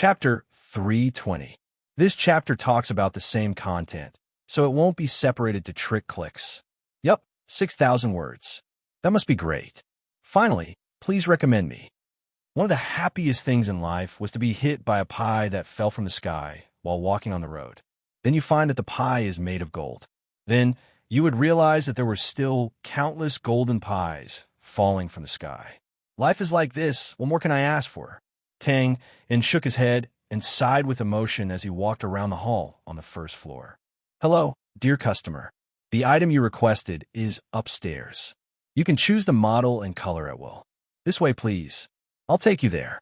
Chapter 320. This chapter talks about the same content, so it won't be separated to trick clicks. Yup, 6,000 words. That must be great. Finally, please recommend me. One of the happiest things in life was to be hit by a pie that fell from the sky while walking on the road. Then you find that the pie is made of gold. Then you would realize that there were still countless golden pies falling from the sky. Life is like this. What more can I ask for? Tang shook his head and sighed with emotion as he walked around the hall on the first floor. Hello, dear customer. The item you requested is upstairs. You can choose the model and color at will. This way, please. I'll take you there.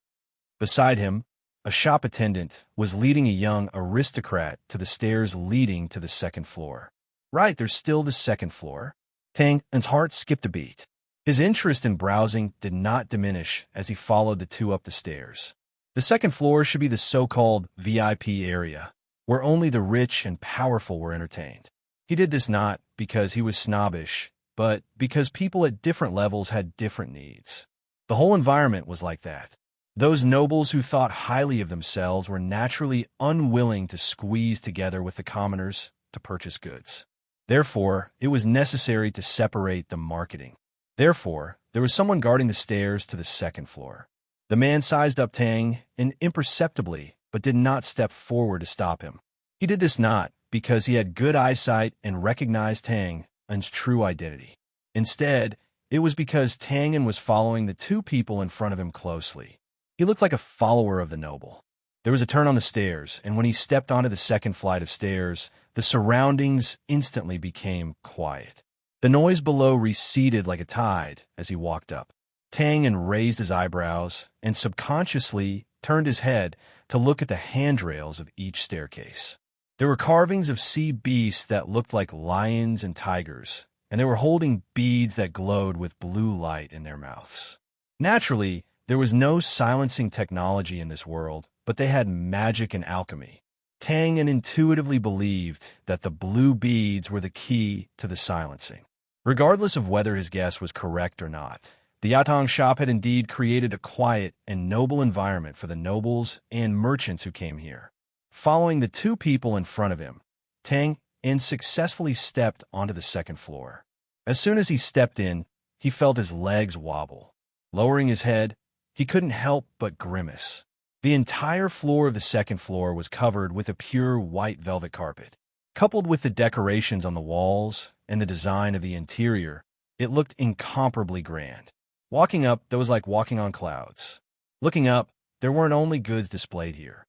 Beside him, a shop attendant was leading a young aristocrat to the stairs leading to the second floor. Right, there's still the second floor. Tang's heart skipped a beat. His interest in browsing did not diminish as he followed the two up the stairs. The second floor should be the so-called VIP area, where only the rich and powerful were entertained. He did this not because he was snobbish, but because people at different levels had different needs. The whole environment was like that. Those nobles who thought highly of themselves were naturally unwilling to squeeze together with the commoners to purchase goods. Therefore, it was necessary to separate the marketing. Therefore, there was someone guarding the stairs to the second floor. The man sized up Tang imperceptibly, but did not step forward to stop him. He did this not because he had good eyesight and recognized Tang's true identity. Instead, it was because Tang was following the two people in front of him closely. He looked like a follower of the noble. There was a turn on the stairs, and when he stepped onto the second flight of stairs, the surroundings instantly became quiet. The noise below receded like a tide as he walked up. Tang raised his eyebrows and subconsciously turned his head to look at the handrails of each staircase. There were carvings of sea beasts that looked like lions and tigers, and they were holding beads that glowed with blue light in their mouths. Naturally, there was no silencing technology in this world, but they had magic and alchemy. Tang intuitively believed that the blue beads were the key to the silencing. Regardless of whether his guess was correct or not, the Yatang shop had indeed created a quiet and noble environment for the nobles and merchants who came here. Following the two people in front of him, Tang successfully stepped onto the second floor. As soon as he stepped in, he felt his legs wobble. Lowering his head, he couldn't help but grimace. The entire floor of the second floor was covered with a pure white velvet carpet. Coupled with the decorations on the walls and the design of the interior, it looked incomparably grand. Walking up, that was like walking on clouds. Looking up, there weren't only goods displayed here.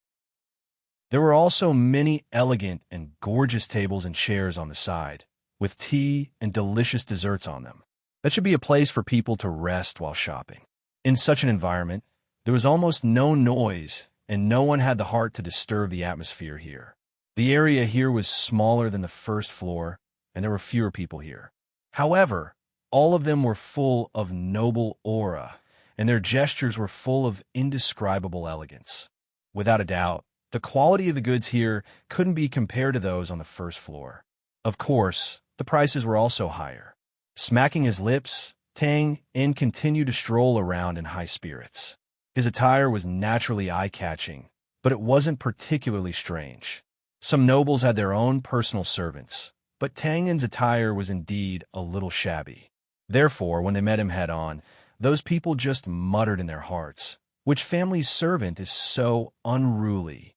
There were also many elegant and gorgeous tables and chairs on the side, with tea and delicious desserts on them. That should be a place for people to rest while shopping. In such an environment, there was almost no noise, and no one had the heart to disturb the atmosphere here. The area here was smaller than the first floor, and there were fewer people here. However, all of them were full of noble aura, and their gestures were full of indescribable elegance. Without a doubt, the quality of the goods here couldn't be compared to those on the first floor. Of course, the prices were also higher. Smacking his lips, Tang continued to stroll around in high spirits. His attire was naturally eye-catching, but it wasn't particularly strange. Some nobles had their own personal servants, but Tang's attire was indeed a little shabby. Therefore, when they met him head-on, those people just muttered in their hearts, "Which family's servant is so unruly?"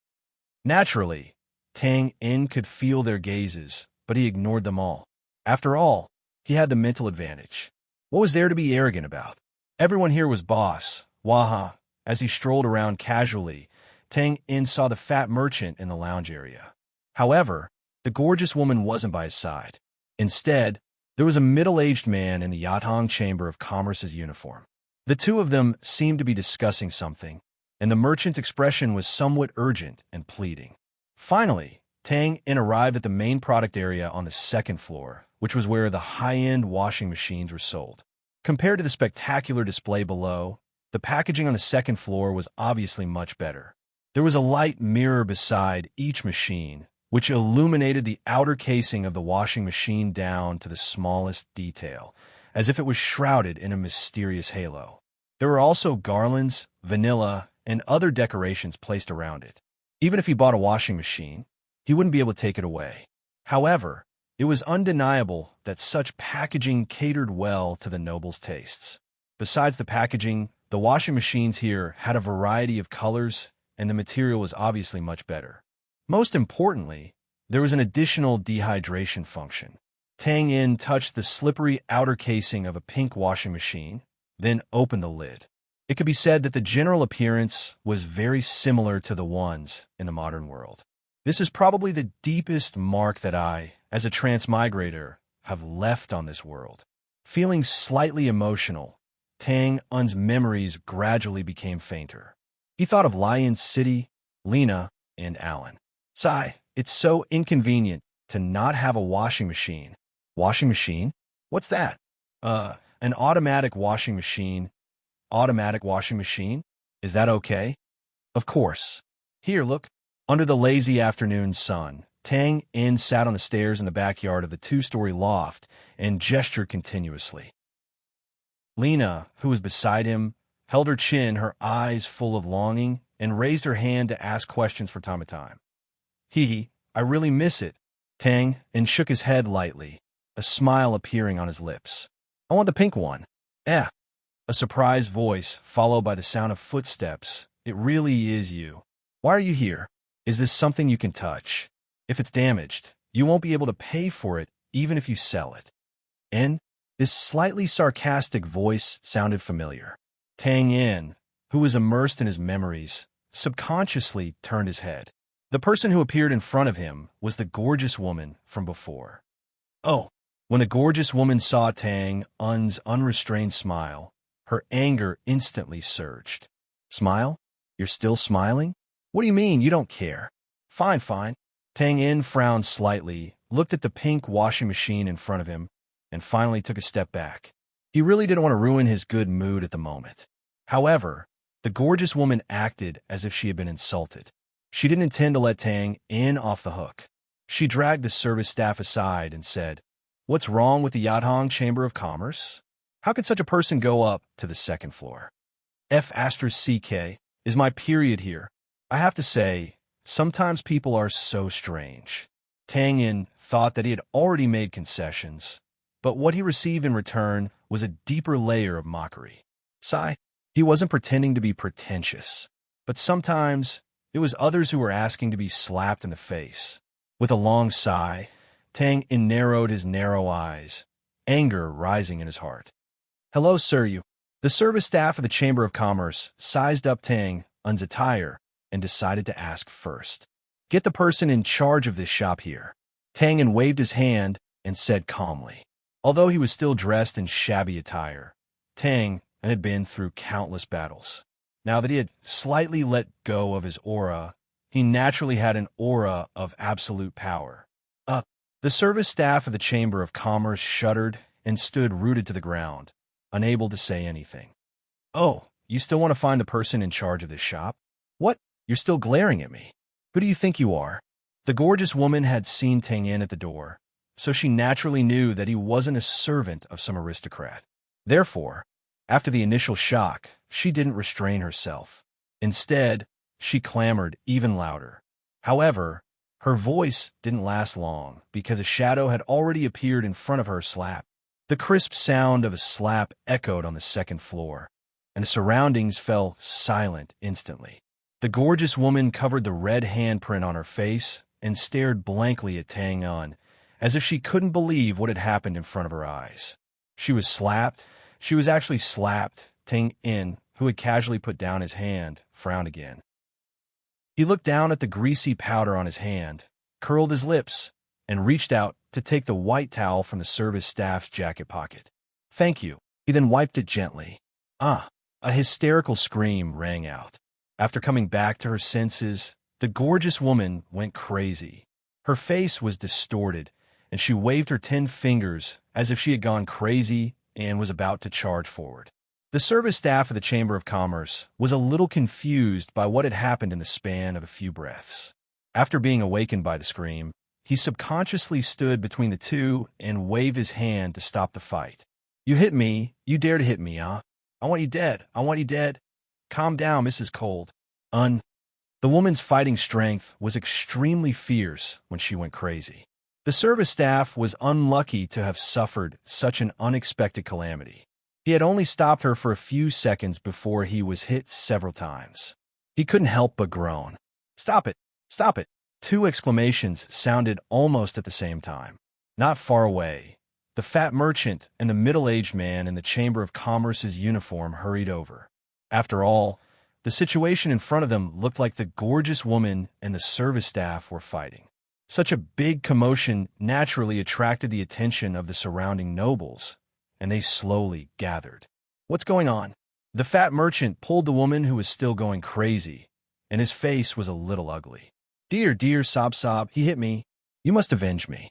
Naturally, Tang could feel their gazes, but he ignored them all. After all, he had the mental advantage. What was there to be arrogant about? Everyone here was boss, Waha. As he strolled around casually, Tang saw the fat merchant in the lounge area. However, the gorgeous woman wasn't by his side. Instead, there was a middle-aged man in the Yatang Chamber of Commerce's uniform. The two of them seemed to be discussing something, and the merchant's expression was somewhat urgent and pleading. Finally, Tang arrived at the main product area on the second floor, which was where the high-end washing machines were sold. Compared to the spectacular display below, the packaging on the second floor was obviously much better. There was a light mirror beside each machine, which illuminated the outer casing of the washing machine down to the smallest detail, as if it was shrouded in a mysterious halo. There were also garlands, vanilla, and other decorations placed around it. Even if he bought a washing machine, he wouldn't be able to take it away. However, it was undeniable that such packaging catered well to the noble's tastes. Besides the packaging, the washing machines here had a variety of colors, and the material was obviously much better. Most importantly, there was an additional dehydration function. Tang Yin touched the slippery outer casing of a pink washing machine, then opened the lid. It could be said that the general appearance was very similar to the ones in the modern world. This is probably the deepest mark that I, as a transmigrator, have left on this world. Feeling slightly emotional, Tang Yin's memories gradually became fainter. He thought of Lion City, Lena, and Alan. Sigh, it's so inconvenient to not have a washing machine. Washing machine? What's that? An automatic washing machine. Automatic washing machine? Is that okay? Of course. Here, look. Under the lazy afternoon sun, Tang Yin sat on the stairs in the backyard of the two-story loft and gestured continuously. Lena, who was beside him, held her chin, her eyes full of longing, and raised her hand to ask questions from time to time. I really miss it, Tang Yin shook his head lightly, a smile appearing on his lips. I want the pink one. A surprised voice, followed by the sound of footsteps. It really is you. Why are you here? Is this something you can touch? If it's damaged, you won't be able to pay for it even if you sell it. And this slightly sarcastic voice sounded familiar. Tang Yin, who was immersed in his memories, subconsciously turned his head. The person who appeared in front of him was the gorgeous woman from before. Oh, when the gorgeous woman saw Tang Yin's unrestrained smile, her anger instantly surged. Smile? You're still smiling? What do you mean you don't care? Fine, fine. Tang Yin frowned slightly, looked at the pink washing machine in front of him, and finally took a step back. He really didn't want to ruin his good mood at the moment. However, the gorgeous woman acted as if she had been insulted. She didn't intend to let Tang Yin off the hook. She dragged the service staff aside and said, "What's wrong with the Yadhong Chamber of Commerce? How could such a person go up to the second floor? F***CK is my period here. I have to say, sometimes people are so strange." Tang Yin thought that he had already made concessions, but what he received in return was a deeper layer of mockery. Sigh, he wasn't pretending to be pretentious, but sometimes it was others who were asking to be slapped in the face. With a long sigh, Tang Yin narrowed his narrow eyes, anger rising in his heart. "Hello, sir, The service staff of the Chamber of Commerce sized up Tang Yin's attire and decided to ask first. "Get the person in charge of this shop here." Tang Yin waved his hand and said calmly. Although he was still dressed in shabby attire, Tang Yin had been through countless battles. Now that he had slightly let go of his aura, he naturally had an aura of absolute power. The service staff of the Chamber of Commerce shuddered and stood rooted to the ground, unable to say anything. "Oh, you still want to find the person in charge of this shop? What? You're still glaring at me. Who do you think you are?" The gorgeous woman had seen Tang Yin at the door, so she naturally knew that he wasn't a servant of some aristocrat. Therefore, after the initial shock, she didn't restrain herself. Instead, she clamored even louder. However, her voice didn't last long because a shadow had already appeared in front of her slap. The crisp sound of a slap echoed on the second floor, and the surroundings fell silent instantly. The gorgeous woman covered the red handprint on her face and stared blankly at Tang Yin, as if she couldn't believe what had happened in front of her eyes. She was slapped. She was actually slapped. Tang Yin, who had casually put down his hand, frowned again. He looked down at the greasy powder on his hand, curled his lips, and reached out to take the white towel from the service staff's jacket pocket. "Thank you." He then wiped it gently. A hysterical scream rang out. After coming back to her senses, the gorgeous woman went crazy. Her face was distorted, and she waved her 10 fingers as if she had gone crazy and was about to charge forward. The service staff of the Chamber of Commerce was a little confused by what had happened in the span of a few breaths. After being awakened by the scream, he subconsciously stood between the two and waved his hand to stop the fight. "You hit me. You dare to hit me, huh? I want you dead. I want you dead." "Calm down, Mrs. Cold. The woman's fighting strength was extremely fierce when she went crazy. The service staff was unlucky to have suffered such an unexpected calamity. He had only stopped her for a few seconds before he was hit several times. He couldn't help but groan. "Stop it! Stop it!" Two exclamations sounded almost at the same time. Not far away, the fat merchant and the middle-aged man in the Chamber of Commerce's uniform hurried over. After all, the situation in front of them looked like the gorgeous woman and the service staff were fighting. Such a big commotion naturally attracted the attention of the surrounding nobles, and they slowly gathered. "What's going on?" The fat merchant pulled the woman who was still going crazy, and his face was a little ugly. "Dear, dear, sob, sob, he hit me. You must avenge me."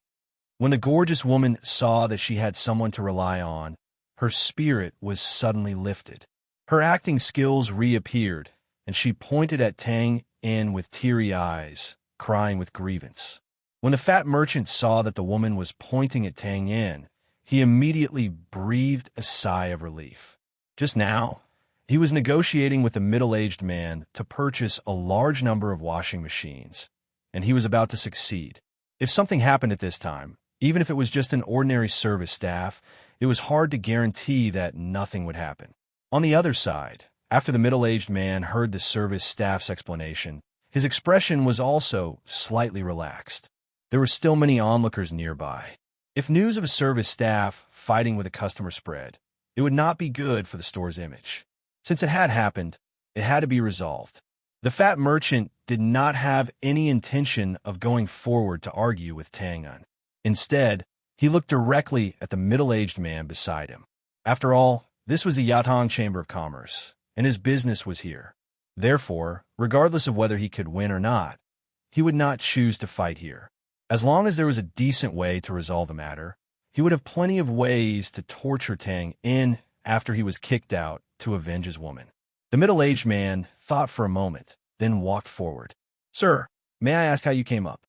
When the gorgeous woman saw that she had someone to rely on, her spirit was suddenly lifted. Her acting skills reappeared, and she pointed at Tang In with teary eyes, crying with grievance. When the fat merchant saw that the woman was pointing at Tang In, he immediately breathed a sigh of relief. Just now, he was negotiating with a middle-aged man to purchase a large number of washing machines, and he was about to succeed. If something happened at this time, even if it was just an ordinary service staff, it was hard to guarantee that nothing would happen. On the other side, after the middle-aged man heard the service staff's explanation, his expression was also slightly relaxed. There were still many onlookers nearby. If news of a service staff fighting with a customer spread, it would not be good for the store's image. Since it had happened, it had to be resolved. The fat merchant did not have any intention of going forward to argue with Tang In. Instead, he looked directly at the middle-aged man beside him. After all, this was the Yatong Chamber of Commerce, and his business was here. Therefore, regardless of whether he could win or not, he would not choose to fight here. As long as there was a decent way to resolve the matter, he would have plenty of ways to torture Tang In after he was kicked out to avenge his woman. The middle-aged man thought for a moment, then walked forward. "Sir, may I ask how you came up?"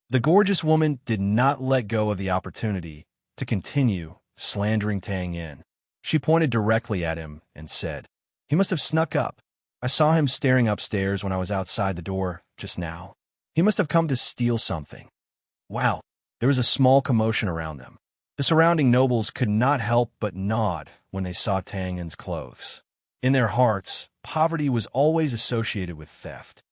The gorgeous woman did not let go of the opportunity to continue slandering Tang In. She pointed directly at him and said, "He must have snuck up. I saw him staring upstairs when I was outside the door just now. He must have come to steal something." Wow, there was a small commotion around them. The surrounding nobles could not help but nod when they saw Tang In's clothes. In their hearts, poverty was always associated with theft.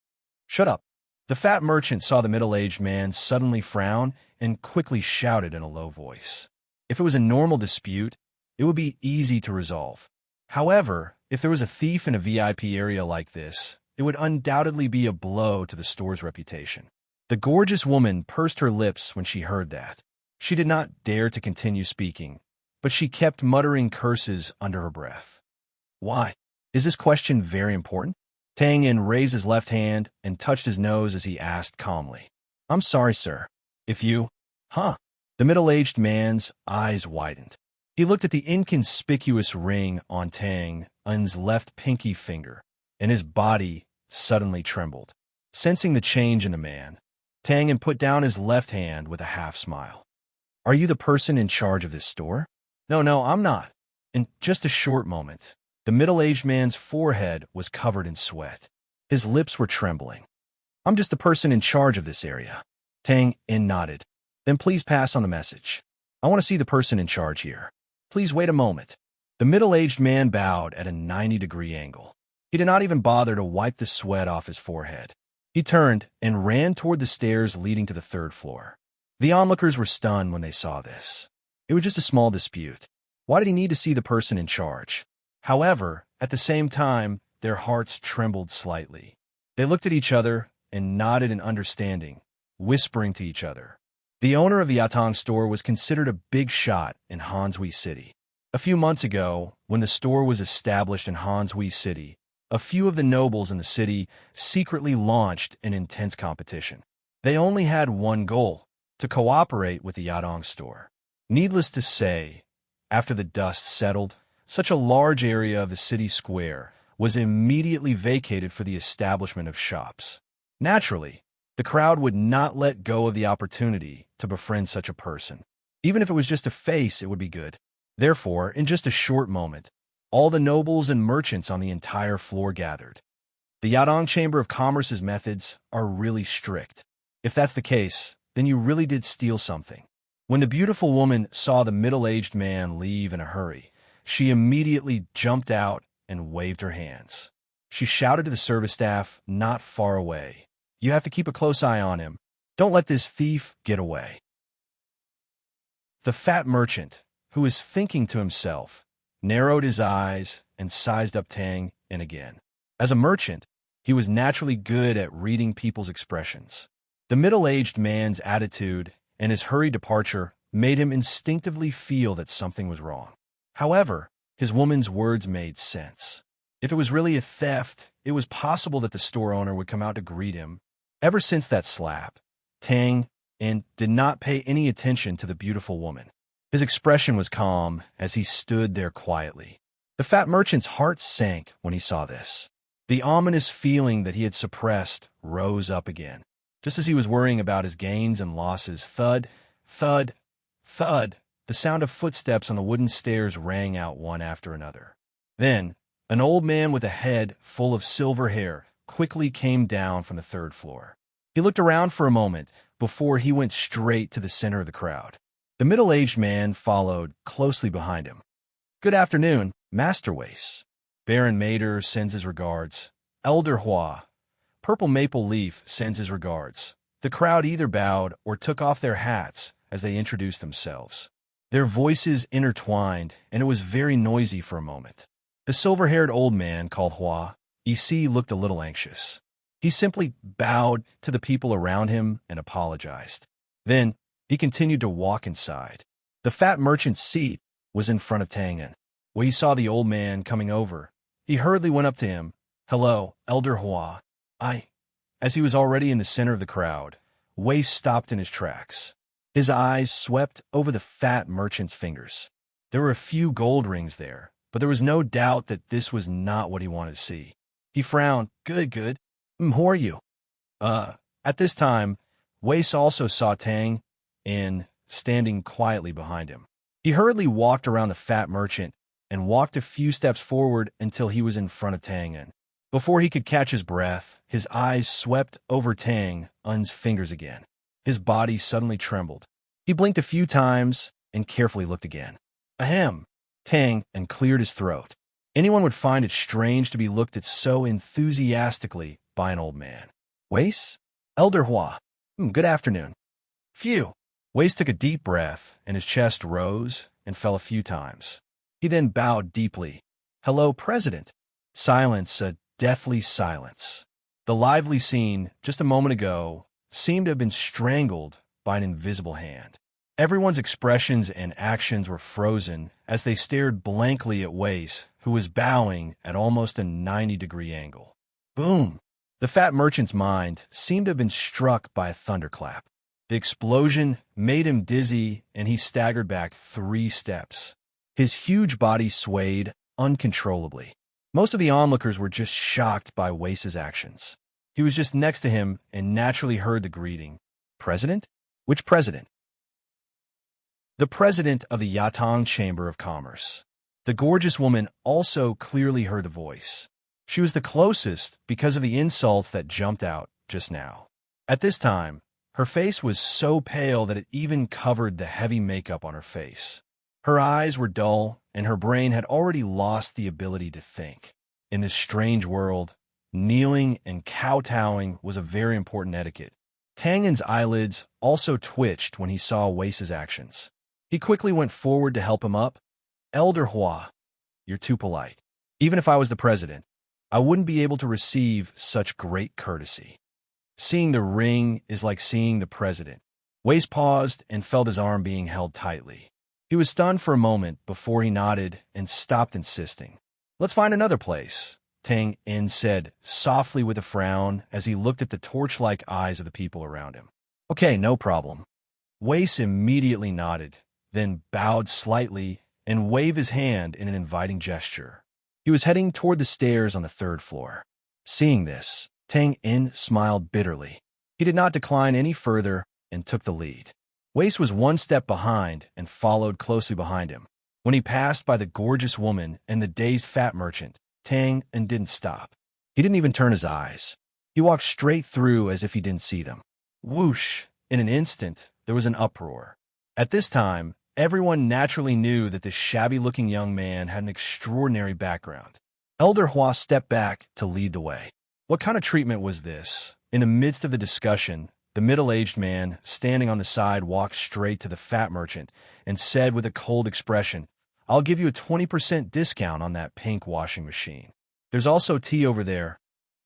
"Shut up." The fat merchant saw the middle-aged man suddenly frown and quickly shouted in a low voice. If it was a normal dispute, it would be easy to resolve. However, if there was a thief in a VIP area like this, it would undoubtedly be a blow to the store's reputation. The gorgeous woman pursed her lips when she heard that. She did not dare to continue speaking, but she kept muttering curses under her breath. "Why? Is this question very important?" Tang In raised his left hand and touched his nose as he asked calmly. "I'm sorry, sir. If you—" "Huh?" The middle-aged man's eyes widened. He looked at the inconspicuous ring on Tang In's left pinky finger, and his body suddenly trembled. Sensing the change in the man, Tang In put down his left hand with a half-smile. "Are you the person in charge of this store?" No, I'm not." In just a short moment, the middle-aged man's forehead was covered in sweat. His lips were trembling. "I'm just the person in charge of this area." Tang In nodded. "Then please pass on the message. I want to see the person in charge here. Please wait a moment." The middle-aged man bowed at a 90-degree angle. He did not even bother to wipe the sweat off his forehead. He turned and ran toward the stairs leading to the third floor. The onlookers were stunned when they saw this. It was just a small dispute. Why did he need to see the person in charge? However, at the same time, their hearts trembled slightly. They looked at each other and nodded in understanding, whispering to each other. The owner of the Yatong store was considered a big shot in Hanshui City. A few months ago, when the store was established in Hanshui City, a few of the nobles in the city secretly launched an intense competition. They only had one goal: to cooperate with the Yatong store. Needless to say, after the dust settled, such a large area of the city square was immediately vacated for the establishment of shops. Naturally, the crowd would not let go of the opportunity to befriend such a person. Even if it was just a face, it would be good. Therefore, in just a short moment, all the nobles and merchants on the entire floor gathered. The Yadong Chamber of Commerce's methods are really strict. If that's the case, then you really did steal something. When the beautiful woman saw the middle-aged man leave in a hurry, she immediately jumped out and waved her hands. She shouted to the service staff not far away, "You have to keep a close eye on him. Don't let this thief get away." The fat merchant, who was thinking to himself, narrowed his eyes and sized up Tang in again. As a merchant, he was naturally good at reading people's expressions. The middle-aged man's attitude and his hurried departure made him instinctively feel that something was wrong. However, his woman's words made sense. If it was really a theft, it was possible that the store owner would come out to greet him. Ever since that slap, Tang did not pay any attention to the beautiful woman. His expression was calm as he stood there quietly. The fat merchant's heart sank when he saw this. The ominous feeling that he had suppressed rose up again. Just as he was worrying about his gains and losses, thud, thud, thud, the sound of footsteps on the wooden stairs rang out one after another. Then, an old man with a head full of silver hair quickly came down from the third floor. He looked around for a moment before he went straight to the center of the crowd. The middle-aged man followed closely behind him. "Good afternoon, Master Wace. Baron Mater sends his regards. Elder Hua. Purple Maple Leaf sends his regards." The crowd either bowed or took off their hats as they introduced themselves. Their voices intertwined, and it was very noisy for a moment. The silver-haired old man called Hua Isi looked a little anxious. He simply bowed to the people around him and apologized. Then he continued to walk inside. The fat merchant's seat was in front of Tang. When he saw the old man coming over, he hurriedly went up to him. "Hello, Elder Hua." As he was already in the center of the crowd, Wei stopped in his tracks. His eyes swept over the fat merchant's fingers. There were a few gold rings there, but there was no doubt that this was not what he wanted to see. He frowned. Good. Who are you?" At this time, Wei also saw Tang standing quietly behind him. He hurriedly walked around the fat merchant and walked a few steps forward until he was in front of Tang. Before he could catch his breath, his eyes swept over Tang's fingers again. His body suddenly trembled. He blinked a few times and carefully looked again. Ahem! Tang cleared his throat. Anyone would find it strange to be looked at so enthusiastically by an old man. "Wace? Elder Hua. Good afternoon." Phew! Wace took a deep breath, and his chest rose and fell a few times. He then bowed deeply. "Hello, President." Silence, a deathly silence. The lively scene just a moment ago seemed to have been strangled by an invisible hand. Everyone's expressions and actions were frozen as they stared blankly at Wace, who was bowing at almost a 90-degree angle. Boom! The fat merchant's mind seemed to have been struck by a thunderclap. The explosion made him dizzy, and he staggered back 3 steps. His huge body swayed uncontrollably. Most of the onlookers were just shocked by Wace's actions. He was just next to him and naturally heard the greeting. "President? Which president?" "The president of the Yatong Chamber of Commerce." The gorgeous woman also clearly heard the voice. She was the closest because of the insults that jumped out just now. At this time, her face was so pale that it even covered the heavy makeup on her face. Her eyes were dull, and her brain had already lost the ability to think. In this strange world, kneeling and kowtowing was a very important etiquette. Tangen's eyelids also twitched when he saw Wace's actions. He quickly went forward to help him up. "Elder Hua, you're too polite. Even if I was the president, I wouldn't be able to receive such great courtesy. Seeing the ring is like seeing the president." Wace paused and felt his arm being held tightly. He was stunned for a moment before he nodded and stopped insisting. "Let's find another place," Tang said softly with a frown as he looked at the torch-like eyes of the people around him. "Okay, no problem." Wace immediately nodded, then bowed slightly and waved his hand in an inviting gesture. He was heading toward the stairs on the 3rd floor. Seeing this, Tang smiled bitterly. He did not decline any further and took the lead. Wace was 1 step behind and followed closely behind him. When he passed by the gorgeous woman and the dazed fat merchant, Tang didn't stop. He didn't even turn his eyes. He walked straight through as if he didn't see them. Whoosh! In an instant, there was an uproar. At this time, everyone naturally knew that this shabby-looking young man had an extraordinary background. Elder Hua stepped back to lead the way. What kind of treatment was this? In the midst of the discussion, the middle-aged man, standing on the side, walked straight to the fat merchant and said with a cold expression, "I'll give you a 20% discount on that pink washing machine. There's also tea over there."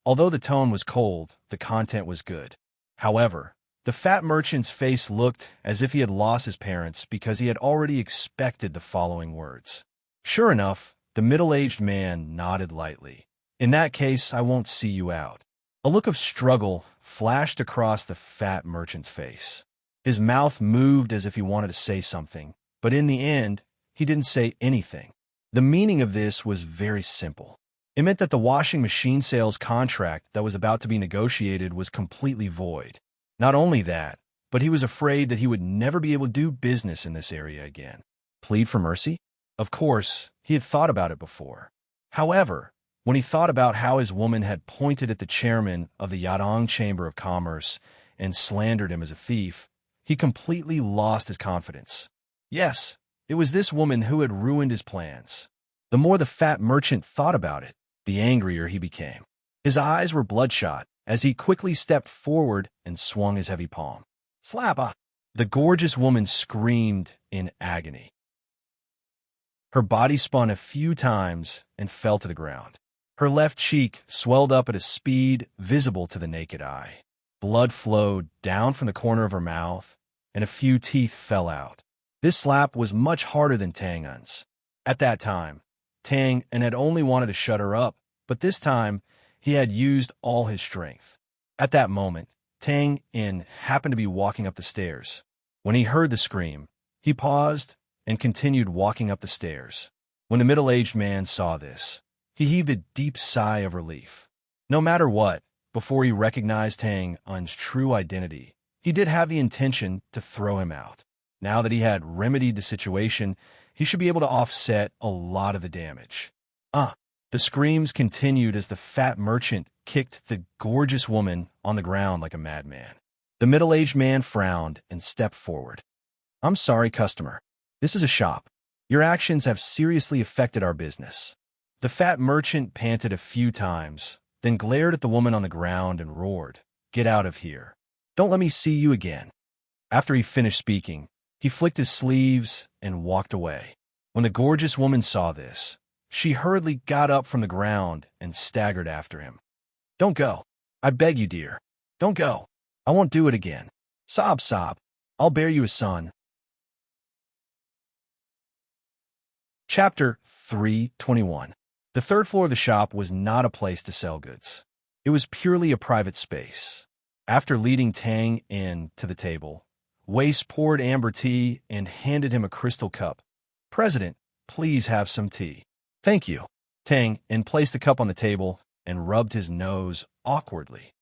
Although the tone was cold, the content was good. However, the fat merchant's face looked as if he had lost his parents because he had already expected the following words. Sure enough, the middle-aged man nodded lightly. "In that case, I won't see you out." A look of struggle flashed across the fat merchant's face. His mouth moved as if he wanted to say something, but in the end, he didn't say anything. The meaning of this was very simple. It meant that the washing machine sales contract that was about to be negotiated was completely void. Not only that, but he was afraid that he would never be able to do business in this area again. Plead for mercy? Of course, he had thought about it before. However, when he thought about how his woman had pointed at the chairman of the Yadong Chamber of Commerce and slandered him as a thief, he completely lost his confidence. Yes, it was this woman who had ruined his plans. The more the fat merchant thought about it, the angrier he became. His eyes were bloodshot as he quickly stepped forward and swung his heavy palm. Slappa! The gorgeous woman screamed in agony. Her body spun a few times and fell to the ground. Her left cheek swelled up at a speed visible to the naked eye. Blood flowed down from the corner of her mouth, and a few teeth fell out. This slap was much harder than Tang Un's. At that time, Tang Un had only wanted to shut her up, but this time he had used all his strength. At that moment, Tang Un happened to be walking up the stairs. When he heard the scream, he paused and continued walking up the stairs. When the middle-aged man saw this, he heaved a deep sigh of relief. No matter what, before he recognized Tang Un's true identity, he did have the intention to throw him out. Now that he had remedied the situation, he should be able to offset a lot of the damage. The screams continued as the fat merchant kicked the gorgeous woman on the ground like a madman. The middle-aged man frowned and stepped forward. "I'm sorry, customer. This is a shop. Your actions have seriously affected our business." The fat merchant panted a few times, then glared at the woman on the ground and roared, "Get out of here. Don't let me see you again." After he finished speaking, he flicked his sleeves and walked away. When the gorgeous woman saw this, she hurriedly got up from the ground and staggered after him. "Don't go. I beg you, dear. Don't go. I won't do it again. Sob, sob. I'll bear you a son." Chapter 321. The third floor of the shop was not a place to sell goods. It was purely a private space. After leading Tang in to the table, Wace poured amber tea and handed him a crystal cup. "President, please have some tea." "Thank you." Tang in placed the cup on the table and rubbed his nose awkwardly.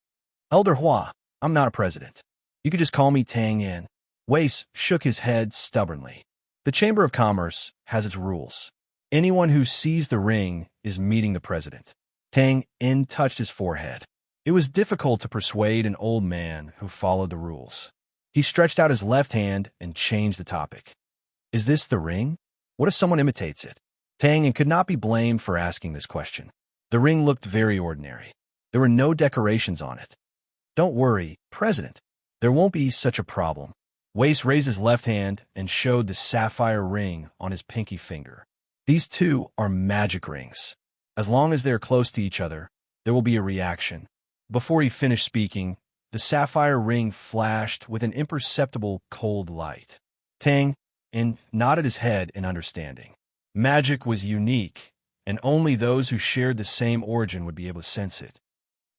"Elder Hua, I'm not a president. You could just call me Tang In." Wace shook his head stubbornly. "The Chamber of Commerce has its rules. Anyone who sees the ring is meeting the president." Tang In touched his forehead. It was difficult to persuade an old man who followed the rules. He stretched out his left hand and changed the topic. "Is this the ring? What if someone imitates it?" Tang In could not be blamed for asking this question. The ring looked very ordinary. There were no decorations on it. "Don't worry, President. There won't be such a problem." Wace raised his left hand and showed the sapphire ring on his pinky finger. "These two are magic rings. As long as they are close to each other, there will be a reaction." Before he finished speaking, the sapphire ring flashed with an imperceptible cold light. Tang In nodded his head in understanding. Magic was unique, and only those who shared the same origin would be able to sense it.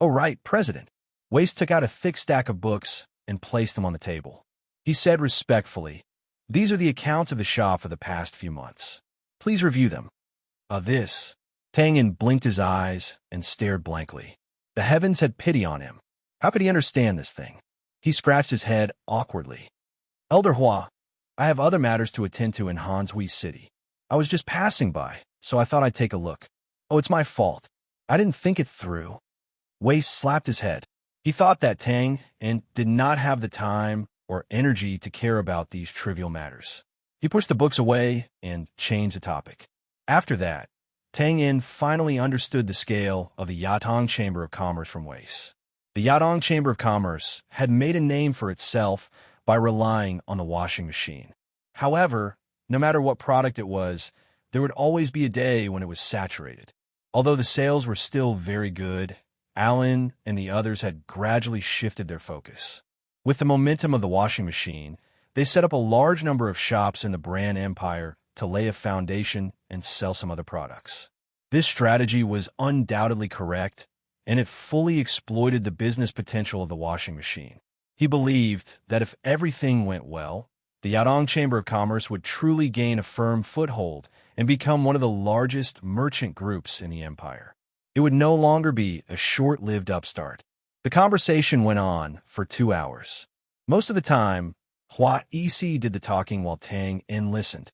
"Oh, right, President." Wace took out a thick stack of books and placed them on the table. He said respectfully, "These are the accounts of the shop for the past few months. Please review them." This. Tang In blinked his eyes and stared blankly. The heavens had pity on him. How could he understand this thing? He scratched his head awkwardly. "Elder Hua, I have other matters to attend to in Hanshui City. I was just passing by, so I thought I'd take a look." "Oh, it's my fault. I didn't think it through." Wei slapped his head. He thought that Tang and did not have the time or energy to care about these trivial matters. He pushed the books away and changed the topic. After that, Tang Yin finally understood the scale of the Yatong Chamber of Commerce from Wei's. The Yatong Chamber of Commerce had made a name for itself by relying on the washing machine. However, no matter what product it was, there would always be a day when it was saturated. Although the sales were still very good, Alan and the others had gradually shifted their focus. With the momentum of the washing machine, they set up a large number of shops in the brand empire to lay a foundation and sell some other products. This strategy was undoubtedly correct, and it fully exploited the business potential of the washing machine. He believed that if everything went well, the Yatong Chamber of Commerce would truly gain a firm foothold and become one of the largest merchant groups in the empire. It would no longer be a short-lived upstart. The conversation went on for 2 hours. Most of the time, Hua Yixi did the talking while Tang Yin listened.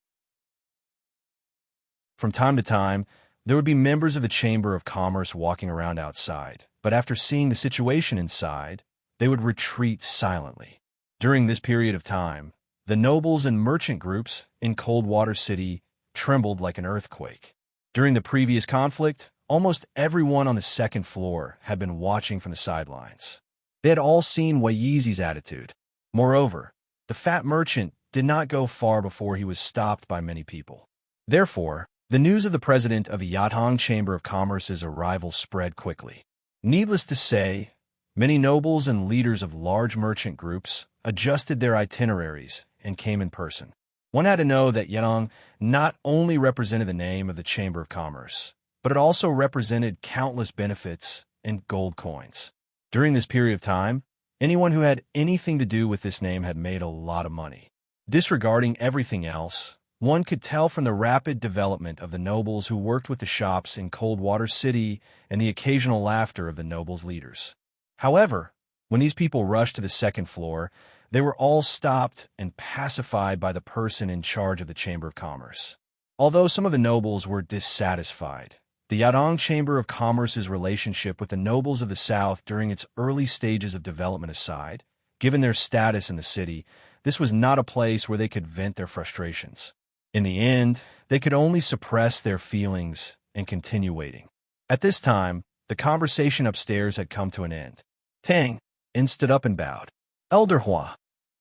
From time to time, there would be members of the Chamber of Commerce walking around outside, but after seeing the situation inside, they would retreat silently. During this period of time, the nobles and merchant groups in Coldwater City trembled like an earthquake. During the previous conflict, almost everyone on the second floor had been watching from the sidelines. They had all seen Wei Yizi's attitude. Moreover, the fat merchant did not go far before he was stopped by many people. Therefore, the news of the president of the Yatong Chamber of Commerce's arrival spread quickly. Needless to say, many nobles and leaders of large merchant groups adjusted their itineraries and came in person. One had to know that Yatong not only represented the name of the Chamber of Commerce, but it also represented countless benefits and gold coins. During this period of time, anyone who had anything to do with this name had made a lot of money. Disregarding everything else, one could tell from the rapid development of the nobles who worked with the shops in Coldwater City and the occasional laughter of the nobles' leaders. However, when these people rushed to the second floor, they were all stopped and pacified by the person in charge of the Chamber of Commerce. Although some of the nobles were dissatisfied, the Yatong Chamber of Commerce's relationship with the nobles of the South during its early stages of development aside, given their status in the city, this was not a place where they could vent their frustrations. In the end, they could only suppress their feelings and continue waiting. At this time, the conversation upstairs had come to an end. Tang Yin stood up and bowed. Elder Hua,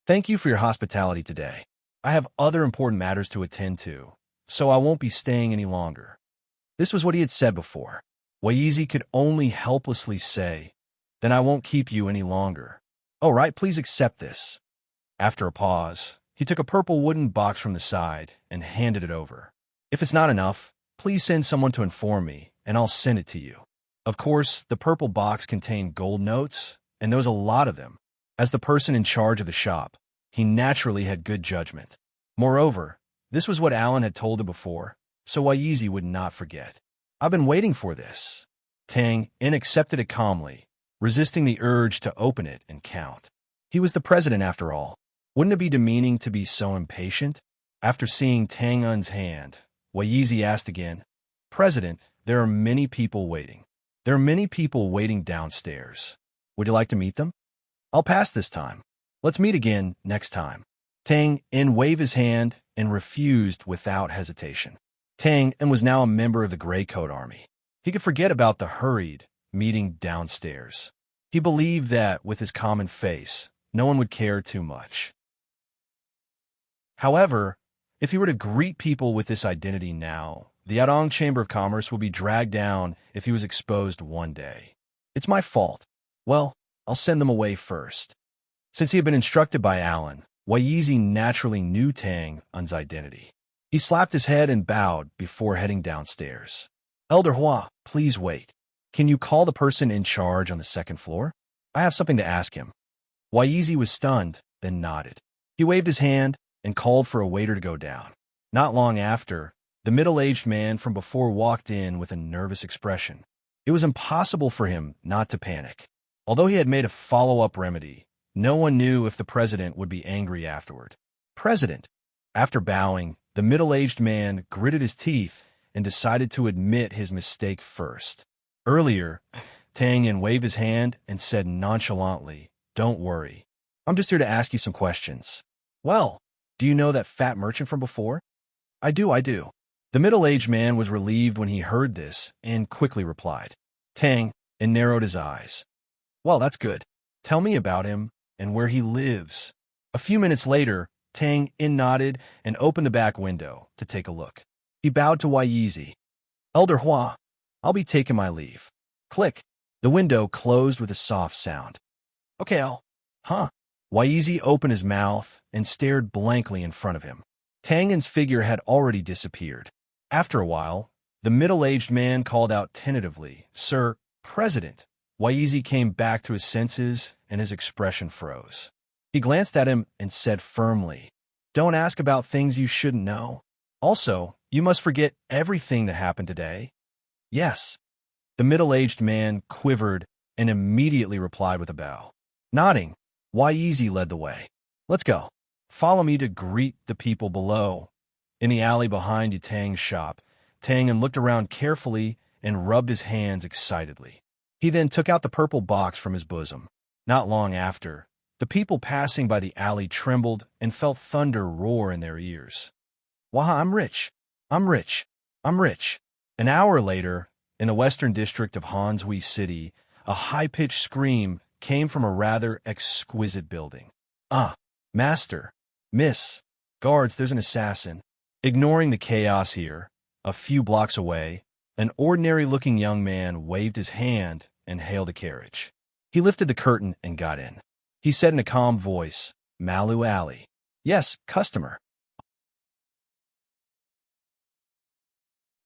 thank you for your hospitality today. I have other important matters to attend to, so I won't be staying any longer. This was what he had said before. Wei Yizi could only helplessly say, then I won't keep you any longer. All right, please accept this. After a pause, he took a purple wooden box from the side and handed it over. If it's not enough, please send someone to inform me, and I'll send it to you. Of course, the purple box contained gold notes, and there was a lot of them. As the person in charge of the shop, he naturally had good judgment. Moreover, this was what Alan had told him before, so Wei Yizi would not forget. I've been waiting for this. Tang Yin accepted it calmly, resisting the urge to open it and count. He was the president after all. Wouldn't it be demeaning to be so impatient? After seeing Tang Yin's hand, Wei Yizi asked again, President, there are many people waiting. There are many people waiting downstairs. Would you like to meet them? I'll pass this time. Let's meet again next time. Tang Yin waved his hand and refused without hesitation. Tang Yin was now a member of the Gray Coat Army. He could forget about the hurried meeting downstairs. He believed that, with his common face, no one would care too much. However, if he were to greet people with this identity now, the Yatong Chamber of Commerce would be dragged down if he was exposed one day. It's my fault. Well, I'll send them away first. Since he had been instructed by Alan, Wei Yizi naturally knew Tang Yin's identity. He slapped his head and bowed before heading downstairs. Elder Hua, please wait. Can you call the person in charge on the second floor? I have something to ask him. Wei Yizi was stunned, then nodded. He waved his hand and called for a waiter to go down. Not long after, the middle-aged man from before walked in with a nervous expression. It was impossible for him not to panic. Although he had made a follow-up remedy, no one knew if the president would be angry afterward. President. After bowing, the middle-aged man gritted his teeth and decided to admit his mistake first. Earlier, Tang waved his hand and said nonchalantly, "Don't worry. I'm just here to ask you some questions." "Well, do you know that fat merchant from before?" I do. The middle-aged man was relieved when he heard this and quickly replied. Tang and narrowed his eyes. "Well, that's good. Tell me about him and where he lives." A few minutes later, Tang nodded and opened the back window to take a look. He bowed to Waizi. "Elder Hua, I'll be taking my leave." Click. The window closed with a soft sound. "Okay, Huh?" Waizi opened his mouth and stared blankly in front of him. Tangen's figure had already disappeared. After a while, the middle-aged man called out tentatively, "Sir, President." Waizi came back to his senses and his expression froze. He glanced at him and said firmly, "Don't ask about things you shouldn't know. Also, you must forget everything that happened today." "Yes." The middle-aged man quivered and immediately replied with a bow. Nodding, Waizi led the way. "Let's go. Follow me to greet the people below." In the alley behind Yutang's shop, Tangen looked around carefully and rubbed his hands excitedly. He then took out the purple box from his bosom. Not long after, the people passing by the alley trembled and felt thunder roar in their ears. "Wah, I'm rich. I'm rich. I'm rich." An hour later, in the western district of Hanshui City, a high-pitched scream came from a rather exquisite building. "Ah, master, miss, guards, there's an assassin." Ignoring the chaos here, a few blocks away, an ordinary-looking young man waved his hand and hailed a carriage. He lifted the curtain and got in. He said in a calm voice, "Malu Ali." "Yes, customer."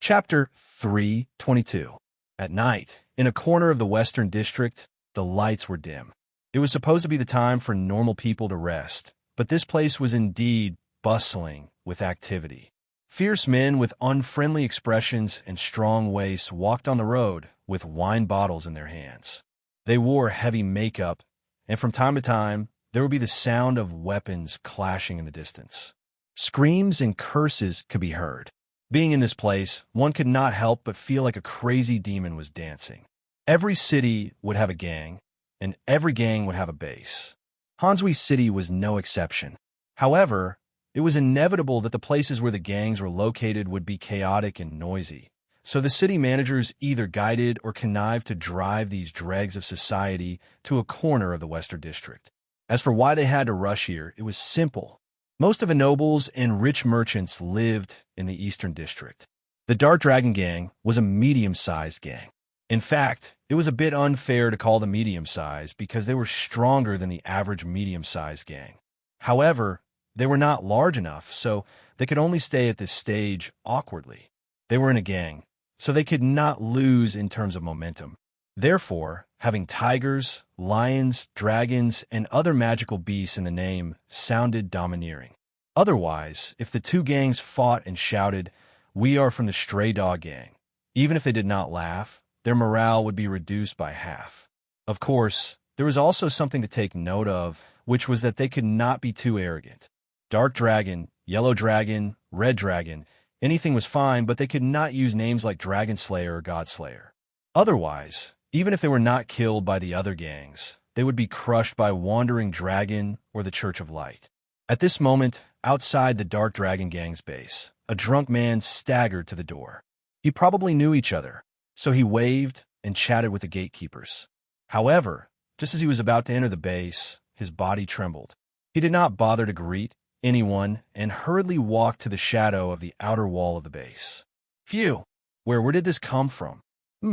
Chapter 3:22. At night, in a corner of the Western District, the lights were dim. It was supposed to be the time for normal people to rest, but this place was indeed bustling with activity. Fierce men with unfriendly expressions and strong waists walked on the road with wine bottles in their hands. They wore heavy makeup, and from time to time, there would be the sound of weapons clashing in the distance. Screams and curses could be heard. Being in this place, one could not help but feel like a crazy demon was dancing. Every city would have a gang, and every gang would have a base. Hanshui City was no exception. However, it was inevitable that the places where the gangs were located would be chaotic and noisy, so the city managers either guided or connived to drive these dregs of society to a corner of the Western District. As for why they had to rush here, it was simple. Most of the nobles and rich merchants lived in the Eastern District. The Dark Dragon Gang was a medium-sized gang. In fact, it was a bit unfair to call them medium-sized because they were stronger than the average medium-sized gang. However, they were not large enough, so they could only stay at this stage awkwardly. They were in a gang, so they could not lose in terms of momentum. Therefore, having tigers, lions, dragons, and other magical beasts in the name sounded domineering. Otherwise, if the two gangs fought and shouted, "We are from the Stray Dog Gang," even if they did not laugh, their morale would be reduced by half. Of course, there was also something to take note of, which was that they could not be too arrogant. Dark Dragon, Yellow Dragon, Red Dragon, anything was fine, but they could not use names like Dragon Slayer or God Slayer. Otherwise, even if they were not killed by the other gangs, they would be crushed by Wandering Dragon or the Church of Light. At this moment, outside the Dark Dragon Gang's base, a drunk man staggered to the door. He probably knew each other, so he waved and chatted with the gatekeepers. However, just as he was about to enter the base, his body trembled. He did not bother to greet anyone and hurriedly walked to the shadow of the outer wall of the base. Phew! Where did this come from?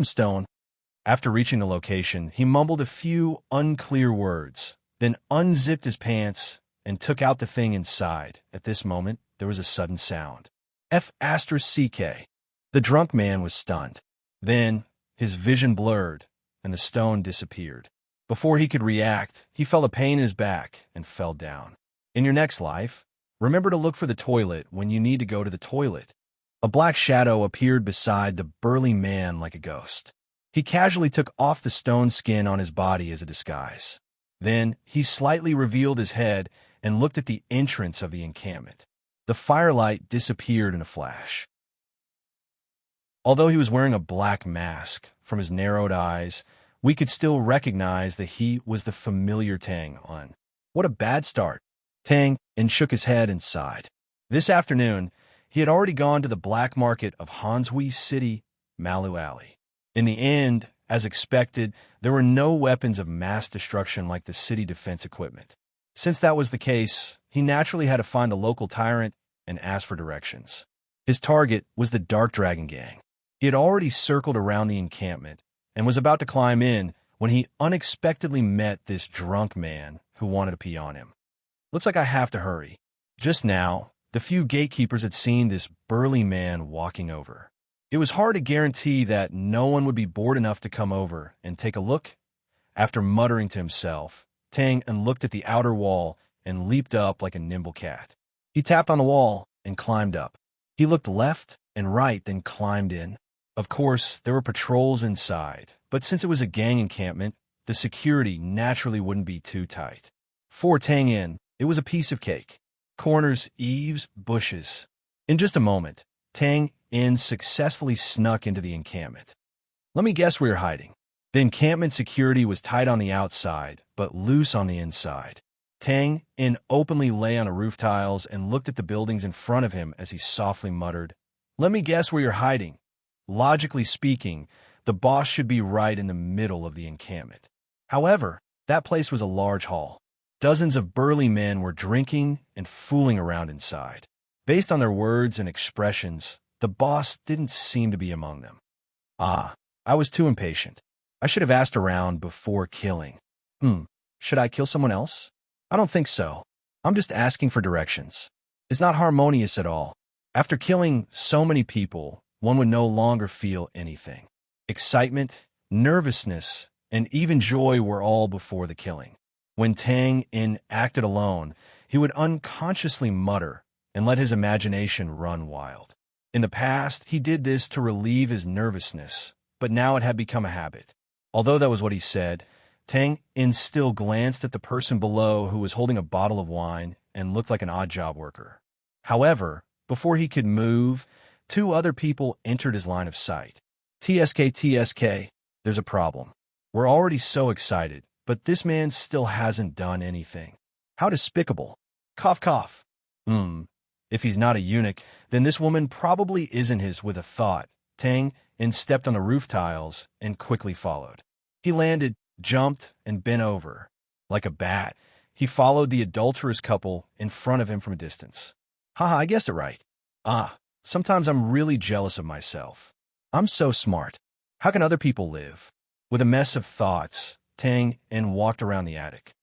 Stone. After reaching the location, he mumbled a few unclear words, then unzipped his pants and took out the thing inside. At this moment, there was a sudden sound. F***. The drunk man was stunned. Then, his vision blurred, and the stone disappeared. Before he could react, he felt a pain in his back and fell down. In your next life, remember to look for the toilet when you need to go to the toilet. A black shadow appeared beside the burly man like a ghost. He casually took off the stone skin on his body as a disguise. Then, he slightly revealed his head and looked at the entrance of the encampment. The firelight disappeared in a flash. Although he was wearing a black mask, from his narrowed eyes, we could still recognize that he was the familiar Tang Un. What a bad start. Tang Un shook his head and sighed. This afternoon, he had already gone to the black market of Hanshui City, Malu Alley. In the end, as expected, there were no weapons of mass destruction like the city defense equipment. Since that was the case, he naturally had to find the local tyrant and ask for directions. His target was the Dark Dragon Gang. He had already circled around the encampment and was about to climb in when he unexpectedly met this drunk man who wanted to pee on him. Looks like I have to hurry. Just now, the few gatekeepers had seen this burly man walking over. It was hard to guarantee that no one would be bored enough to come over and take a look. After muttering to himself, Tang Un looked at the outer wall and leaped up like a nimble cat. He tapped on the wall and climbed up. He looked left and right, then climbed in. Of course, there were patrols inside, but since it was a gang encampment, the security naturally wouldn't be too tight. For Tang Un, it was a piece of cake. Corners, eaves, bushes. In just a moment, Tang Un successfully snuck into the encampment. Let me guess where you're hiding. The encampment security was tight on the outside, but loose on the inside. Tang Un openly lay on the roof tiles and looked at the buildings in front of him as he softly muttered, "Let me guess where you're hiding." Logically speaking, the boss should be right in the middle of the encampment. However, that place was a large hall. Dozens of burly men were drinking and fooling around inside. Based on their words and expressions, the boss didn't seem to be among them. I was too impatient. I should have asked around before killing. Should I kill someone else? I don't think so. I'm just asking for directions. It's not harmonious at all. After killing so many people, one would no longer feel anything. Excitement, nervousness, and even joy were all before the killing. When Tang Un acted alone, he would unconsciously mutter and let his imagination run wild. In the past, he did this to relieve his nervousness, but now it had become a habit. Although that was what he said, Tang Un still glanced at the person below who was holding a bottle of wine and looked like an odd job worker. However, before he could move, two other people entered his line of sight. TSK, there's a problem. We're already so excited, but this man still hasn't done anything. How despicable. Cough, cough. If he's not a eunuch, then this woman probably isn't his. With a thought, Tang Un stepped on the roof tiles and quickly followed. He landed, jumped, and bent over. Like a bat, he followed the adulterous couple in front of him from a distance. Haha, I guessed it right. Sometimes I'm really jealous of myself. I'm so smart. How can other people live? With a mess of thoughts, Tang Un walked around the attic.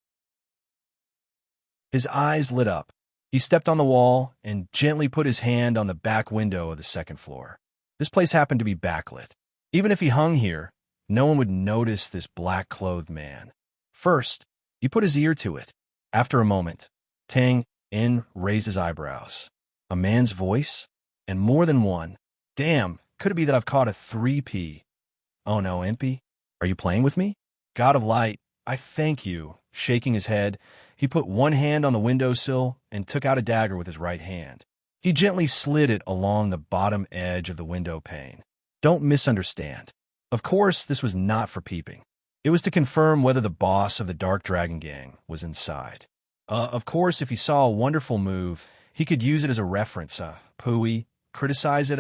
His eyes lit up. He stepped on the wall and gently put his hand on the back window of the second floor. This place happened to be backlit. Even if he hung here, no one would notice this black-clothed man. First, he put his ear to it. After a moment, Tang Un raised his eyebrows. A man's voice? And more than one. Damn, could it be that I've caught a 3P? Oh no, Impy? Are you playing with me? God of light, I thank you. Shaking his head, he put one hand on the windowsill and took out a dagger with his right hand. He gently slid it along the bottom edge of the window pane. Don't misunderstand. Of course, this was not for peeping. It was to confirm whether the boss of the Dark Dragon Gang was inside. Of course, if he saw a wonderful move, he could use it as a reference. Pooey, criticize it,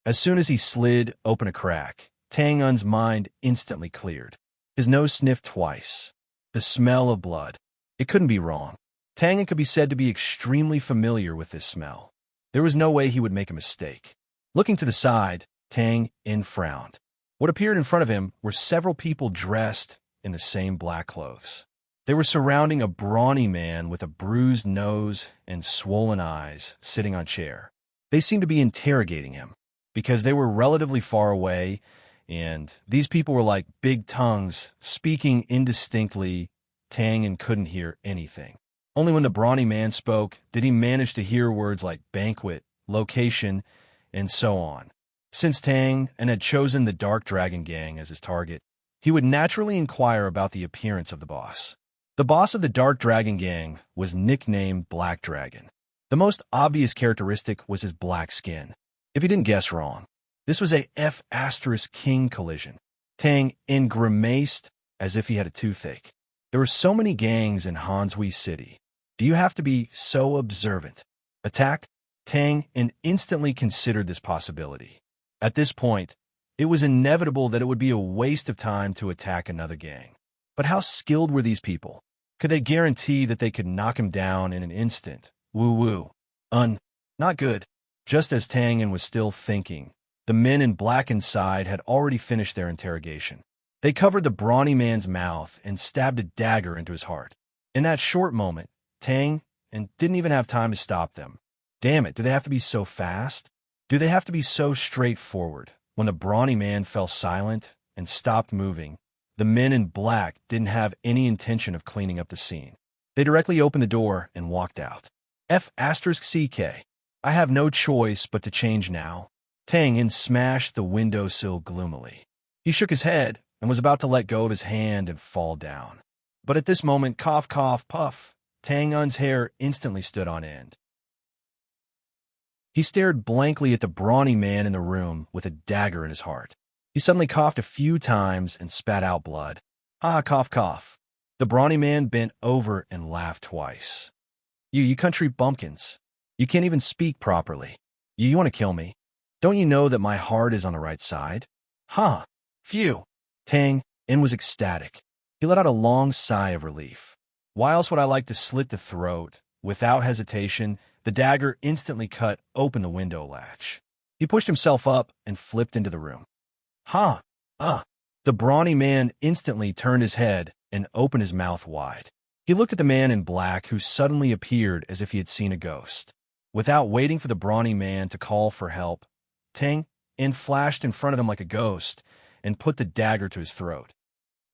As soon as he slid open a crack, Tang Un's mind instantly cleared. His nose sniffed twice. The smell of blood. It couldn't be wrong. Tang Un could be said to be extremely familiar with this smell. There was no way he would make a mistake. Looking to the side, Tang Un frowned. What appeared in front of him were several people dressed in the same black clothes. They were surrounding a brawny man with a bruised nose and swollen eyes sitting on a chair. They seemed to be interrogating him. Because they were relatively far away, and these people were like big tongues speaking indistinctly, Tang Un couldn't hear anything. Only when the brawny man spoke did he manage to hear words like banquet, location, and so on. Since Tang Un had chosen the Dark Dragon Gang as his target, he would naturally inquire about the appearance of the boss. The boss of the Dark Dragon Gang was nicknamed Black Dragon. The most obvious characteristic was his black skin. If he didn't guess wrong, this was a F** king collision. Tang Un grimaced as if he had a toothache. There were so many gangs in Hanshui City. Do you have to be so observant? Attack? Tang and instantly considered this possibility. At this point, it was inevitable that it would be a waste of time to attack another gang. But how skilled were these people? Could they guarantee that they could knock him down in an instant? Woo-woo. Not good. Just as Tang was still thinking, the men in black inside had already finished their interrogation. They covered the brawny man's mouth and stabbed a dagger into his heart. In that short moment, Tang didn't even have time to stop them. Damn it, do they have to be so fast? Do they have to be so straightforward? When the brawny man fell silent and stopped moving, the men in black didn't have any intention of cleaning up the scene. They directly opened the door and walked out. F***CK. I have no choice but to change now. Tang smashed the windowsill gloomily. He shook his head and was about to let go of his hand and fall down. But at this moment, cough, cough, puff, Tang-un's hair instantly stood on end. He stared blankly at the brawny man in the room with a dagger in his heart. He suddenly coughed a few times and spat out blood. Ah, cough, cough. The brawny man bent over and laughed twice. You country bumpkins. You can't even speak properly. You want to kill me? Don't you know that my heart is on the right side? Huh. Phew. Tang was ecstatic. He let out a long sigh of relief. Why else would I like to slit the throat? Without hesitation, the dagger instantly cut open the window latch. He pushed himself up and flipped into the room. Huh. The brawny man instantly turned his head and opened his mouth wide. He looked at the man in black, who suddenly appeared as if he had seen a ghost. Without waiting for the brawny man to call for help, Tang flashed in front of him like a ghost and put the dagger to his throat.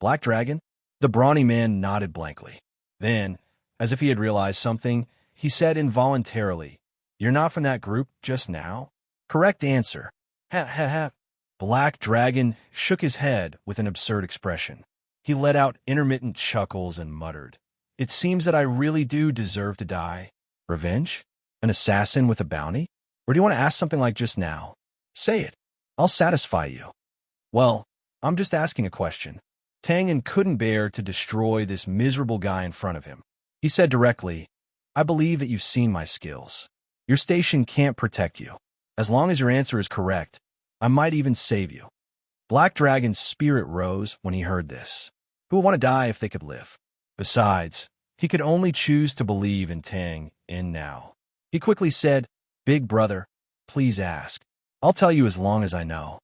Black Dragon? The brawny man nodded blankly. Then, as if he had realized something, he said involuntarily, "You're not from that group just now?" Correct answer. Ha ha ha. Black Dragon shook his head with an absurd expression. He let out intermittent chuckles and muttered, "It seems that I really do deserve to die. Revenge? An assassin with a bounty? Or do you want to ask something like just now? Say it. I'll satisfy you." Well, I'm just asking a question. Tang couldn't bear to destroy this miserable guy in front of him. He said directly, "I believe that you've seen my skills. Your station can't protect you. As long as your answer is correct, I might even save you." Black Dragon's spirit rose when he heard this. Who would want to die if they could live? Besides, he could only choose to believe in Tang now. He quickly said, "Big brother, please ask. I'll tell you as long as I know."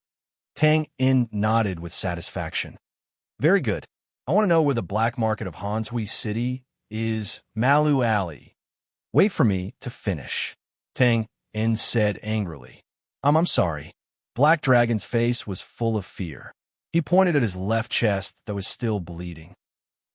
Tang nodded with satisfaction. "Very good. I want to know where the black market of Hanshui City is. Malu Alley." "Wait for me to finish," Tang said angrily. I'm sorry." Black Dragon's face was full of fear. He pointed at his left chest that was still bleeding.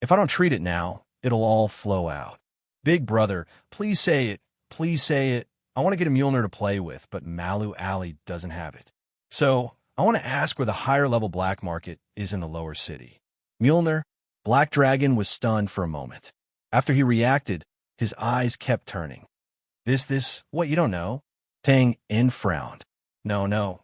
"If I don't treat it now, it'll all flow out. Big brother, please say it. Please say it. I want to get a Mjolnir to play with, but Malu Alley doesn't have it. So, I want to ask where the higher-level black market is in the lower city." Mjolnir? Black Dragon was stunned for a moment. After he reacted, his eyes kept turning. What, you don't know?" Tang frowned. No.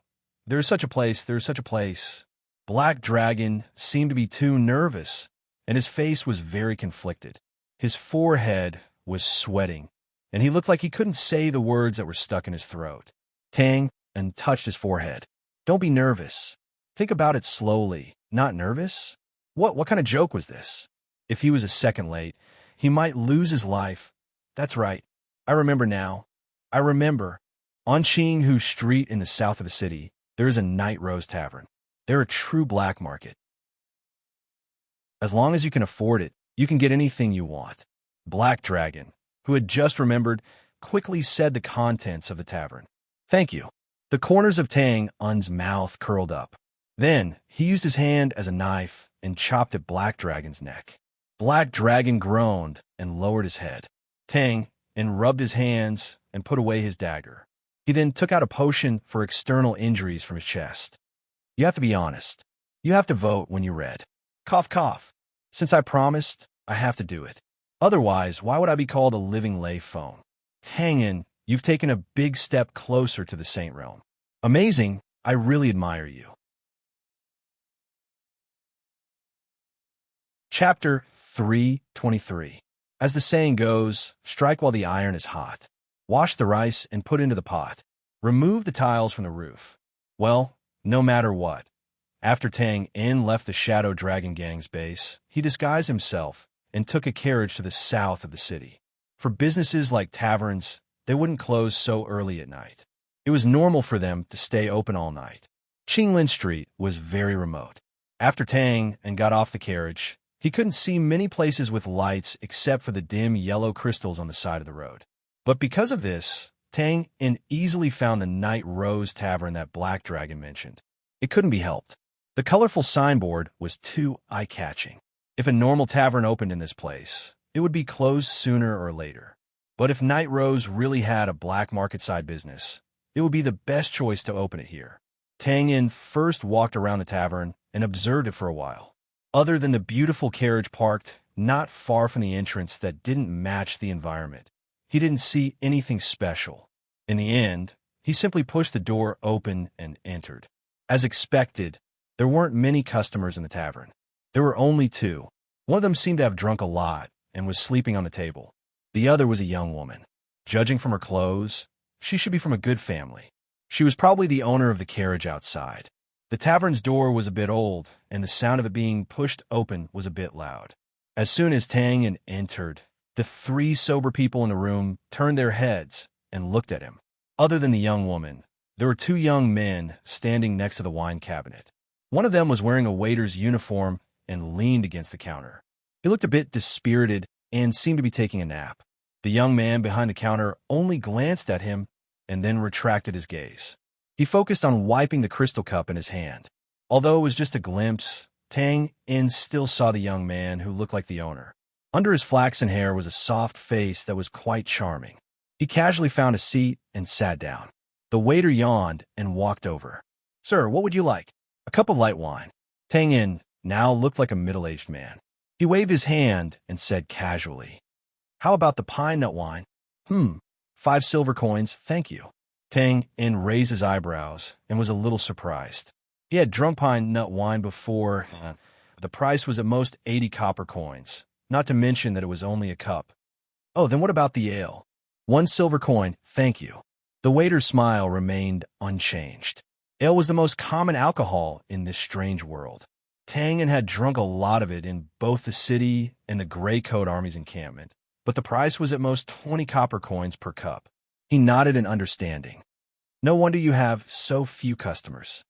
There's such a place. Black Dragon seemed to be too nervous, and his face was very conflicted. His forehead was sweating, and he looked like he couldn't say the words that were stuck in his throat. Tang touched his forehead. "Don't be nervous. Think about it slowly. Not nervous? What kind of joke was this? If he was a second late, he might lose his life. That's right. I remember now. I remember. On Qinghu Street in the south of the city, there is a Night Rose Tavern. They're a true black market. As long as you can afford it, you can get anything you want." Black Dragon, who had just remembered, quickly said the contents of the tavern. "Thank you." The corners of Tang's mouth curled up. Then he used his hand as a knife and chopped at Black Dragon's neck. Black Dragon groaned and lowered his head. Tang rubbed his hands and put away his dagger. He then took out a potion for external injuries from his chest. "You have to be honest. You have to vote when you read. Cough, cough. Since I promised, I have to do it. Otherwise, why would I be called a living lay phone? Tang, you've taken a big step closer to the Saint Realm. Amazing. I really admire you." Chapter 323. As the saying goes, strike while the iron is hot. Wash the rice and put into the pot. Remove the tiles from the roof. Well, no matter what. After Tang In left the Shadow Dragon Gang's base, he disguised himself and took a carriage to the south of the city. For businesses like taverns, they wouldn't close so early at night. It was normal for them to stay open all night. Qinglin Street was very remote. After Tang In got off the carriage, he couldn't see many places with lights except for the dim yellow crystals on the side of the road. But because of this, Tang In easily found the Night Rose Tavern that Black Dragon mentioned. It couldn't be helped. The colorful signboard was too eye-catching. If a normal tavern opened in this place, it would be closed sooner or later. But if Night Rose really had a black market-side business, it would be the best choice to open it here. Tang In first walked around the tavern and observed it for a while. Other than the beautiful carriage parked not far from the entrance that didn't match the environment, he didn't see anything special. In the end, he simply pushed the door open and entered. As expected, there weren't many customers in the tavern. There were only two. One of them seemed to have drunk a lot and was sleeping on the table. The other was a young woman. Judging from her clothes, she should be from a good family. She was probably the owner of the carriage outside. The tavern's door was a bit old, and the sound of it being pushed open was a bit loud. As soon as Tang In entered, the three sober people in the room turned their heads and looked at him. Other than the young woman, there were two young men standing next to the wine cabinet. One of them was wearing a waiter's uniform and leaned against the counter. He looked a bit dispirited and seemed to be taking a nap. The young man behind the counter only glanced at him and then retracted his gaze. He focused on wiping the crystal cup in his hand. Although it was just a glimpse, Tang In still saw the young man who looked like the owner. Under his flaxen hair was a soft face that was quite charming. He casually found a seat and sat down. The waiter yawned and walked over. "Sir, what would you like?" "A cup of light wine." Tang In now looked like a middle-aged man. He waved his hand and said casually, "How about the pine nut wine?" 5 silver coins, thank you." Tang In raised his eyebrows and was a little surprised. He had drunk pine nut wine before. The price was at most 80 copper coins, not to mention that it was only a cup. "Oh, then what about the ale?" 1 silver coin, thank you." The waiter's smile remained unchanged. Ale was the most common alcohol in this strange world. Tang In had drunk a lot of it in both the city and the Gray Coat Army's encampment, but the price was at most 20 copper coins per cup. He nodded in understanding. "No wonder you have so few customers."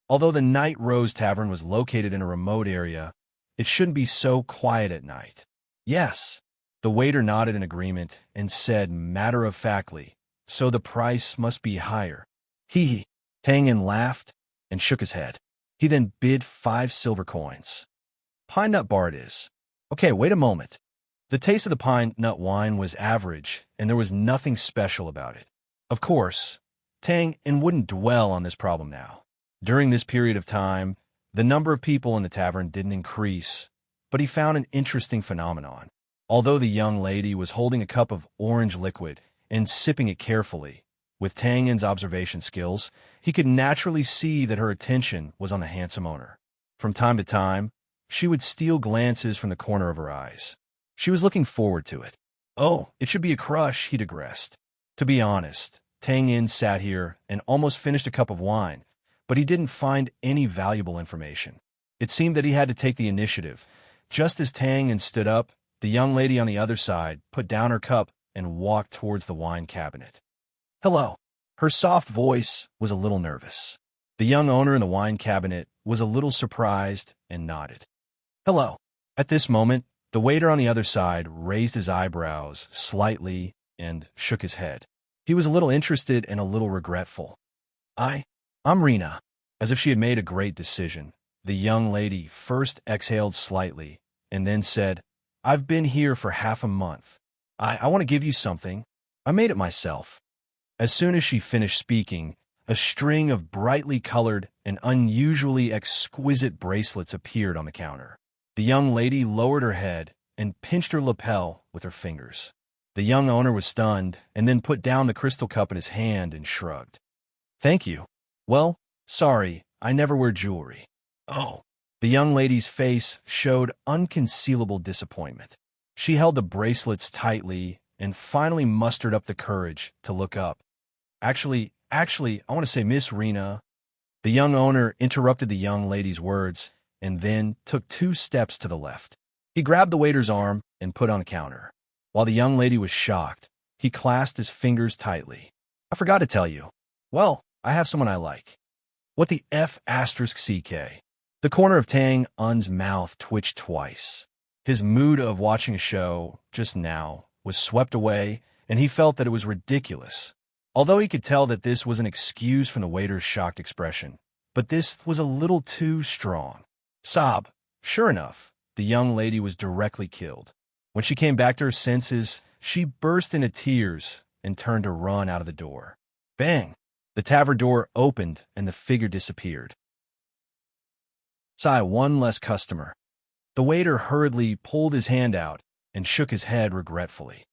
Although the Night Rose Tavern was located in a remote area, it shouldn't be so quiet at night. "Yes." The waiter nodded in agreement and said matter-of-factly, "So the price must be higher." He. Tang In laughed and shook his head. He then bid 5 silver coins. "Pine nut bar it is." "Okay, wait a moment." The taste of the pine nut wine was average, and there was nothing special about it. Of course, Tang In wouldn't dwell on this problem now. During this period of time, the number of people in the tavern didn't increase, but he found an interesting phenomenon. Although the young lady was holding a cup of orange liquid and sipping it carefully, with Tang In's observation skills, he could naturally see that her attention was on the handsome owner. From time to time, she would steal glances from the corner of her eyes. She was looking forward to it. "Oh, it should be a crush," he digressed. To be honest, Tang In sat here and almost finished a cup of wine, but he didn't find any valuable information. It seemed that he had to take the initiative. Just as Tang In stood up, the young lady on the other side put down her cup and walked towards the wine cabinet. "Hello." Her soft voice was a little nervous. The young owner in the wine cabinet was a little surprised and nodded. "Hello." At this moment, the waiter on the other side raised his eyebrows slightly and shook his head. He was a little interested and a little regretful. I'm Rena." As if she had made a great decision, the young lady first exhaled slightly and then said, "I've been here for half a month. I want to give you something. I made it myself." As soon as she finished speaking, a string of brightly colored and unusually exquisite bracelets appeared on the counter. The young lady lowered her head and pinched her lapel with her fingers. The young owner was stunned and then put down the crystal cup in his hand and shrugged. "Thank you. Well, sorry, I never wear jewelry." "Oh." The young lady's face showed unconcealable disappointment. She held the bracelets tightly and finally mustered up the courage to look up. Actually, I want to say Miss Rena. The young owner interrupted the young lady's words and then took 2 steps to the left. He grabbed the waiter's arm and put on the counter. While the young lady was shocked, he clasped his fingers tightly. I forgot to tell you. Well, I have someone I like. What the F asterisk CK? The corner of Tang Un's mouth twitched twice. His mood of watching a show just now was swept away, and he felt that it was ridiculous. Although he could tell that this was an excuse from the waiter's shocked expression, but this was a little too strong. Sob. Sure enough, the young lady was directly killed. When she came back to her senses, she burst into tears and turned to run out of the door. Bang! The tavern door opened and the figure disappeared. Sigh, one less customer. The waiter hurriedly pulled his hand out and shook his head regretfully.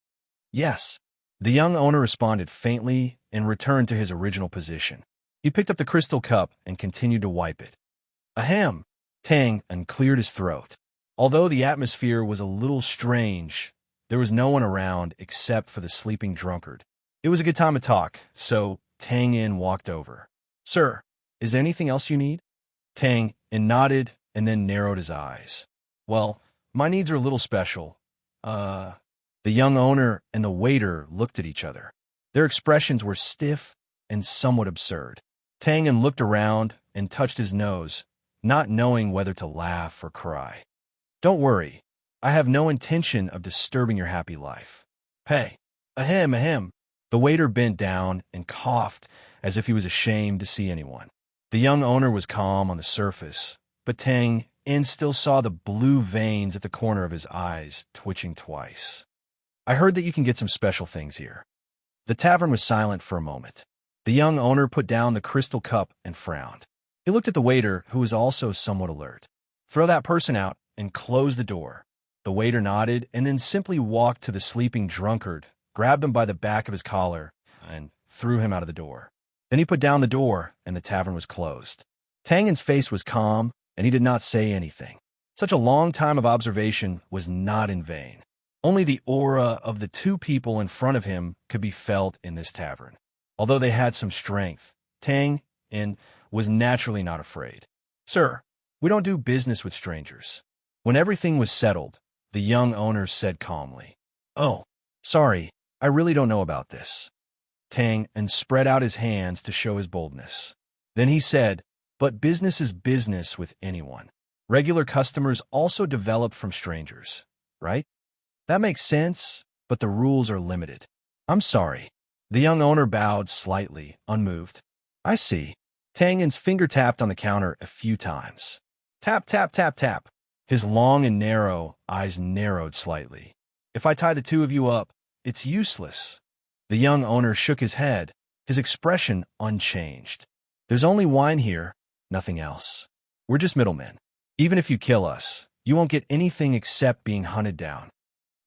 Yes. The young owner responded faintly and returned to his original position. He picked up the crystal cup and continued to wipe it. Ahem! Tang uncleared his throat. Although the atmosphere was a little strange, there was no one around except for the sleeping drunkard. It was a good time to talk, so Tang In walked over. Sir, is there anything else you need? Tang In nodded and then narrowed his eyes. Well, my needs are a little special. The young owner and the waiter looked at each other. Their expressions were stiff and somewhat absurd. Tang In looked around and touched his nose, not knowing whether to laugh or cry. Don't worry, I have no intention of disturbing your happy life. Hey, ahem. The waiter bent down and coughed as if he was ashamed to see anyone. The young owner was calm on the surface, but Tang In still saw the blue veins at the corner of his eyes twitching twice. I heard that you can get some special things here. The tavern was silent for a moment. The young owner put down the crystal cup and frowned. He looked at the waiter, who was also somewhat alert. Throw that person out and close the door. The waiter nodded and then simply walked to the sleeping drunkard, grabbed him by the back of his collar, and threw him out of the door. Then he put down the door, and the tavern was closed. Tang In's face was calm, and he did not say anything. Such a long time of observation was not in vain. Only the aura of the 2 people in front of him could be felt in this tavern. Although they had some strength, Tang In was naturally not afraid. Sir, we don't do business with strangers. When everything was settled, the young owner said calmly, Oh, sorry, I really don't know about this. Tang In spread out his hands to show his boldness. Then he said, But business is business with anyone. Regular customers also develop from strangers, right? That makes sense, but the rules are limited. I'm sorry. The young owner bowed slightly, unmoved. I see. Tang In's finger tapped on the counter a few times. Tap, tap, tap, tap. His long and narrow eyes narrowed slightly. If I tie the 2 of you up, it's useless. The young owner shook his head, his expression unchanged. There's only wine here, nothing else. We're just middlemen. Even if you kill us, you won't get anything except being hunted down.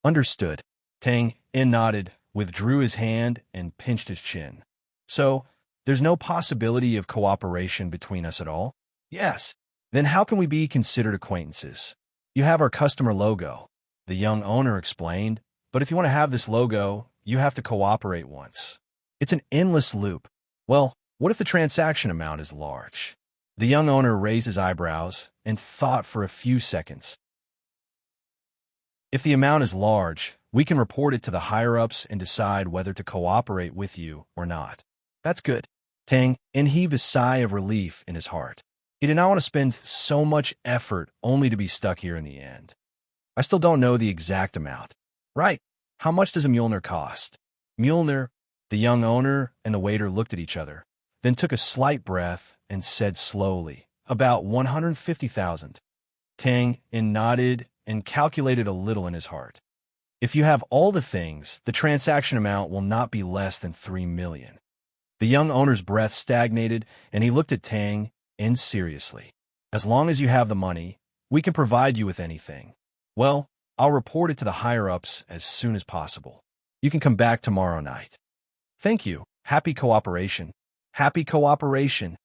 Understood. Tang In nodded, withdrew his hand, and pinched his chin. So, there's no possibility of cooperation between us at all? Yes. Then how can we be considered acquaintances? You have our customer logo, the young owner explained, but if you want to have this logo, you have to cooperate once. It's an endless loop. Well, what if the transaction amount is large? The young owner raised his eyebrows and thought for a few seconds. If the amount is large, we can report it to the higher-ups and decide whether to cooperate with you or not. That's good. Tang In heaved a sigh of relief in his heart. He did not want to spend so much effort only to be stuck here in the end. I still don't know the exact amount. Right. How much does a Mjolnir cost? Mjolnir, the young owner and the waiter looked at each other, then took a slight breath and said slowly, about 150,000. Tang In nodded and calculated a little in his heart. If you have all the things, the transaction amount will not be less than 3 million. The young owner's breath stagnated, and he looked at Tang In seriously. As long as you have the money, we can provide you with anything. Well, I'll report it to the higher-ups as soon as possible. You can come back tomorrow night. Thank you. Happy cooperation. Happy cooperation.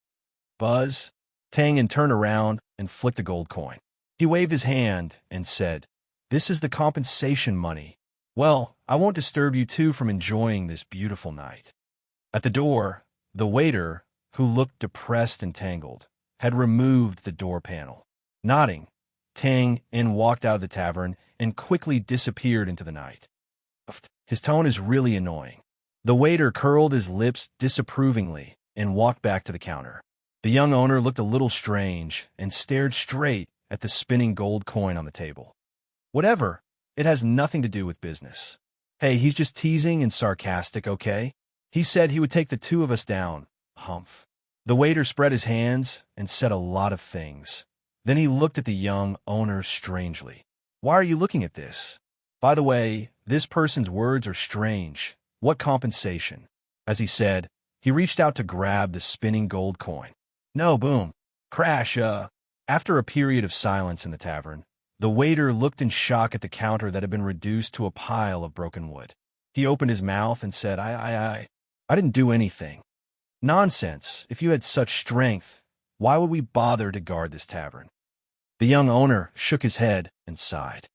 Buzz. Tang In turned around and flicked a gold coin. He waved his hand and said, "This is the compensation money. Well, I won't disturb you two from enjoying this beautiful night." At the door, the waiter, who looked depressed and tangled, had removed the door panel. Nodding, Tang In walked out of the tavern and quickly disappeared into the night. His tone is really annoying. The waiter curled his lips disapprovingly and walked back to the counter. The young owner looked a little strange and stared straight at the spinning gold coin on the table. Whatever, it has nothing to do with business. Hey, he's just teasing and sarcastic, okay? He said he would take the two of us down. Humph. The waiter spread his hands and said a lot of things. Then he looked at the young owner strangely. Why are you looking at this? By the way, this person's words are strange. What compensation? As he said, he reached out to grab the spinning gold coin. No, boom. Crash, After a period of silence in the tavern, the waiter looked in shock at the counter that had been reduced to a pile of broken wood. He opened his mouth and said, I didn't do anything. Nonsense. If you had such strength, why would we bother to guard this tavern? The young owner shook his head and sighed.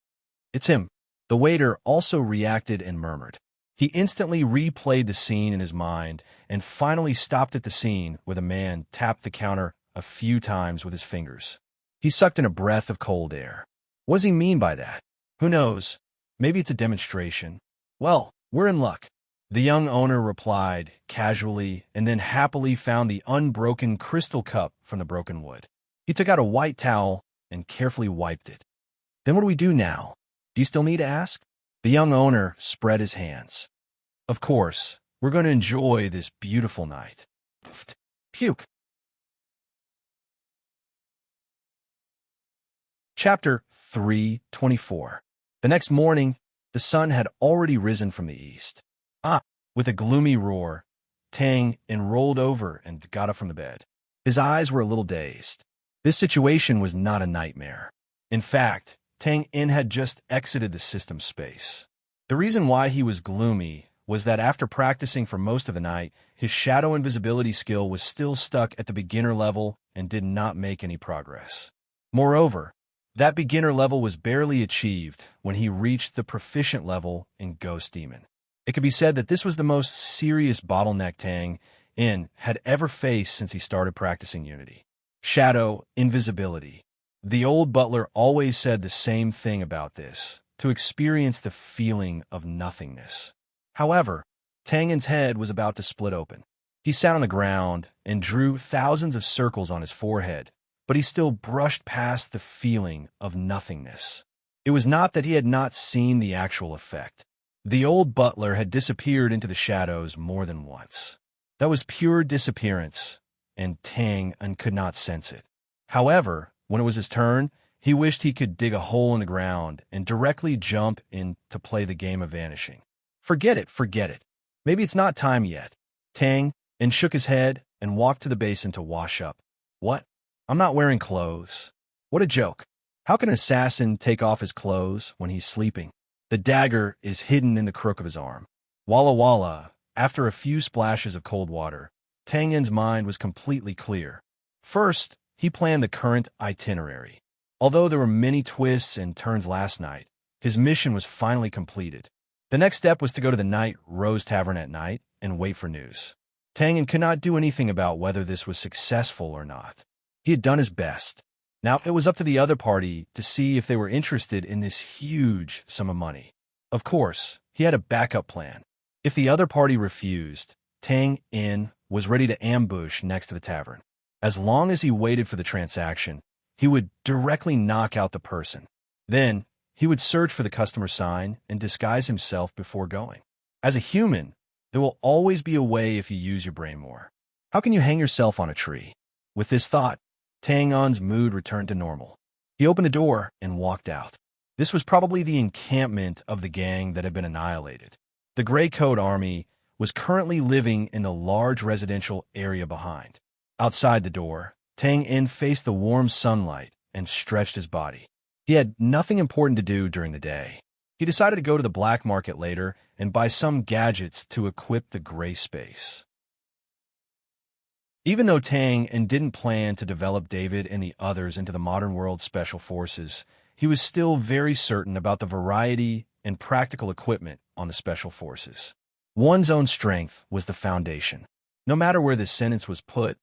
It's him. The waiter also reacted and murmured. He instantly replayed the scene in his mind and finally stopped at the scene where the man tapped the counter a few times with his fingers. He sucked in a breath of cold air. What does he mean by that? Who knows? Maybe it's a demonstration. Well, we're in luck. The young owner replied casually and then happily found the unbroken crystal cup from the broken wood. He took out a white towel and carefully wiped it. Then what do we do now? Do you still need to ask? The young owner spread his hands. Of course, we're going to enjoy this beautiful night. Puke. Chapter 3:24. The next morning, the sun had already risen from the east. With a gloomy roar, Tang In rolled over and got up from the bed. His eyes were a little dazed. This situation was not a nightmare. In fact, Tang In had just exited the system space. The reason why he was gloomy was that after practicing for most of the night, his shadow invisibility skill was still stuck at the beginner level and did not make any progress. Moreover, that beginner level was barely achieved when he reached the proficient level in Ghost Demon. It could be said that this was the most serious bottleneck Tang In had ever faced since he started practicing Unity. Shadow, invisibility. The old butler always said the same thing about this, to experience the feeling of nothingness. However, Tang In's head was about to split open. He sat on the ground and drew thousands of circles on his forehead, but he still brushed past the feeling of nothingness. It was not that he had not seen the actual effect. The old butler had disappeared into the shadows more than once. That was pure disappearance, and Tang In could not sense it. However, when it was his turn, he wished he could dig a hole in the ground and directly jump in to play the game of vanishing. Forget it. Maybe it's not time yet. Tang In shook his head and walked to the basin to wash up. What? I'm not wearing clothes. What a joke. How can an assassin take off his clothes when he's sleeping? The dagger is hidden in the crook of his arm. Walla walla. After a few splashes of cold water, Tang In's mind was completely clear. First, he planned the current itinerary. Although there were many twists and turns last night, his mission was finally completed. The next step was to go to the Night Rose Tavern at night and wait for news. Tang In could not do anything about whether this was successful or not. He had done his best. Now, it was up to the other party to see if they were interested in this huge sum of money. Of course, he had a backup plan. If the other party refused, Tang In was ready to ambush next to the tavern. As long as he waited for the transaction, he would directly knock out the person. Then, he would search for the customer sign and disguise himself before going. As a human, there will always be a way if you use your brain more. How can you hang yourself on a tree? With this thought, Tang In's mood returned to normal. He opened the door and walked out. This was probably the encampment of the gang that had been annihilated. The Gray Coat Army was currently living in the large residential area behind. Outside the door, Tang In faced the warm sunlight and stretched his body. He had nothing important to do during the day. He decided to go to the black market later and buy some gadgets to equip the gray space. Even though Tang and didn't plan to develop David and the others into the modern world special forces, he was still very certain about the variety and practical equipment on the special forces. One's own strength was the foundation. No matter where this sentence was put,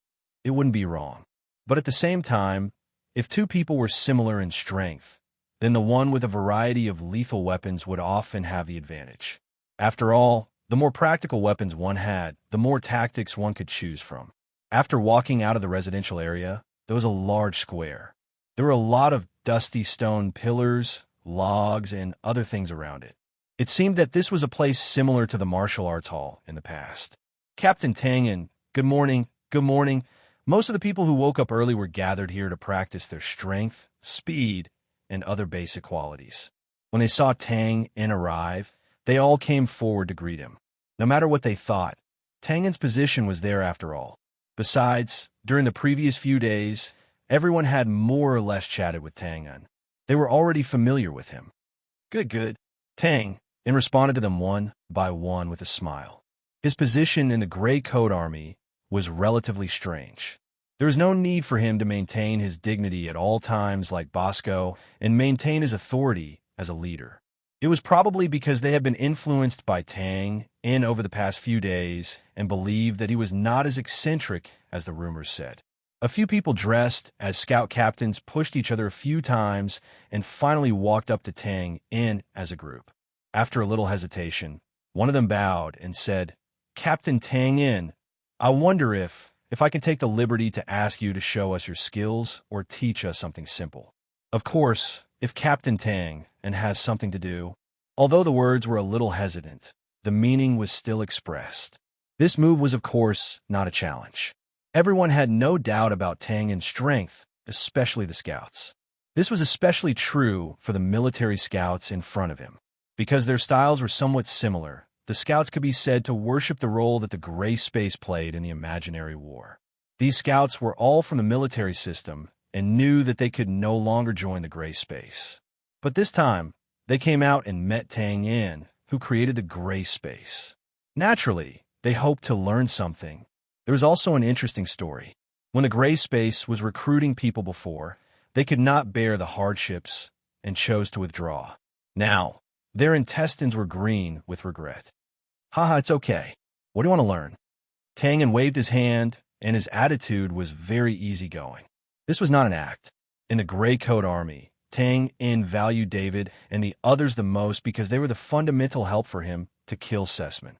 it wouldn't be wrong. But at the same time, if two people were similar in strength, then the one with a variety of lethal weapons would often have the advantage. After all, the more practical weapons one had, the more tactics one could choose from. After walking out of the residential area, there was a large square. There were a lot of dusty stone pillars, logs, and other things around it. It seemed that this was a place similar to the martial arts hall in the past. Captain Tang and, good morning. Most of the people who woke up early were gathered here to practice their strength, speed, and other basic qualities. When they saw Tang In arrive, they all came forward to greet him. No matter what they thought, Tang In's position was there after all. Besides, during the previous few days, everyone had more or less chatted with Tang In. They were already familiar with him. Good. Tang In responded to them one by one with a smile. His position in the Gray Coat Army was relatively strange. There was no need for him to maintain his dignity at all times like Bosco and maintain his authority as a leader. It was probably because they had been influenced by Tang In over the past few days and believed that he was not as eccentric as the rumors said. A few people dressed as scout captains pushed each other a few times and finally walked up to Tang In as a group. After a little hesitation, one of them bowed and said, "Captain Tang In, I wonder if I can take the liberty to ask you to show us your skills or teach us something simple." Of course, if Captain Tang In has something to do. Although the words were a little hesitant, the meaning was still expressed. This move was, of course, not a challenge. Everyone had no doubt about Tang In's strength, especially the scouts. This was especially true for the military scouts in front of him. Because their styles were somewhat similar, the scouts could be said to worship the role that the gray space played in the imaginary war. These scouts were all from the military system and knew that they could no longer join the gray space. But this time, they came out and met Tang In, who created the gray space. Naturally, they hoped to learn something. There was also an interesting story. When the gray space was recruiting people before, they could not bear the hardships and chose to withdraw. Now, their intestines were green with regret. Haha, it's okay. What do you want to learn? Tang In waved his hand, and his attitude was very easygoing. This was not an act. In the Gray Coat Army, Tang In valued David and the others the most because they were the fundamental help for him to kill Sessman.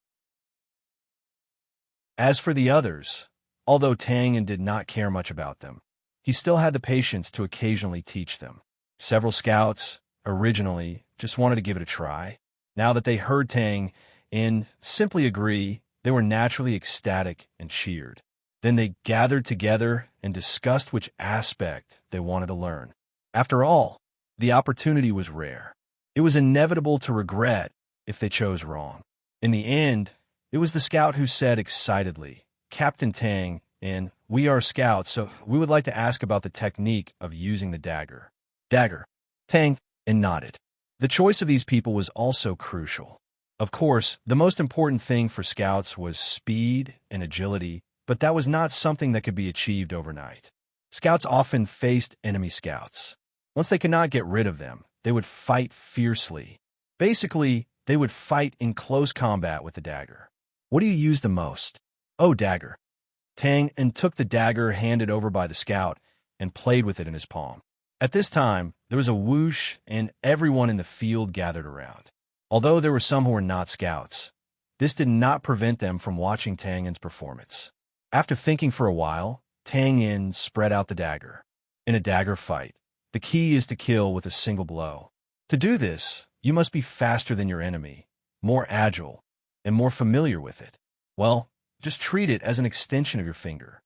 As for the others, although Tang In did not care much about them, he still had the patience to occasionally teach them. Several scouts, originally, just wanted to give it a try. Now that they heard Tang In simply agree, they were naturally ecstatic and cheered. Then they gathered together and discussed which aspect they wanted to learn. After all, the opportunity was rare. It was inevitable to regret if they chose wrong. In the end, it was the scout who said excitedly, "Captain Tang In, we are scouts, so we would like to ask about the technique of using the dagger." Dagger. Tang In nodded. The choice of these people was also crucial. Of course, the most important thing for scouts was speed and agility, but that was not something that could be achieved overnight. Scouts often faced enemy scouts. Once they could not get rid of them, they would fight fiercely. Basically, they would fight in close combat with the dagger. What do you use the most? Oh, dagger. Tang In took the dagger handed over by the scout and played with it in his palm. At this time, there was a whoosh and everyone in the field gathered around. Although there were some who were not scouts, this did not prevent them from watching Tang In's performance. After thinking for a while, Tang In spread out the dagger. In a dagger fight, the key is to kill with a single blow. To do this, you must be faster than your enemy, more agile, and more familiar with it. Well, just treat it as an extension of your finger.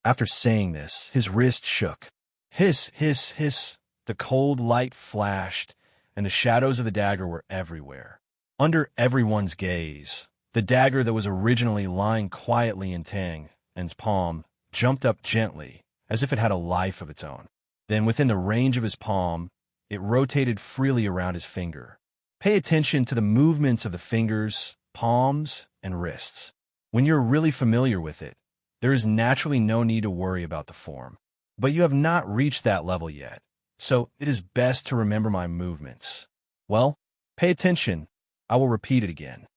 After saying this, his wrist shook. Hiss, hiss, hiss. The cold light flashed, and the shadows of the dagger were everywhere. Under everyone's gaze, the dagger that was originally lying quietly in Tang In's palm jumped up gently, as if it had a life of its own. Then, within the range of his palm, it rotated freely around his finger. Pay attention to the movements of the fingers, palms, and wrists. When you're really familiar with it, There is naturally no need to worry about the form. But you have not reached that level yet, so it is best to remember my movements. Well, pay attention. I will repeat it again.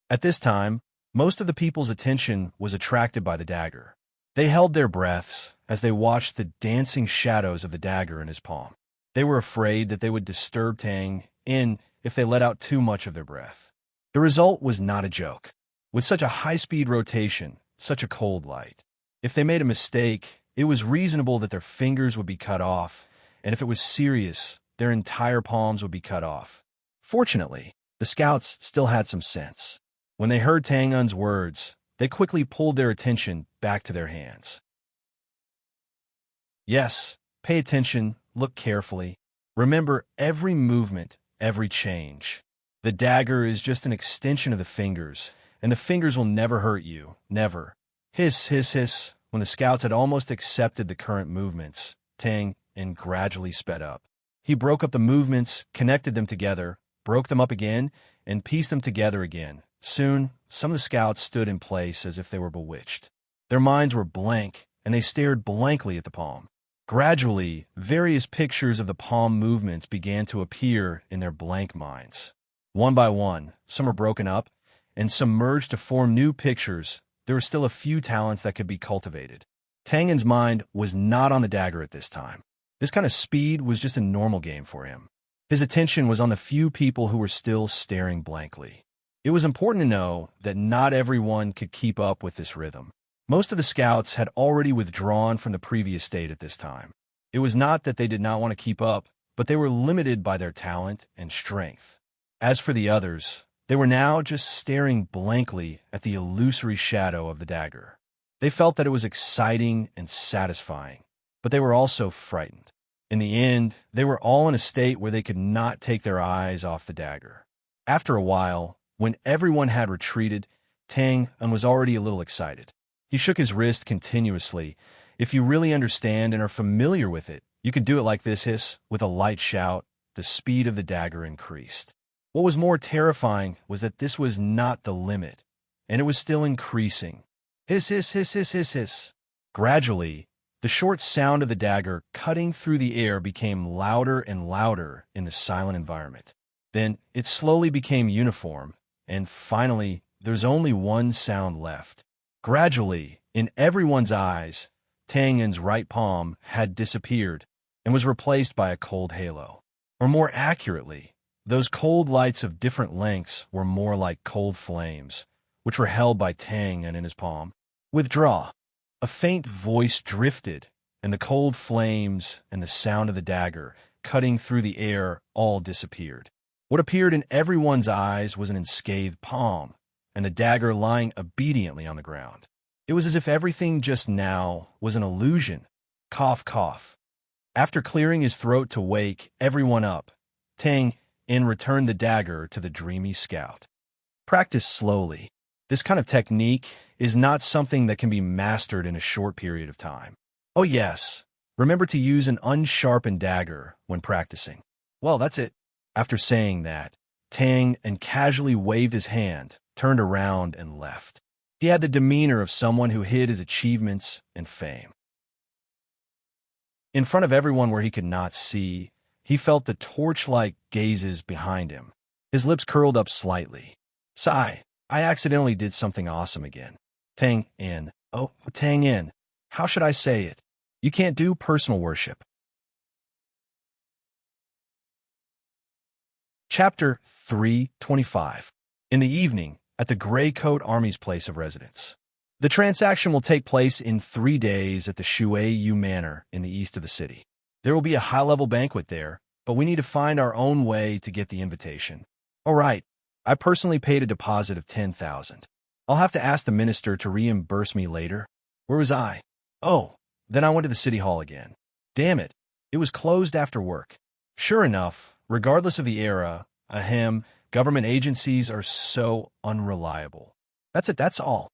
At this time, most of the people's attention was attracted by the dagger. They held their breaths as they watched the dancing shadows of the dagger in his palm. They were afraid that they would disturb Tang if they let out too much of their breath. The result was not a joke. With such a high-speed rotation, such a cold light, if they made a mistake, it was reasonable that their fingers would be cut off, and if it was serious, their entire palms would be cut off. Fortunately, the scouts still had some sense. When they heard Tang Un's words, they quickly pulled their attention back to their hands. Yes, pay attention, look carefully. Remember every movement, every change. The dagger is just an extension of the fingers, and the fingers will never hurt you, never. Hiss, hiss, hiss. When the scouts had almost accepted the current movements, Tang gradually sped up. He broke up the movements, connected them together, broke them up again, and pieced them together again. Soon, some of the scouts stood in place as if they were bewitched. Their minds were blank, and they stared blankly at the palm. Gradually, various pictures of the palm movements began to appear in their blank minds. One by one, some were broken up, and some merged to form new pictures. There were still a few talents that could be cultivated. Tangen's mind was not on the dagger at this time. This kind of speed was just a normal game for him. His attention was on the few people who were still staring blankly. It was important to know that not everyone could keep up with this rhythm. Most of the scouts had already withdrawn from the previous state at this time. It was not that they did not want to keep up, but they were limited by their talent and strength. As for the others, they were now just staring blankly at the illusory shadow of the dagger. They felt that it was exciting and satisfying, but they were also frightened. In the end, they were all in a state where they could not take their eyes off the dagger. After a while, when everyone had retreated, Tang was already a little excited. He shook his wrist continuously. If you really understand and are familiar with it, you can do it like this, hiss. With a light shout, the speed of the dagger increased. What was more terrifying was that this was not the limit, and it was still increasing. Hiss, hiss, hiss, hiss, hiss, hiss. Gradually, the short sound of the dagger cutting through the air became louder and louder in the silent environment. Then it slowly became uniform, and finally, there's only one sound left. Gradually, in everyone's eyes, Tangen's right palm had disappeared and was replaced by a cold halo. Or more accurately, those cold lights of different lengths were more like cold flames, which were held by Tang in his palm. Withdraw. A faint voice drifted, and the cold flames and the sound of the dagger cutting through the air all disappeared. What appeared in everyone's eyes was an unscathed palm, and the dagger lying obediently on the ground. It was as if everything just now was an illusion. Cough, cough. After clearing his throat to wake everyone up, Tang returned the dagger to the dreamy scout. Practice slowly. This kind of technique is not something that can be mastered in a short period of time. Oh yes, remember to use an unsharpened dagger when practicing. Well, that's it. After saying that, Tang casually waved his hand, turned around, and left. He had the demeanor of someone who hid his achievements and fame. In front of everyone where he could not see, he felt the torch-like gazes behind him. His lips curled up slightly. Sigh, I accidentally did something awesome again. Tang in. Oh, Tang in. How should I say it? You can't do personal worship. Chapter 325. In the evening, at the Gray Coat Army's place of residence. The transaction will take place in 3 days at the Shui Yu Manor in the east of the city. There will be a high-level banquet there, but we need to find our own way to get the invitation. All right, I personally paid a deposit of 10,000. I'll have to ask the minister to reimburse me later. Where was I? Oh, then I went to the city hall again. Damn it, it was closed after work. Sure enough, regardless of the era, government agencies are so unreliable. That's it, that's all.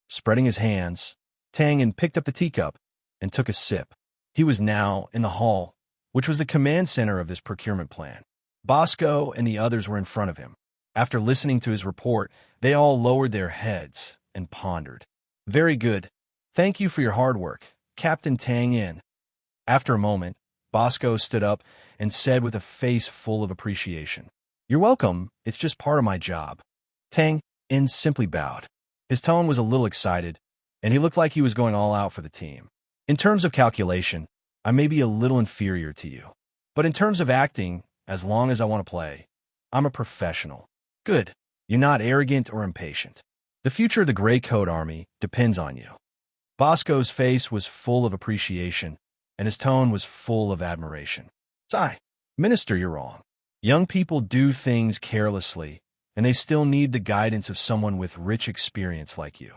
Spreading his hands, Tang picked up the teacup and took a sip. He was now in the hall, which was the command center of this procurement plan. Bosco and the others were in front of him. After listening to his report, they all lowered their heads and pondered. Very good. Thank you for your hard work, Captain Tang Yin. After a moment, Bosco stood up and said with a face full of appreciation, "You're welcome, it's just part of my job." Tang Yin simply bowed. His tone was a little excited, and he looked like he was going all out for the team. "In terms of calculation, I may be a little inferior to you. But in terms of acting, as long as I want to play, I'm a professional." "Good. You're not arrogant or impatient. The future of the Gray Coat Army depends on you." Bosco's face was full of appreciation, and his tone was full of admiration. "Sigh, Minister, you're wrong. Young people do things carelessly, and they still need the guidance of someone with rich experience like you."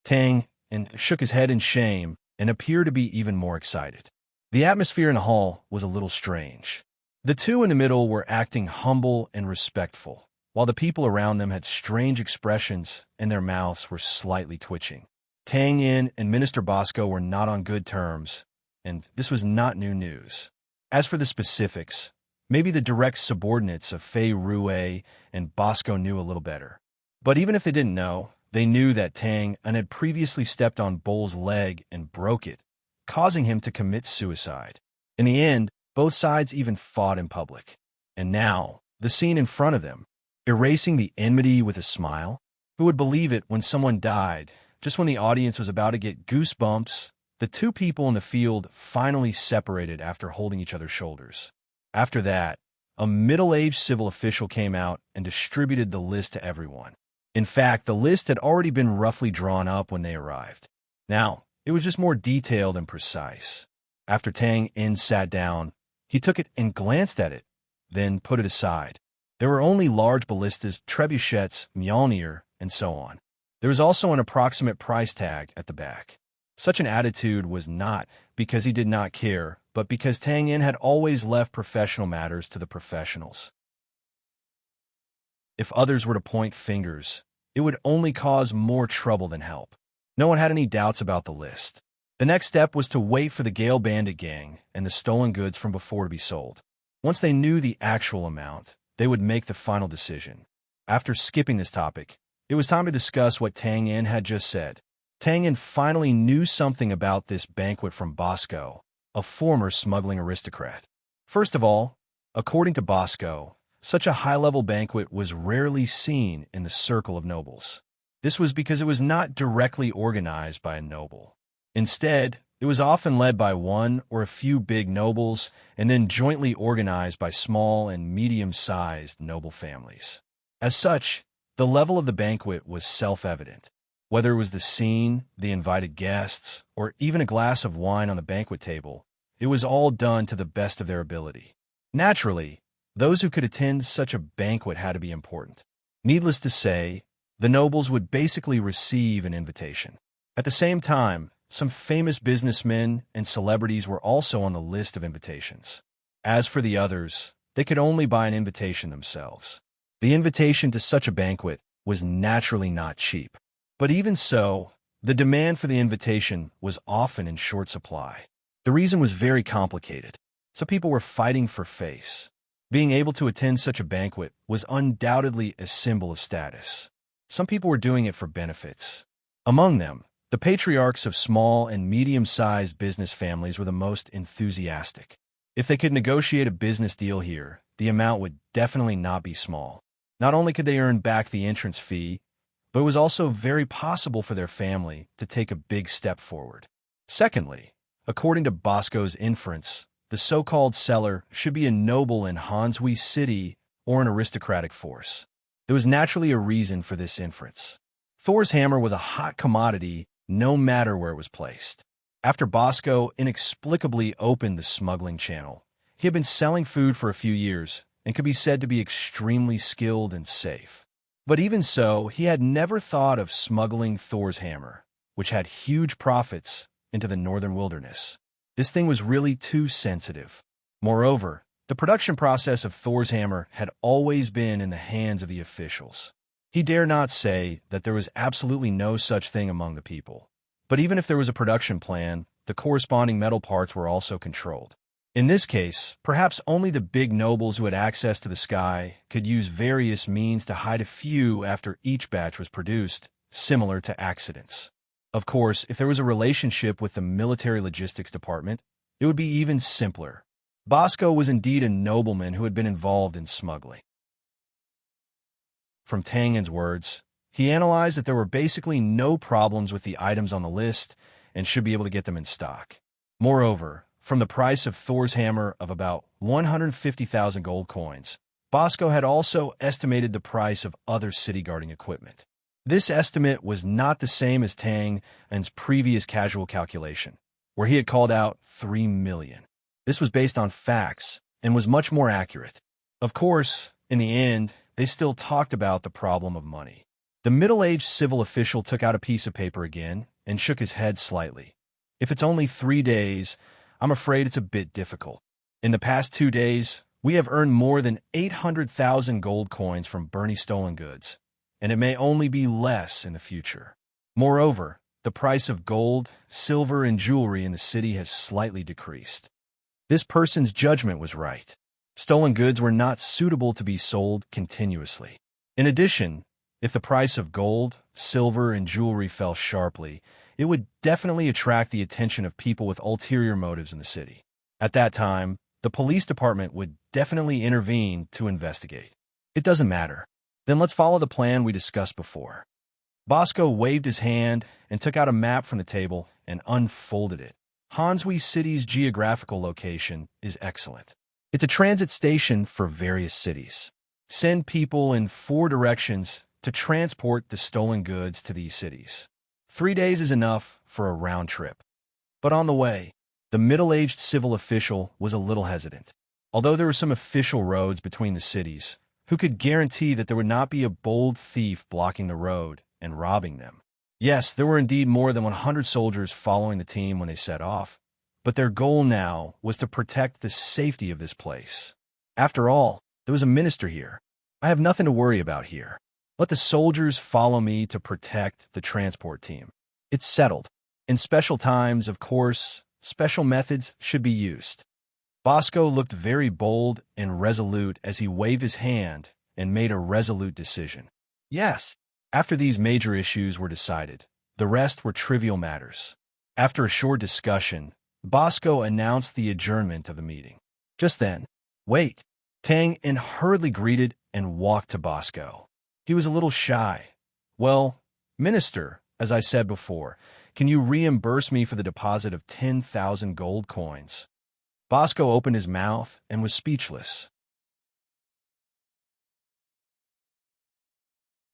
Tang and shook his head in shame and appeared to be even more excited. The atmosphere in the hall was a little strange. The two in the middle were acting humble and respectful, while the people around them had strange expressions and their mouths were slightly twitching. Tang Yin and Minister Bosco were not on good terms, and this was not new news. As for the specifics, maybe the direct subordinates of Fei Rue and Bosco knew a little better. But even if they didn't know, they knew that Tang Yin had previously stepped on Bull's leg and broke it, causing him to commit suicide. In the end, both sides even fought in public. And now, the scene in front of them, erasing the enmity with a smile. Who would believe it when someone died, just when the audience was about to get goosebumps? The two people in the field finally separated after holding each other's shoulders. After that, a middle-aged civil official came out and distributed the list to everyone. In fact, the list had already been roughly drawn up when they arrived. Now, it was just more detailed and precise. After Tang Yin sat down, he took it and glanced at it, then put it aside. There were only large ballistas, trebuchets, Mjolnir, and so on. There was also an approximate price tag at the back. Such an attitude was not because he did not care, but because Tang Yin had always left professional matters to the professionals. If others were to point fingers, it would only cause more trouble than help. No one had any doubts about the list. The next step was to wait for the Gale Bandit gang and the stolen goods from before to be sold. Once they knew the actual amount, they would make the final decision. After skipping this topic, it was time to discuss what Tang Yin had just said. Tang Yin finally knew something about this banquet from Bosco, a former smuggling aristocrat. First of all, according to Bosco, such a high-level banquet was rarely seen in the circle of nobles. This was because it was not directly organized by a noble. Instead, it was often led by one or a few big nobles and then jointly organized by small and medium-sized noble families. As such, the level of the banquet was self-evident. Whether it was the scene, the invited guests, or even a glass of wine on the banquet table, it was all done to the best of their ability. Naturally, those who could attend such a banquet had to be important. Needless to say, the nobles would basically receive an invitation. At the same time, some famous businessmen and celebrities were also on the list of invitations. As for the others, they could only buy an invitation themselves. The invitation to such a banquet was naturally not cheap. But even so, the demand for the invitation was often in short supply. The reason was very complicated. Some people were fighting for face. Being able to attend such a banquet was undoubtedly a symbol of status. Some people were doing it for benefits. Among them, the patriarchs of small and medium-sized business families were the most enthusiastic. If they could negotiate a business deal here, the amount would definitely not be small. Not only could they earn back the entrance fee, but it was also very possible for their family to take a big step forward. Secondly, according to Bosco's inference, the so-called seller should be a noble in Hanshui City or an aristocratic force. There was naturally a reason for this inference. Thor's hammer was a hot commodity no matter where it was placed. After Bosco inexplicably opened the smuggling channel, he had been selling food for a few years and could be said to be extremely skilled and safe. But even so, he had never thought of smuggling Thor's hammer, which had huge profits, into the northern wilderness. This thing was really too sensitive. Moreover, the production process of Thor's hammer had always been in the hands of the officials. He dare not say that there was absolutely no such thing among the people. But even if there was a production plan, the corresponding metal parts were also controlled. In this case, perhaps only the big nobles who had access to the sky could use various means to hide a few after each batch was produced, similar to accidents. Of course, if there was a relationship with the military logistics department, it would be even simpler. Bosco was indeed a nobleman who had been involved in smuggling. From Tangen's words, he analyzed that there were basically no problems with the items on the list and should be able to get them in stock. Moreover, from the price of Thor's hammer of about 150,000 gold coins, Bosco had also estimated the price of other city guarding equipment. This estimate was not the same as Tangen's previous casual calculation, where he had called out 3 million. This was based on facts and was much more accurate. Of course, in the end, they still talked about the problem of money. The middle-aged civil official took out a piece of paper again and shook his head slightly. If it's only 3 days, I'm afraid it's a bit difficult. In the past 2 days, we have earned more than 800,000 gold coins from Bernie's stolen goods, and it may only be less in the future. Moreover, the price of gold, silver, and jewelry in the city has slightly decreased. This person's judgment was right. Stolen goods were not suitable to be sold continuously. In addition, if the price of gold, silver, and jewelry fell sharply, it would definitely attract the attention of people with ulterior motives in the city. At that time, the police department would definitely intervene to investigate. It doesn't matter. Then let's follow the plan we discussed before. Bosco waved his hand and took out a map from the table and unfolded it. Hansui City's geographical location is excellent. It's a transit station for various cities. Send people in 4 directions to transport the stolen goods to these cities. 3 days is enough for a round trip. But on the way, the middle-aged civil official was a little hesitant. Although there were some official roads between the cities, who could guarantee that there would not be a bold thief blocking the road and robbing them? Yes, there were indeed more than 100 soldiers following the team when they set off, but their goal now was to protect the safety of this place. After all, there was a minister here. I have nothing to worry about here. Let the soldiers follow me to protect the transport team. It's settled. In special times, of course, special methods should be used. Bosco looked very bold and resolute as he waved his hand and made a resolute decision. Yes, after these major issues were decided, the rest were trivial matters. After a short discussion, Bosco announced the adjournment of the meeting. Just then, wait, Tangen hurriedly greeted and walked to Bosco. He was a little shy. Well, Minister, as I said before, can you reimburse me for the deposit of 10,000 gold coins? Bosco opened his mouth and was speechless.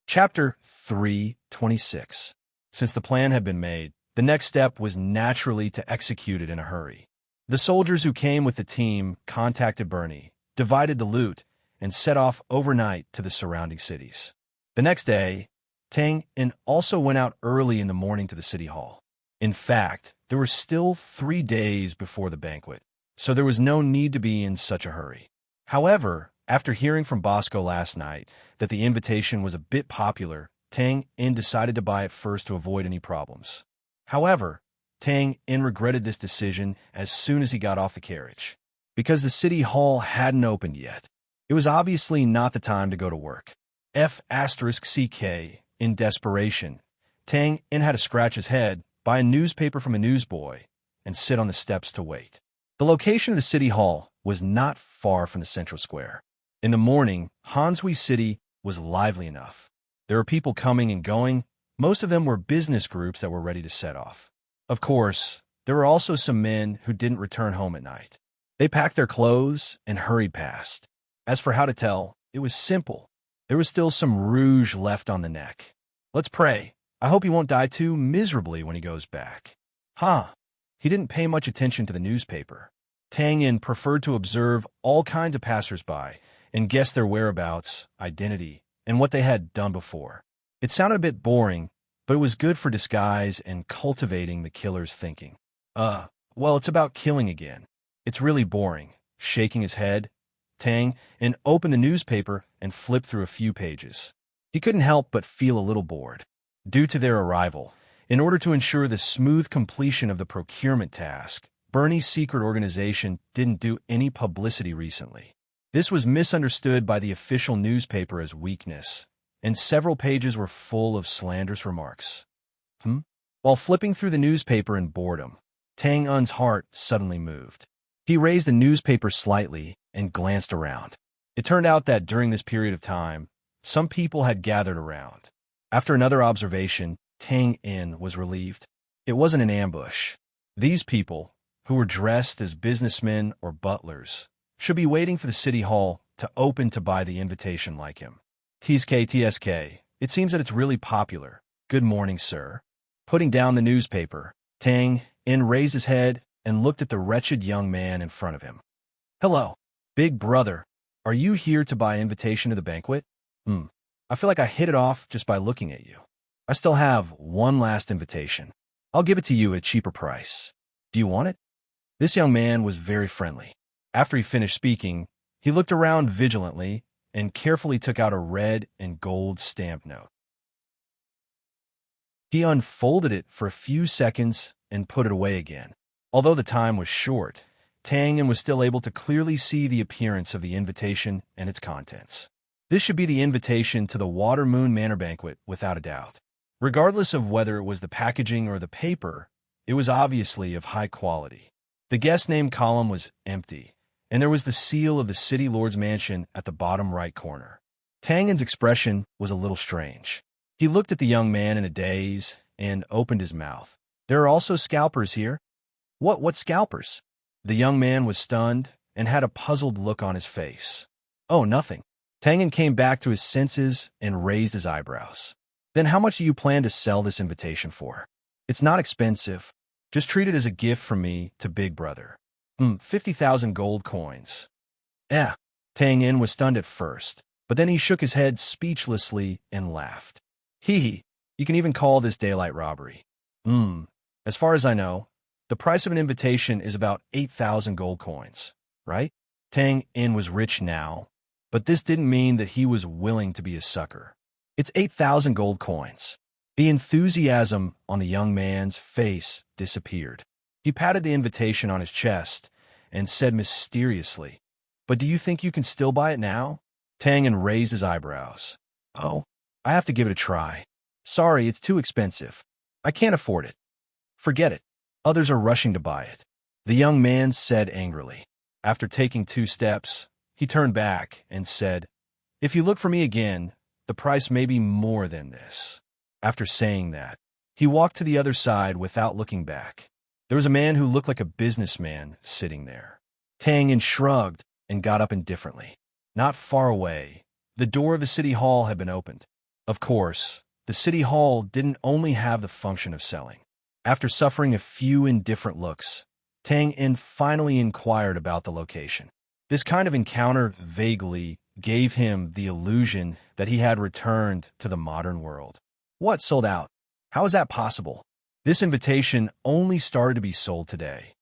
Chapter 3:26. Since the plan had been made, the next step was naturally to execute it in a hurry. The soldiers who came with the team contacted Bernie, divided the loot, and set off overnight to the surrounding cities. The next day, Tangen also went out early in the morning to the city hall. In fact, there were still 3 days before the banquet, so there was no need to be in such a hurry. However, after hearing from Bosco last night that the invitation was a bit popular, Tangen decided to buy it first to avoid any problems. However, Tangen regretted this decision as soon as he got off the carriage. Because the city hall hadn't opened yet, it was obviously not the time to go to work. F***CK, in desperation, Tangen had to scratch his head, buy a newspaper from a newsboy, and sit on the steps to wait. The location of the city hall was not far from the central square. In the morning, Hansui City was lively enough. There were people coming and going. Most of them were business groups that were ready to set off. Of course, there were also some men who didn't return home at night. They packed their clothes and hurried past. As for how to tell, it was simple. There was still some rouge left on the neck. Let's pray. I hope he won't die too miserably when he goes back. He didn't pay much attention to the newspaper. Tangen preferred to observe all kinds of passers-by and guess their whereabouts, identity, and what they had done before. It sounded a bit boring, but it was good for disguise and cultivating the killer's thinking. Well, it's about killing again. It's really boring. Shaking his head, Tangen opened the newspaper and flipped through a few pages. He couldn't help but feel a little bored. Due to their arrival, in order to ensure the smooth completion of the procurement task, Bernie's secret organization didn't do any publicity recently. This was misunderstood by the official newspaper as weakness, and several pages were full of slanderous remarks. While While flipping through the newspaper in boredom, Tang Un's heart suddenly moved. He raised the newspaper slightly and glanced around. It turned out that during this period of time, some people had gathered around. After another observation, Tang In was relieved. It wasn't an ambush. These people, who were dressed as businessmen or butlers, should be waiting for the city hall to open to buy the invitation like him. TSK, it seems that it's really popular. Good morning, sir. Putting down the newspaper, Tang In raised his head and looked at the wretched young man in front of him. Hello, big brother. Are you here to buy invitation to the banquet? I feel like I hit it off just by looking at you. I still have one last invitation. I'll give it to you at a cheaper price. Do you want it? This young man was very friendly. After he finished speaking, he looked around vigilantly and carefully took out a red and gold stamp note. He unfolded it for a few seconds and put it away again. Although the time was short, Tang In was still able to clearly see the appearance of the invitation and its contents. This should be the invitation to the Water Moon Manor banquet without a doubt. Regardless of whether it was the packaging or the paper, it was obviously of high quality. The guest name column was empty, and there was the seal of the city lord's mansion at the bottom right corner. Tang In's expression was a little strange. He looked at the young man in a daze and opened his mouth. There are also scalpers here? What scalpers? The young man was stunned and had a puzzled look on his face. Oh, nothing. Tang In came back to his senses and raised his eyebrows. Then how much do you plan to sell this invitation for? It's not expensive. Just treat it as a gift from me to Big Brother. 50,000 gold coins. Tang In was stunned at first, but then he shook his head speechlessly and laughed. Hee, you can even call this daylight robbery. As far as I know, the price of an invitation is about 8,000 gold coins, right? Tang In was rich now, but this didn't mean that he was willing to be a sucker. It's 8,000 gold coins. The enthusiasm on the young man's face disappeared. He patted the invitation on his chest and said mysteriously, But do you think you can still buy it now? Tang In raised his eyebrows. Oh, I have to give it a try. Sorry, it's too expensive. I can't afford it. Forget it. Others are rushing to buy it. The young man said angrily. After taking 2 steps, he turned back and said, If you look for me again, the price may be more than this. After saying that, he walked to the other side without looking back. There was a man who looked like a businessman sitting there. Tang In shrugged and got up indifferently. Not far away, the door of the city hall had been opened. Of course, the city hall didn't only have the function of selling. After suffering a few indifferent looks, Tang In finally inquired about the location. This kind of encounter vaguely gave him the illusion that he had returned to the modern world. What, sold out? How is that possible? This invitation only started to be sold today.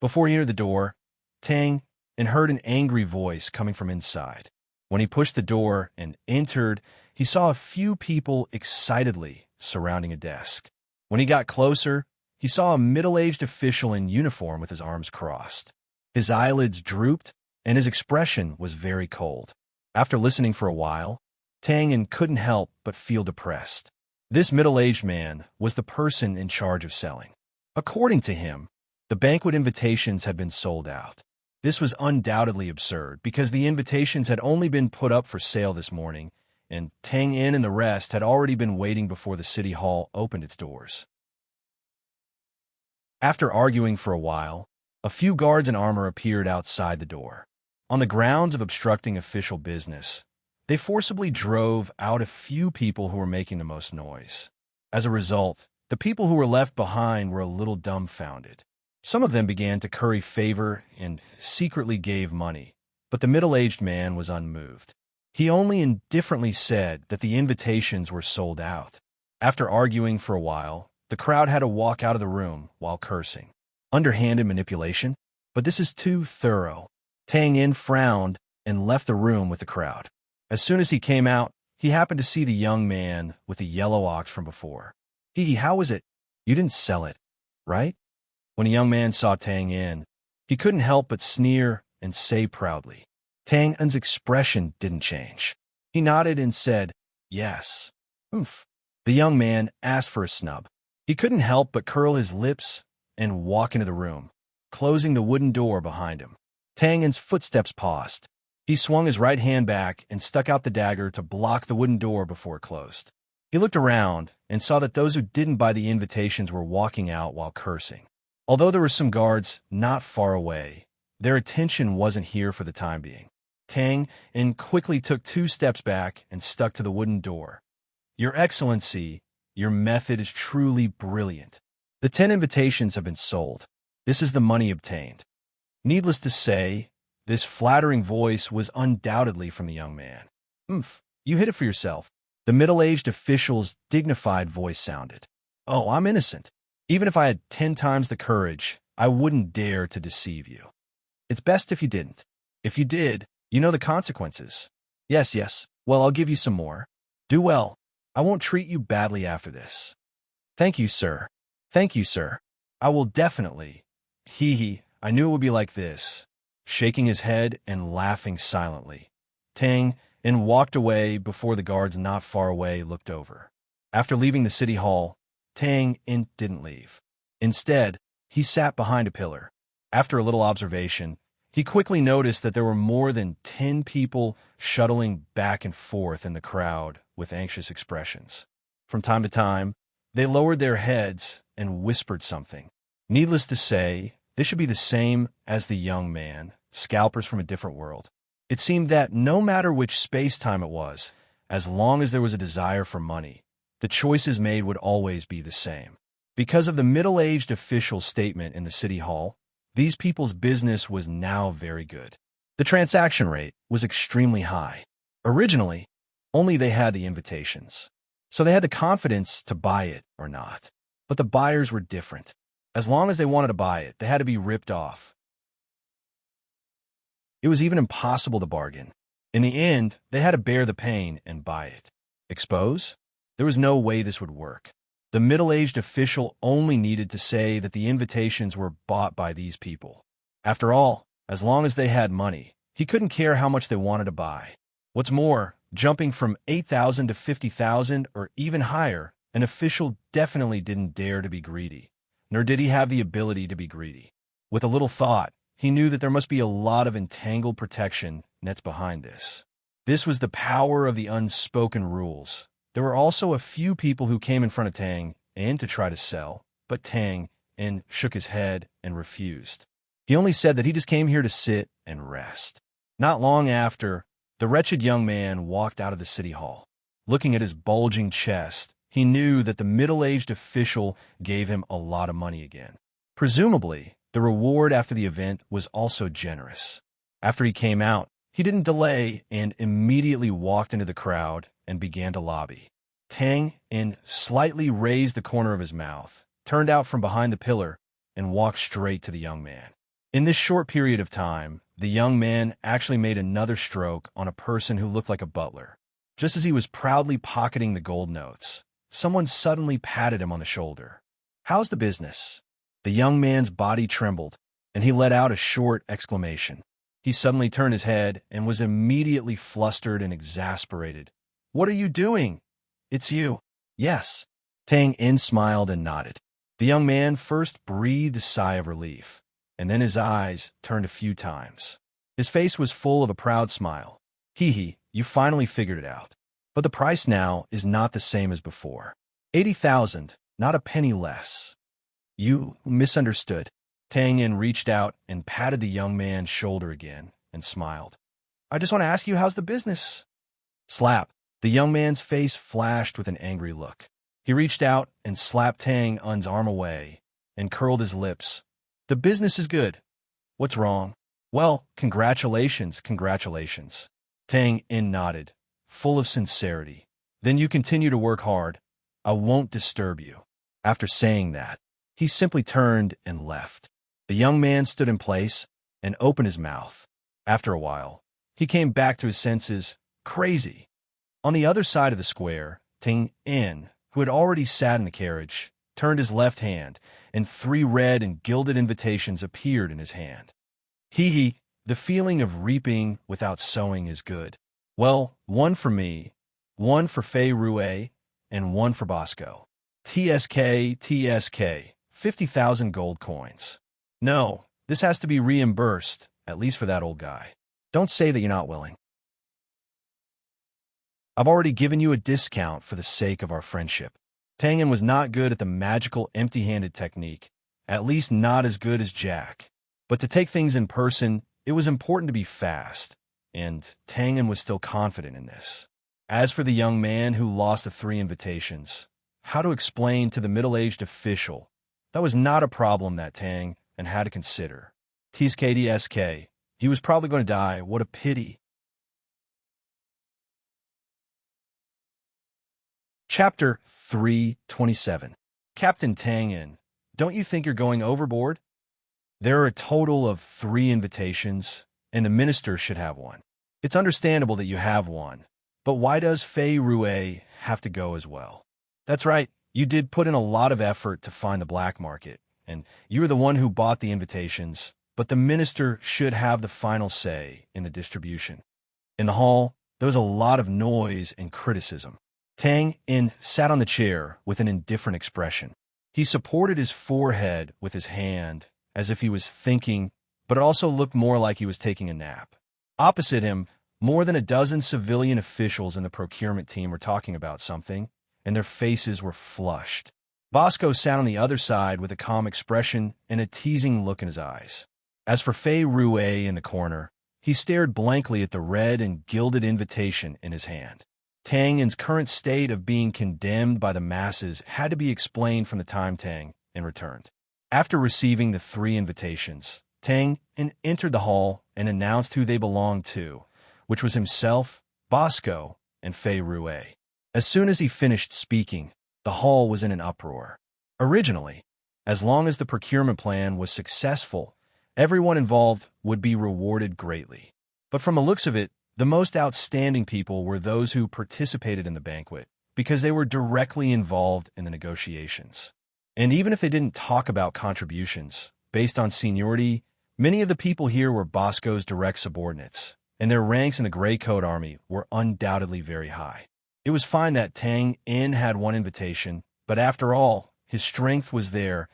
Before he entered the door, Tang In heard an angry voice coming from inside. When he pushed the door and entered, he saw a few people excitedly surrounding a desk. When he got closer, he saw a middle-aged official in uniform with his arms crossed. His eyelids drooped, and his expression was very cold. After listening for a while, Tang In couldn't help but feel depressed. This middle-aged man was the person in charge of selling. According to him, the banquet invitations had been sold out. This was undoubtedly absurd because the invitations had only been put up for sale this morning, and Tang In and the rest had already been waiting before the city hall opened its doors. After arguing for a while, a few guards in armor appeared outside the door. On the grounds of obstructing official business, they forcibly drove out a few people who were making the most noise. As a result, the people who were left behind were a little dumbfounded. Some of them began to curry favor and secretly gave money, but the middle-aged man was unmoved. He only indifferently said that the invitations were sold out. After arguing for a while, the crowd had to walk out of the room while cursing. Underhanded manipulation? But this is too thorough. Tang In frowned and left the room with the crowd. As soon as he came out, he happened to see the young man with the yellow ox from before. How was it? You didn't sell it, right? When the young man saw Tang In, he couldn't help but sneer and say proudly. Tang In's expression didn't change. He nodded and said, Yes. The young man asked for a snub. He couldn't help but curl his lips and walk into the room, closing the wooden door behind him. Tang's footsteps paused. He swung his right hand back and stuck out the dagger to block the wooden door before it closed. He looked around and saw that those who didn't buy the invitations were walking out while cursing. Although there were some guards not far away, their attention wasn't here for the time being. Tang quickly took 2 steps back and stuck to the wooden door. "Your Excellency, your method is truly brilliant. The 10 invitations have been sold. This is the money obtained." Needless to say, this flattering voice was undoubtedly from the young man. "Oomph, you hit it for yourself." The middle-aged official's dignified voice sounded. "Oh, I'm innocent. Even if I had 10 times the courage, I wouldn't dare to deceive you. It's best if you didn't. If you did, you know the consequences." Yes. Well, I'll give you some more. Do well. I won't treat you badly after this." Thank you, sir. I will definitely." I knew it would be like this." Shaking his head and laughing silently, Tang walked away before the guards not far away looked over. After leaving the city hall, Tang didn't leave. Instead, he sat behind a pillar. After a little observation, he quickly noticed that there were more than 10 people shuttling back and forth in the crowd with anxious expressions. From time to time, they lowered their heads and whispered something. Needless to say, this should be the same as the young man, scalpers from a different world. It seemed that no matter which space-time it was, as long as there was a desire for money, the choices made would always be the same. Because of the middle-aged official's statement in the city hall, these people's business was now very good. The transaction rate was extremely high. Originally, only they had the invitations, so they had the confidence to buy it or not. But the buyers were different. As long as they wanted to buy it, they had to be ripped off. It was even impossible to bargain. In the end, they had to bear the pain and buy it. Expose? There was no way this would work. The middle-aged official only needed to say that the invitations were bought by these people. After all, as long as they had money, he couldn't care how much they wanted to buy. What's more, jumping from 8,000 to 50,000 or even higher, an official definitely didn't dare to be greedy, nor did he have the ability to be greedy. With a little thought, he knew that there must be a lot of entangled protection nets behind this. This was the power of the unspoken rules. There were also a few people who came in front of Tang to try to sell, but Tang shook his head and refused. He only said that he just came here to sit and rest. Not long after, the wretched young man walked out of the city hall. Looking at his bulging chest, he knew that the middle-aged official gave him a lot of money again. Presumably, the reward after the event was also generous. After he came out, he didn't delay and immediately walked into the crowd and began to lobby. Tang slightly raised the corner of his mouth, turned out from behind the pillar, and walked straight to the young man. In this short period of time, the young man actually made another stroke on a person who looked like a butler. Just as he was proudly pocketing the gold notes, someone suddenly patted him on the shoulder. "How's the business?" The young man's body trembled, and he let out a short exclamation. He suddenly turned his head and was immediately flustered and exasperated. "What are you doing?" "It's you." "Yes." Tang smiled and nodded. The young man first breathed a sigh of relief, and then his eyes turned a few times. His face was full of a proud smile. You finally figured it out. But the price now is not the same as before. 80,000, not a penny less." "You misunderstood." Tang reached out and patted the young man's shoulder again and smiled. "I just want to ask you, how's the business?" Slap. The young man's face flashed with an angry look. He reached out and slapped Tang's arm away and curled his lips. "The business is good. What's wrong?" "Well, congratulations. Tang nodded, full of sincerity. "Then you continue to work hard. I won't disturb you." After saying that, he simply turned and left. The young man stood in place and opened his mouth. After a while, he came back to his senses, crazy. On the other side of the square, Ting, who had already sat in the carriage, turned his left hand, and 3 red and gilded invitations appeared in his hand. The feeling of reaping without sowing is good. Well, 1 for me, 1 for Fei Rue, and 1 for Bosco. TSK, 50,000 gold coins. No, this has to be reimbursed, at least for that old guy. Don't say that you're not willing. I've already given you a discount for the sake of our friendship. Tangen was not good at the magical empty-handed technique, at least not as good as Jack. But to take things in person, it was important to be fast, and Tangen was still confident in this. As for the young man who lost the 3 invitations, how to explain to the middle-aged official that was not a problem that Tang and had to consider. TSK, he was probably going to die. What a pity. Chapter 327. Captain Tangen, don't you think you're going overboard? There are a total of 3 invitations, and the minister should have one. It's understandable that you have one, but why does Fei Rue have to go as well? That's right, you did put in a lot of effort to find the black market, and you were the one who bought the invitations, but the minister should have the final say in the distribution. In the hall, there was a lot of noise and criticism. Tang In sat on the chair with an indifferent expression. He supported his forehead with his hand, as if he was thinking, but it also looked more like he was taking a nap. Opposite him, more than a dozen civilian officials in the procurement team were talking about something, and their faces were flushed. Bosco sat on the other side with a calm expression and a teasing look in his eyes. As for Fei Rue in the corner, he stared blankly at the red and gilded invitation in his hand. Tang In's current state of being condemned by the masses had to be explained from the time Tang In returned. After receiving the 3 invitations, Tang In entered the hall and announced who they belonged to, which was himself, Bosco, and Fei Rue. As soon as he finished speaking, the hall was in an uproar. Originally, as long as the procurement plan was successful, everyone involved would be rewarded greatly. But from the looks of it, the most outstanding people were those who participated in the banquet, because they were directly involved in the negotiations. And even if they didn't talk about contributions, based on seniority, many of the people here were Bosco's direct subordinates, and their ranks in the Gray Coat Army were undoubtedly very high. It was fine that Tang In had 1 invitation, but after all, his strength was there,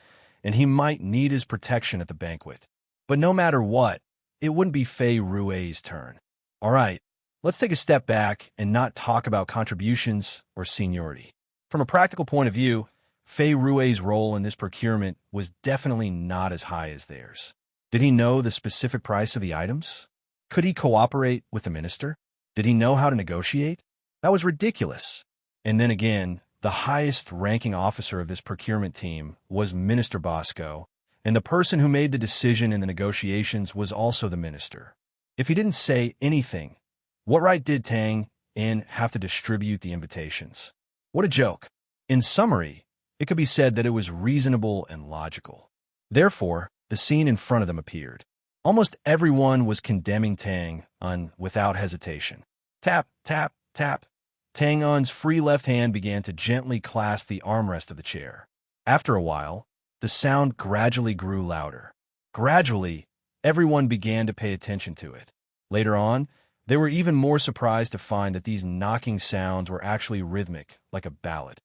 and he might need his protection at the banquet. But no matter what, it wouldn't be Fei Rue's turn. All right, let's take a step back and not talk about contributions or seniority. From a practical point of view, Fei Rue's role in this procurement was definitely not as high as theirs. Did he know the specific price of the items? Could he cooperate with the minister? Did he know how to negotiate? That was ridiculous. And then again, the highest ranking officer of this procurement team was Minister Bosco, and the person who made the decision in the negotiations was also the minister. If he didn't say anything, what right did Tang In have to distribute the invitations? What a joke. In summary, it could be said that it was reasonable and logical. Therefore, the scene in front of them appeared. Almost everyone was condemning Tang Un without hesitation. Tap, tap, tap. Tang Un's free left hand began to gently clasp the armrest of the chair. After a while, the sound gradually grew louder. Gradually, everyone began to pay attention to it. Later on, they were even more surprised to find that these knocking sounds were actually rhythmic, like a ballad.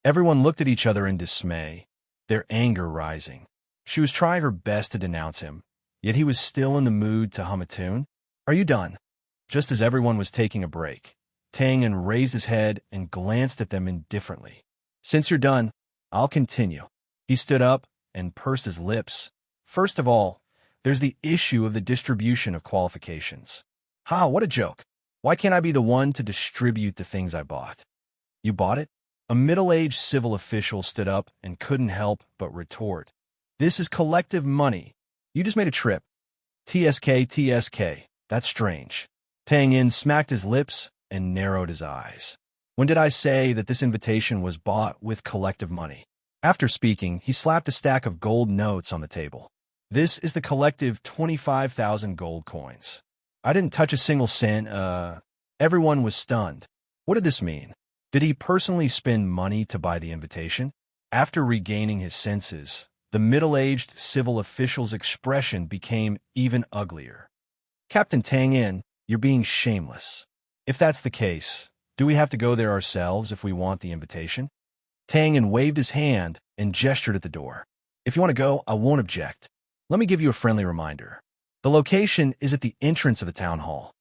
Everyone looked at each other in dismay, their anger rising. She was trying her best to denounce him, yet he was still in the mood to hum a tune. Are you done? Just as everyone was taking a break, Tang In raised his head and glanced at them indifferently. Since you're done, I'll continue. He stood up and pursed his lips. First of all, there's the issue of the distribution of qualifications. Ha, what a joke. Why can't I be the one to distribute the things I bought? You bought it? A middle-aged civil official stood up and couldn't help but retort. This is collective money. You just made a trip. TSK, that's strange. Tang In smacked his lips and narrowed his eyes. When did I say that this invitation was bought with collective money? After speaking, he slapped a stack of gold notes on the table. This is the collective 25,000 gold coins. I didn't touch a single cent. Everyone was stunned. What did this mean? Did he personally spend money to buy the invitation? After regaining his senses, the middle-aged civil official's expression became even uglier. Captain Tang In, you're being shameless. If that's the case, Do we have to go there ourselves if we want the invitation? Tang Yin waved his hand and gestured at the door. If you want to go, I won't object. Let me give you a friendly reminder. The location is at the entrance of the town hall.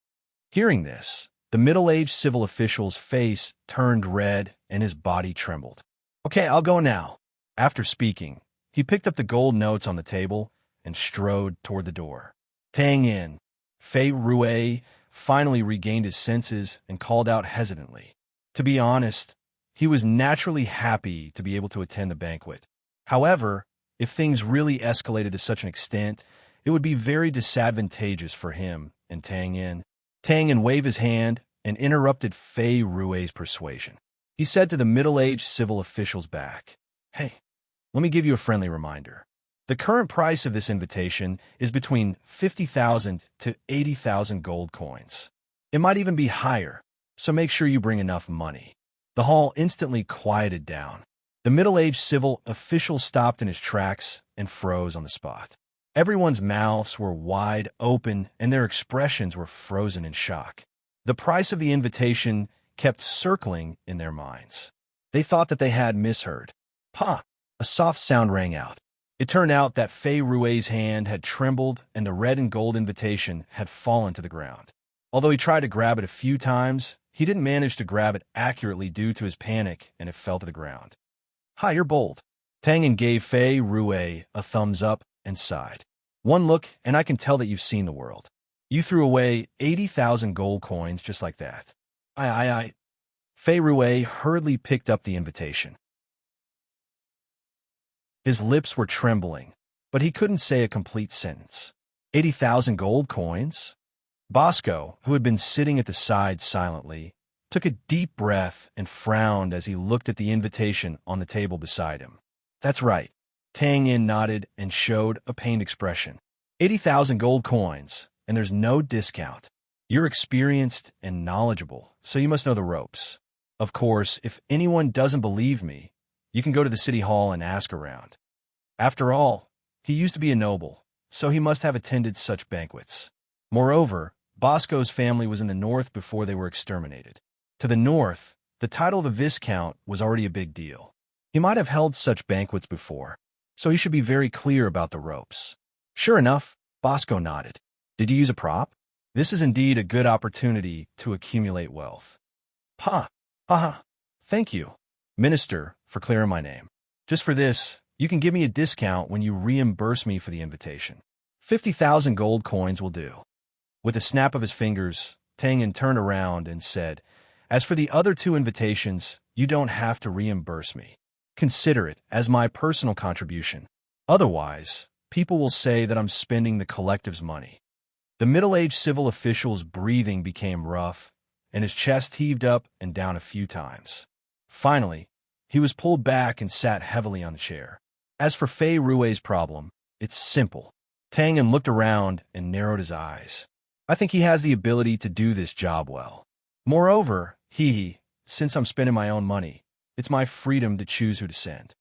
Hearing this, the middle-aged civil official's face turned red and his body trembled. Okay, I'll go now. After speaking, he picked up the gold notes on the table and strode toward the door. Tang Yin, Fei Rui, finally regained his senses and called out hesitantly. To be honest, he was naturally happy to be able to attend the banquet. However, if things really escalated to such an extent, it would be very disadvantageous for him and Tang Yin. Tang Yin waved his hand and interrupted Fei Rui's persuasion. He said to the middle-aged civil official's back, Hey, let me give you a friendly reminder. The current price of this invitation is between 50,000 to 80,000 gold coins. It might even be higher, so make sure you bring enough money. The hall instantly quieted down. The middle-aged civil official stopped in his tracks and froze on the spot. Everyone's mouths were wide open and their expressions were frozen in shock. The price of the invitation kept circling in their minds. They thought that they had misheard. Pa! A soft sound rang out. It turned out that Fei Rui's hand had trembled and the red and gold invitation had fallen to the ground. Although he tried to grab it a few times, he didn't manage to grab it accurately due to his panic and it fell to the ground. Hi, you're bold. Tang Yin gave Fei Rui a thumbs up and sighed. One look and I can tell that you've seen the world. You threw away 80,000 gold coins just like that. I. Fei Rui hurriedly picked up the invitation. His lips were trembling, but he couldn't say a complete sentence. 80,000 gold coins? Bosco, who had been sitting at the side silently, took a deep breath and frowned as he looked at the invitation on the table beside him. That's right. Tang Yin nodded and showed a pained expression. 80,000 gold coins, and there's no discount. You're experienced and knowledgeable, so you must know the ropes. Of course, if anyone doesn't believe me, you can go to the city hall and ask around. After all, he used to be a noble, so he must have attended such banquets. Moreover, Bosco's family was in the north before they were exterminated. To the north, the title of a viscount was already a big deal. He might have held such banquets before, so he should be very clear about the ropes. Sure enough, Bosco nodded. Did you use a prop? This is indeed a good opportunity to accumulate wealth. Thank you, Minister, for clearing my name. Just for this, you can give me a discount when you reimburse me for the invitation. 50,000 gold coins will do. With a snap of his fingers, Tang Yin turned around and said, As for the other 2 invitations, you don't have to reimburse me. Consider it as my personal contribution. Otherwise, people will say that I'm spending the collective's money. The middle-aged civil official's breathing became rough, and his chest heaved up and down a few times. Finally, he was pulled back and sat heavily on the chair. As for Fei Rui's problem, it's simple. Tang Yin looked around and narrowed his eyes. I think he has the ability to do this job well. Moreover, since I'm spending my own money, it's my freedom to choose who to send.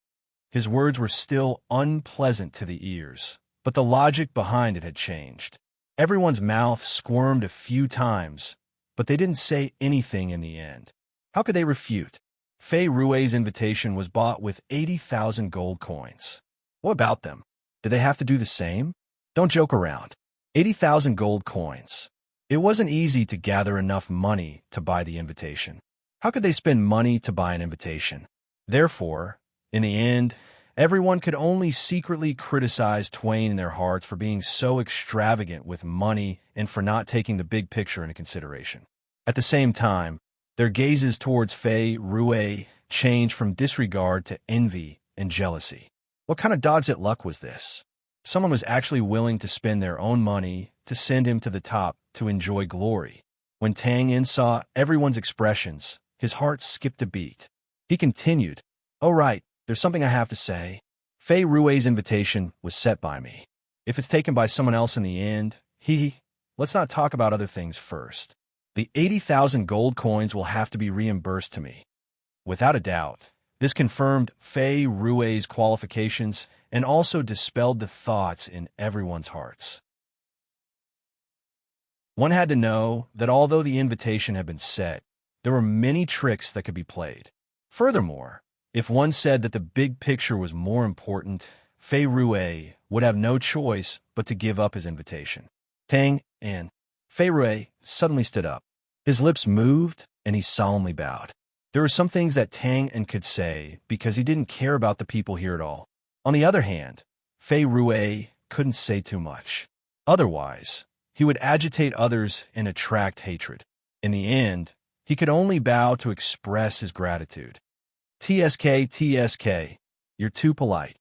His words were still unpleasant to the ears, but the logic behind it had changed. Everyone's mouth squirmed a few times, but they didn't say anything in the end. How could they refute? Fei Rui's invitation was bought with 80,000 gold coins. What about them? Did they have to do the same? Don't joke around. 80,000 gold coins. It wasn't easy to gather enough money to buy the invitation. How could they spend money to buy an invitation? Therefore, in the end, everyone could only secretly criticize Twain in their hearts for being so extravagant with money and for not taking the big picture into consideration. At the same time, their gazes towards Fei Rui changed from disregard to envy and jealousy. What kind of dog's it luck was this? Someone was actually willing to spend their own money to send him to the top to enjoy glory. When Tang Yin saw everyone's expressions, his heart skipped a beat. He continued, Oh right, there's something I have to say. Fei Rui's invitation was set by me. If it's taken by someone else in the end, let's not talk about other things first. The 80,000 gold coins will have to be reimbursed to me. Without a doubt, this confirmed Fei Rui's qualifications and also dispelled the thoughts in everyone's hearts. One had to know that although the invitation had been set, there were many tricks that could be played. Furthermore, if one said that the big picture was more important, Fei Rue would have no choice but to give up his invitation. Tang and Fei Rue suddenly stood up. His lips moved, and he solemnly bowed. There were some things that Tang and could say because he didn't care about the people here at all. On the other hand, Fei Rue couldn't say too much. Otherwise, he would agitate others and attract hatred. In the end, he could only bow to express his gratitude. TSK, you're too polite.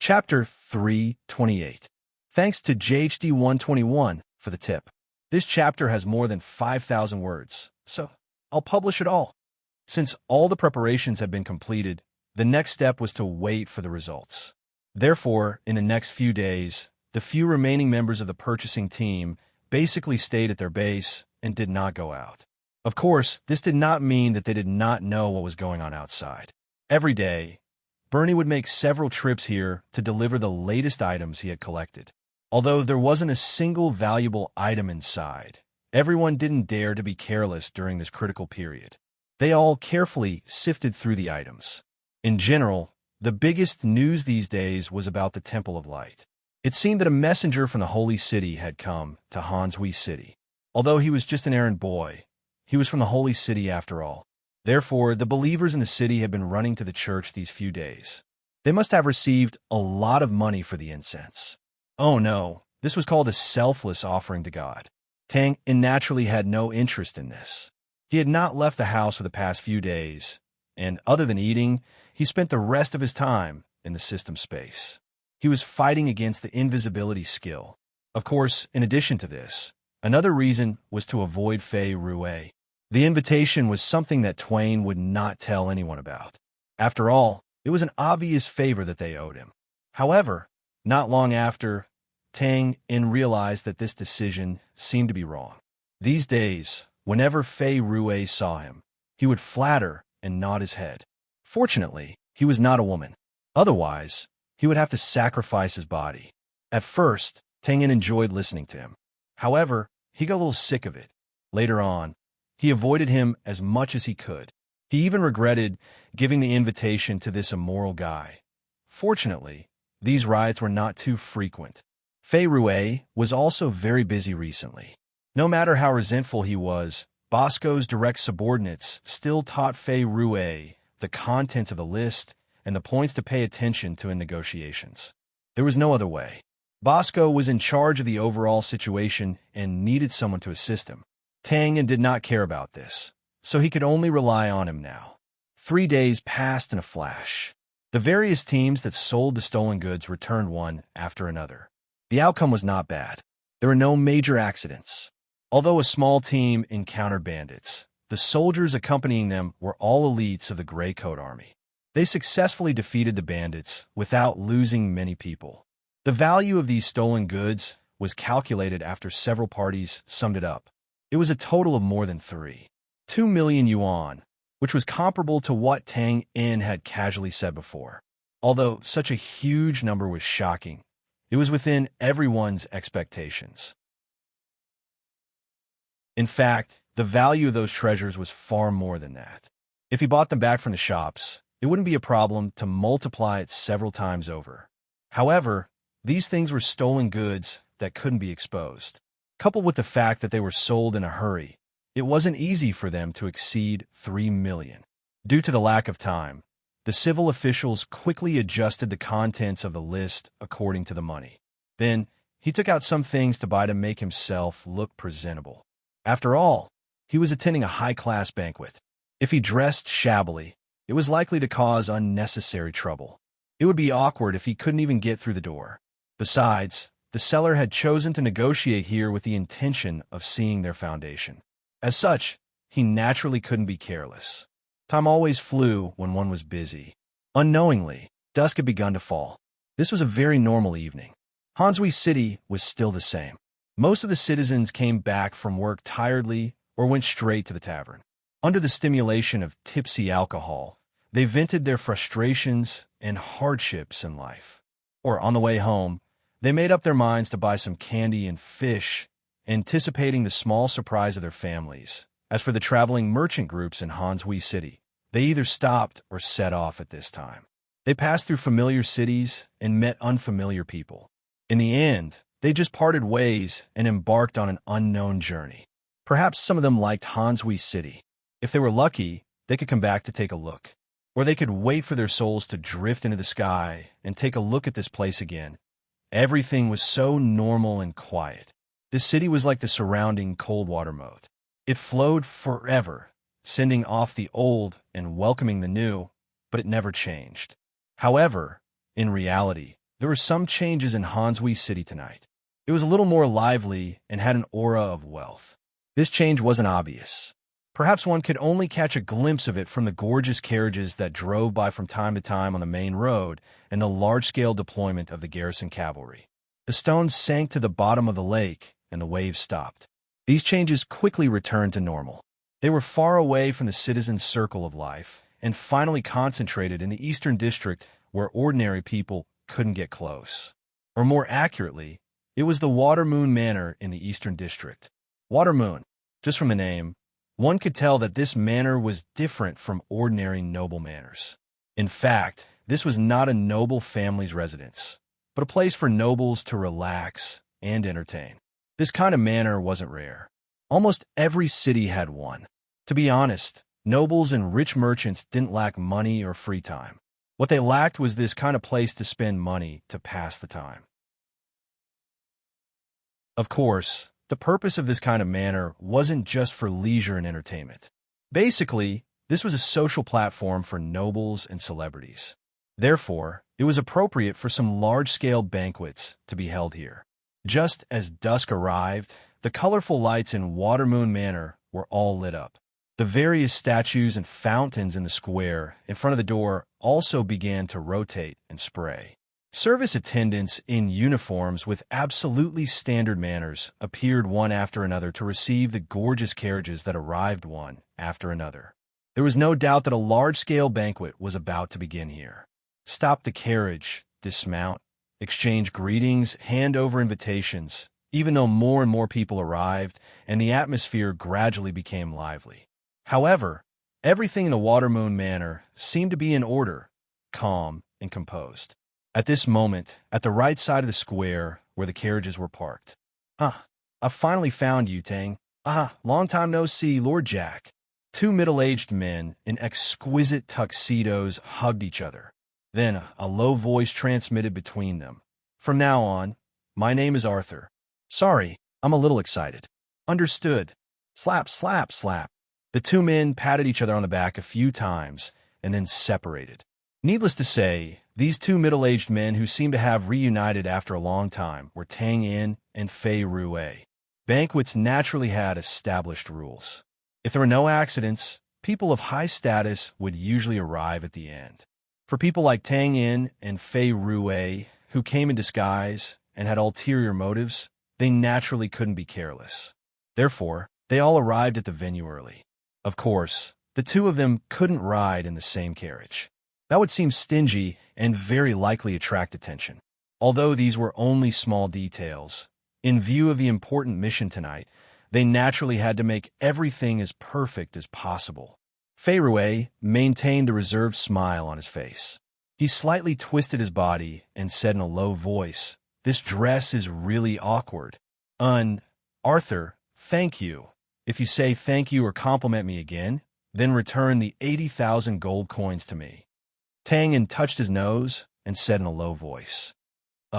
Chapter 328. Thanks to JHD121 for the tip. This chapter has more than 5,000 words, so I'll publish it all. Since all the preparations had been completed, the next step was to wait for the results. Therefore, in the next few days, the few remaining members of the purchasing team basically stayed at their base and did not go out. Of course, this did not mean that they did not know what was going on outside. Every day, Bernie would make several trips here to deliver the latest items he had collected. Although there wasn't a single valuable item inside, everyone didn't dare to be careless during this critical period. They all carefully sifted through the items. In general, the biggest news these days was about the Temple of Light. It seemed that a messenger from the Holy City had come to Hanshui City. Although he was just an errand boy, he was from the Holy City after all. Therefore, the believers in the city had been running to the church these few days. They must have received a lot of money for the incense. Oh no, this was called a selfless offering to God. Tang naturally had no interest in this. He had not left the house for the past few days, and other than eating, he spent the rest of his time in the system space. He was fighting against the invisibility skill. Of course, in addition to this, another reason was to avoid Fei Rue. The invitation was something that Twain would not tell anyone about. After all, it was an obvious favor that they owed him. However, not long after, Tang realized that this decision seemed to be wrong. These days, whenever Fei Rue saw him, he would flatter and nod his head. Fortunately, he was not a woman. Otherwise, he would have to sacrifice his body. At first, Tang enjoyed listening to him. However, he got a little sick of it. Later on, he avoided him as much as he could. He even regretted giving the invitation to this immoral guy. Fortunately, these riots were not too frequent. Fei Rue was also very busy recently. No matter how resentful he was, Bosco's direct subordinates still taught Fei Rue the contents of the list and the points to pay attention to in negotiations. There was no other way. Bosco was in charge of the overall situation and needed someone to assist him. Tang did not care about this, so he could only rely on him now. 3 days passed in a flash. The various teams that sold the stolen goods returned one after another. The outcome was not bad. There were no major accidents. Although a small team encountered bandits, the soldiers accompanying them were all elites of the Gray Coat Army. They successfully defeated the bandits without losing many people. The value of these stolen goods was calculated after several parties summed it up. It was a total of more than 2 million yuan, which was comparable to what Tang had casually said before. Although such a huge number was shocking, it was within everyone's expectations. In fact, the value of those treasures was far more than that. If he bought them back from the shops, it wouldn't be a problem to multiply it several times over. However, these things were stolen goods that couldn't be exposed. Coupled with the fact that they were sold in a hurry, it wasn't easy for them to exceed 3 million. Due to the lack of time, the civil officials quickly adjusted the contents of the list according to the money. Then, he took out some things to buy to make himself look presentable. After all, he was attending a high-class banquet. If he dressed shabbily, it was likely to cause unnecessary trouble. It would be awkward if he couldn't even get through the door. Besides, the seller had chosen to negotiate here with the intention of seeing their foundation. As such, he naturally couldn't be careless. Time always flew when one was busy. Unknowingly, dusk had begun to fall. This was a very normal evening. Hanshui City was still the same. Most of the citizens came back from work tiredly or went straight to the tavern. Under the stimulation of tipsy alcohol, they vented their frustrations and hardships in life. Or on the way home, they made up their minds to buy some candy and fish anticipating the small surprise of their families. As for the traveling merchant groups in Hanshui City, they either stopped or set off at this time. They passed through familiar cities and met unfamiliar people. In the end, they just parted ways and embarked on an unknown journey. Perhaps some of them liked Hanshui City. If they were lucky, they could come back to take a look. Or they could wait for their souls to drift into the sky and take a look at this place again. Everything was so normal and quiet. This city was like the surrounding cold water moat. It flowed forever, sending off the old and welcoming the new, but it never changed. However, in reality, there were some changes in Hanshui City tonight. It was a little more lively and had an aura of wealth. This change wasn't obvious. Perhaps one could only catch a glimpse of it from the gorgeous carriages that drove by from time to time on the main road and the large-scale deployment of the garrison cavalry. The stones sank to the bottom of the lake, and the waves stopped. These changes quickly returned to normal. They were far away from the citizens' circle of life and finally concentrated in the Eastern District where ordinary people couldn't get close. Or more accurately, it was the Water Moon Manor in the Eastern District. Water Moon, just from the name, one could tell that this manor was different from ordinary noble manors. In fact, this was not a noble family's residence, but a place for nobles to relax and entertain. This kind of manor wasn't rare. Almost every city had one. To be honest, nobles and rich merchants didn't lack money or free time. What they lacked was this kind of place to spend money to pass the time. Of course, the purpose of this kind of manor wasn't just for leisure and entertainment. Basically, this was a social platform for nobles and celebrities. Therefore, it was appropriate for some large-scale banquets to be held here. Just as dusk arrived, the colorful lights in Water Moon Manor were all lit up. The various statues and fountains in the square in front of the door also began to rotate and spray. Service attendants in uniforms with absolutely standard manners appeared one after another to receive the gorgeous carriages that arrived one after another. There was no doubt that a large-scale banquet was about to begin here. Stop the carriage, dismount, exchange greetings, hand over invitations, even though more and more people arrived, and the atmosphere gradually became lively. However, everything in the Water Moon Manor seemed to be in order, calm, and composed. At this moment, at the right side of the square where the carriages were parked. I've finally found you, Tang. Long time no see, Lord Jack. Two middle-aged men in exquisite tuxedos hugged each other. Then a low voice transmitted between them. From now on, my name is Arthur. Sorry, I'm a little excited. Understood. Slap, slap, slap. The two men patted each other on the back a few times and then separated. Needless to say, these two middle-aged men who seemed to have reunited after a long time were Tang Yin and Fei Ruwei. Banquets naturally had established rules. If there were no accidents, people of high status would usually arrive at the end. For people like Tang Yin and Fei Ruwei, who came in disguise and had ulterior motives, they naturally couldn't be careless. Therefore, they all arrived at the venue early. Of course, the two of them couldn't ride in the same carriage. That would seem stingy and very likely attract attention. Although these were only small details, in view of the important mission tonight, they naturally had to make everything as perfect as possible. Fei Ruwei maintained the reserved smile on his face. He slightly twisted his body and said in a low voice, "This dress is really awkward. Arthur, thank you. If you say thank you or compliment me again, then return the 80,000 gold coins to me." Tang Yin touched his nose and said in a low voice,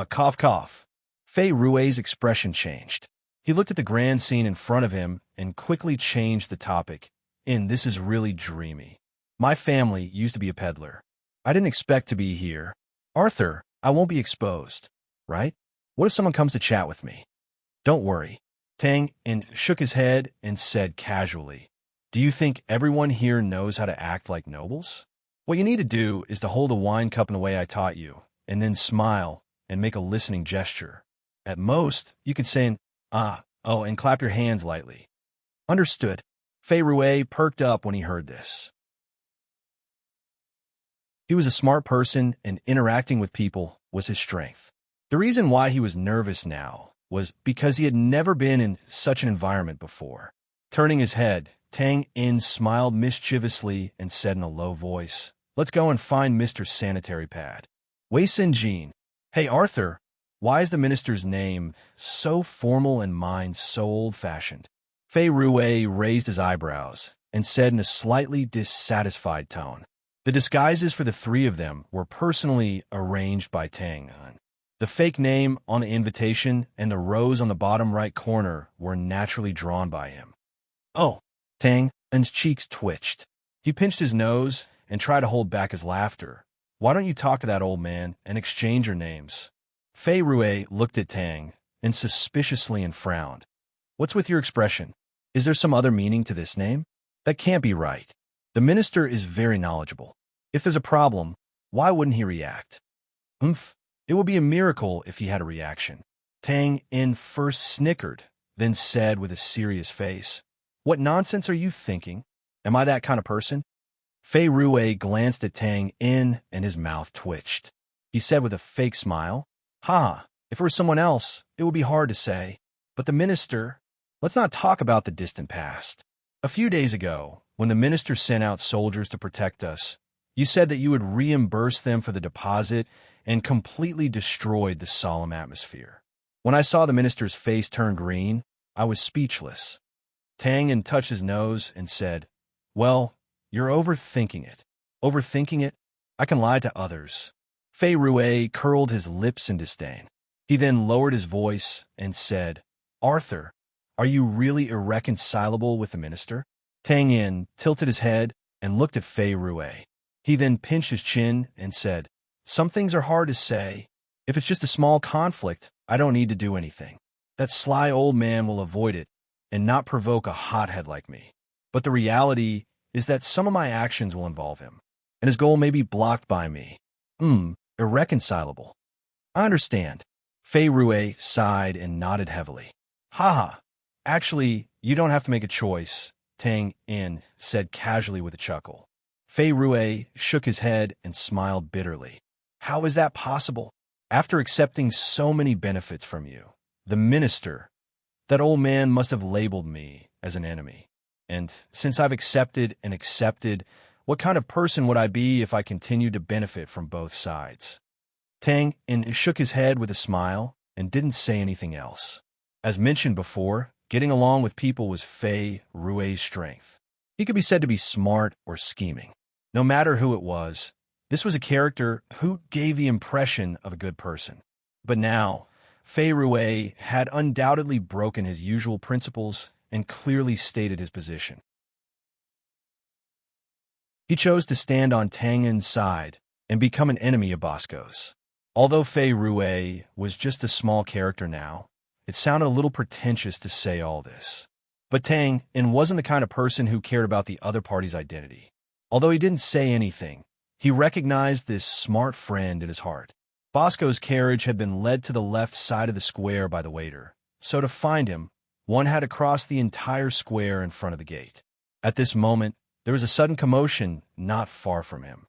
"Cough, cough." Fei Ruwei's expression changed. He looked at the grand scene in front of him and quickly changed the topic. This is really dreamy. My family used to be a peddler. I didn't expect to be here. Arthur, I won't be exposed, right? What if someone comes to chat with me? Don't worry. Tang Yin shook his head and said casually, "Do you think everyone here knows how to act like nobles? What you need to do is to hold a wine cup in the way I taught you, and then smile and make a listening gesture. At most, you could say and clap your hands lightly." Understood. Fei Ruwei perked up when he heard this. He was a smart person, and interacting with people was his strength. The reason why he was nervous now was because he had never been in such an environment before. Turning his head, Tang In smiled mischievously and said in a low voice, "Let's go and find Mr. Sanitary Pad." Wei Sin Jin. Hey, Arthur, why is the minister's name so formal and mine so old-fashioned? Fei Rui raised his eyebrows and said in a slightly dissatisfied tone. The disguises for the three of them were personally arranged by Tang Un. The fake name on the invitation and the rose on the bottom right corner were naturally drawn by him. Oh, Tang Un's cheeks twitched. He pinched his nose and tried to hold back his laughter. Why don't you talk to that old man and exchange your names? Fei Rui looked at Tang and suspiciously and frowned. What's with your expression? Is there some other meaning to this name? That can't be right. The minister is very knowledgeable. If there's a problem, why wouldn't he react? It would be a miracle if he had a reaction. Tang In first snickered, then said with a serious face, What nonsense are you thinking? Am I that kind of person? Fei Rui glanced at Tang In and his mouth twitched. He said with a fake smile, Ha, if it were someone else, it would be hard to say. But the minister, let's not talk about the distant past. A few days ago, when the minister sent out soldiers to protect us, you said that you would reimburse them for the deposit and completely destroyed the solemn atmosphere. When I saw the minister's face turn green, I was speechless. Tang In touched his nose and said, Well, you're overthinking it. Overthinking it? I can lie to others. Fei Rui curled his lips in disdain. He then lowered his voice and said, Arthur, are you really irreconcilable with the minister? Tang In tilted his head and looked at Fei Rui. He then pinched his chin and said, Some things are hard to say. If it's just a small conflict, I don't need to do anything. That sly old man will avoid it and not provoke a hothead like me. But the reality is that some of my actions will involve him, and his goal may be blocked by me. Irreconcilable. I understand. Fei Rui sighed and nodded heavily. Haha, actually, you don't have to make a choice, Tang In said casually with a chuckle. Fei Rui shook his head and smiled bitterly. How is that possible? After accepting so many benefits from you, the minister, that old man must have labeled me as an enemy. And since I've accepted and accepted, what kind of person would I be if I continued to benefit from both sides? Tang In shook his head with a smile and didn't say anything else. As mentioned before, getting along with people was Fei Rui's strength. He could be said to be smart or scheming. No matter who it was, this was a character who gave the impression of a good person. But now, Fei Rui had undoubtedly broken his usual principles and clearly stated his position. He chose to stand on Tang In's side and become an enemy of Bosco's. Although Fei Rui was just a small character now, it sounded a little pretentious to say all this. But Tang In wasn't the kind of person who cared about the other party's identity. Although he didn't say anything, he recognized this smart friend in his heart. Bosco's carriage had been led to the left side of the square by the waiter, so to find him, one had to cross the entire square in front of the gate. At this moment, there was a sudden commotion not far from him.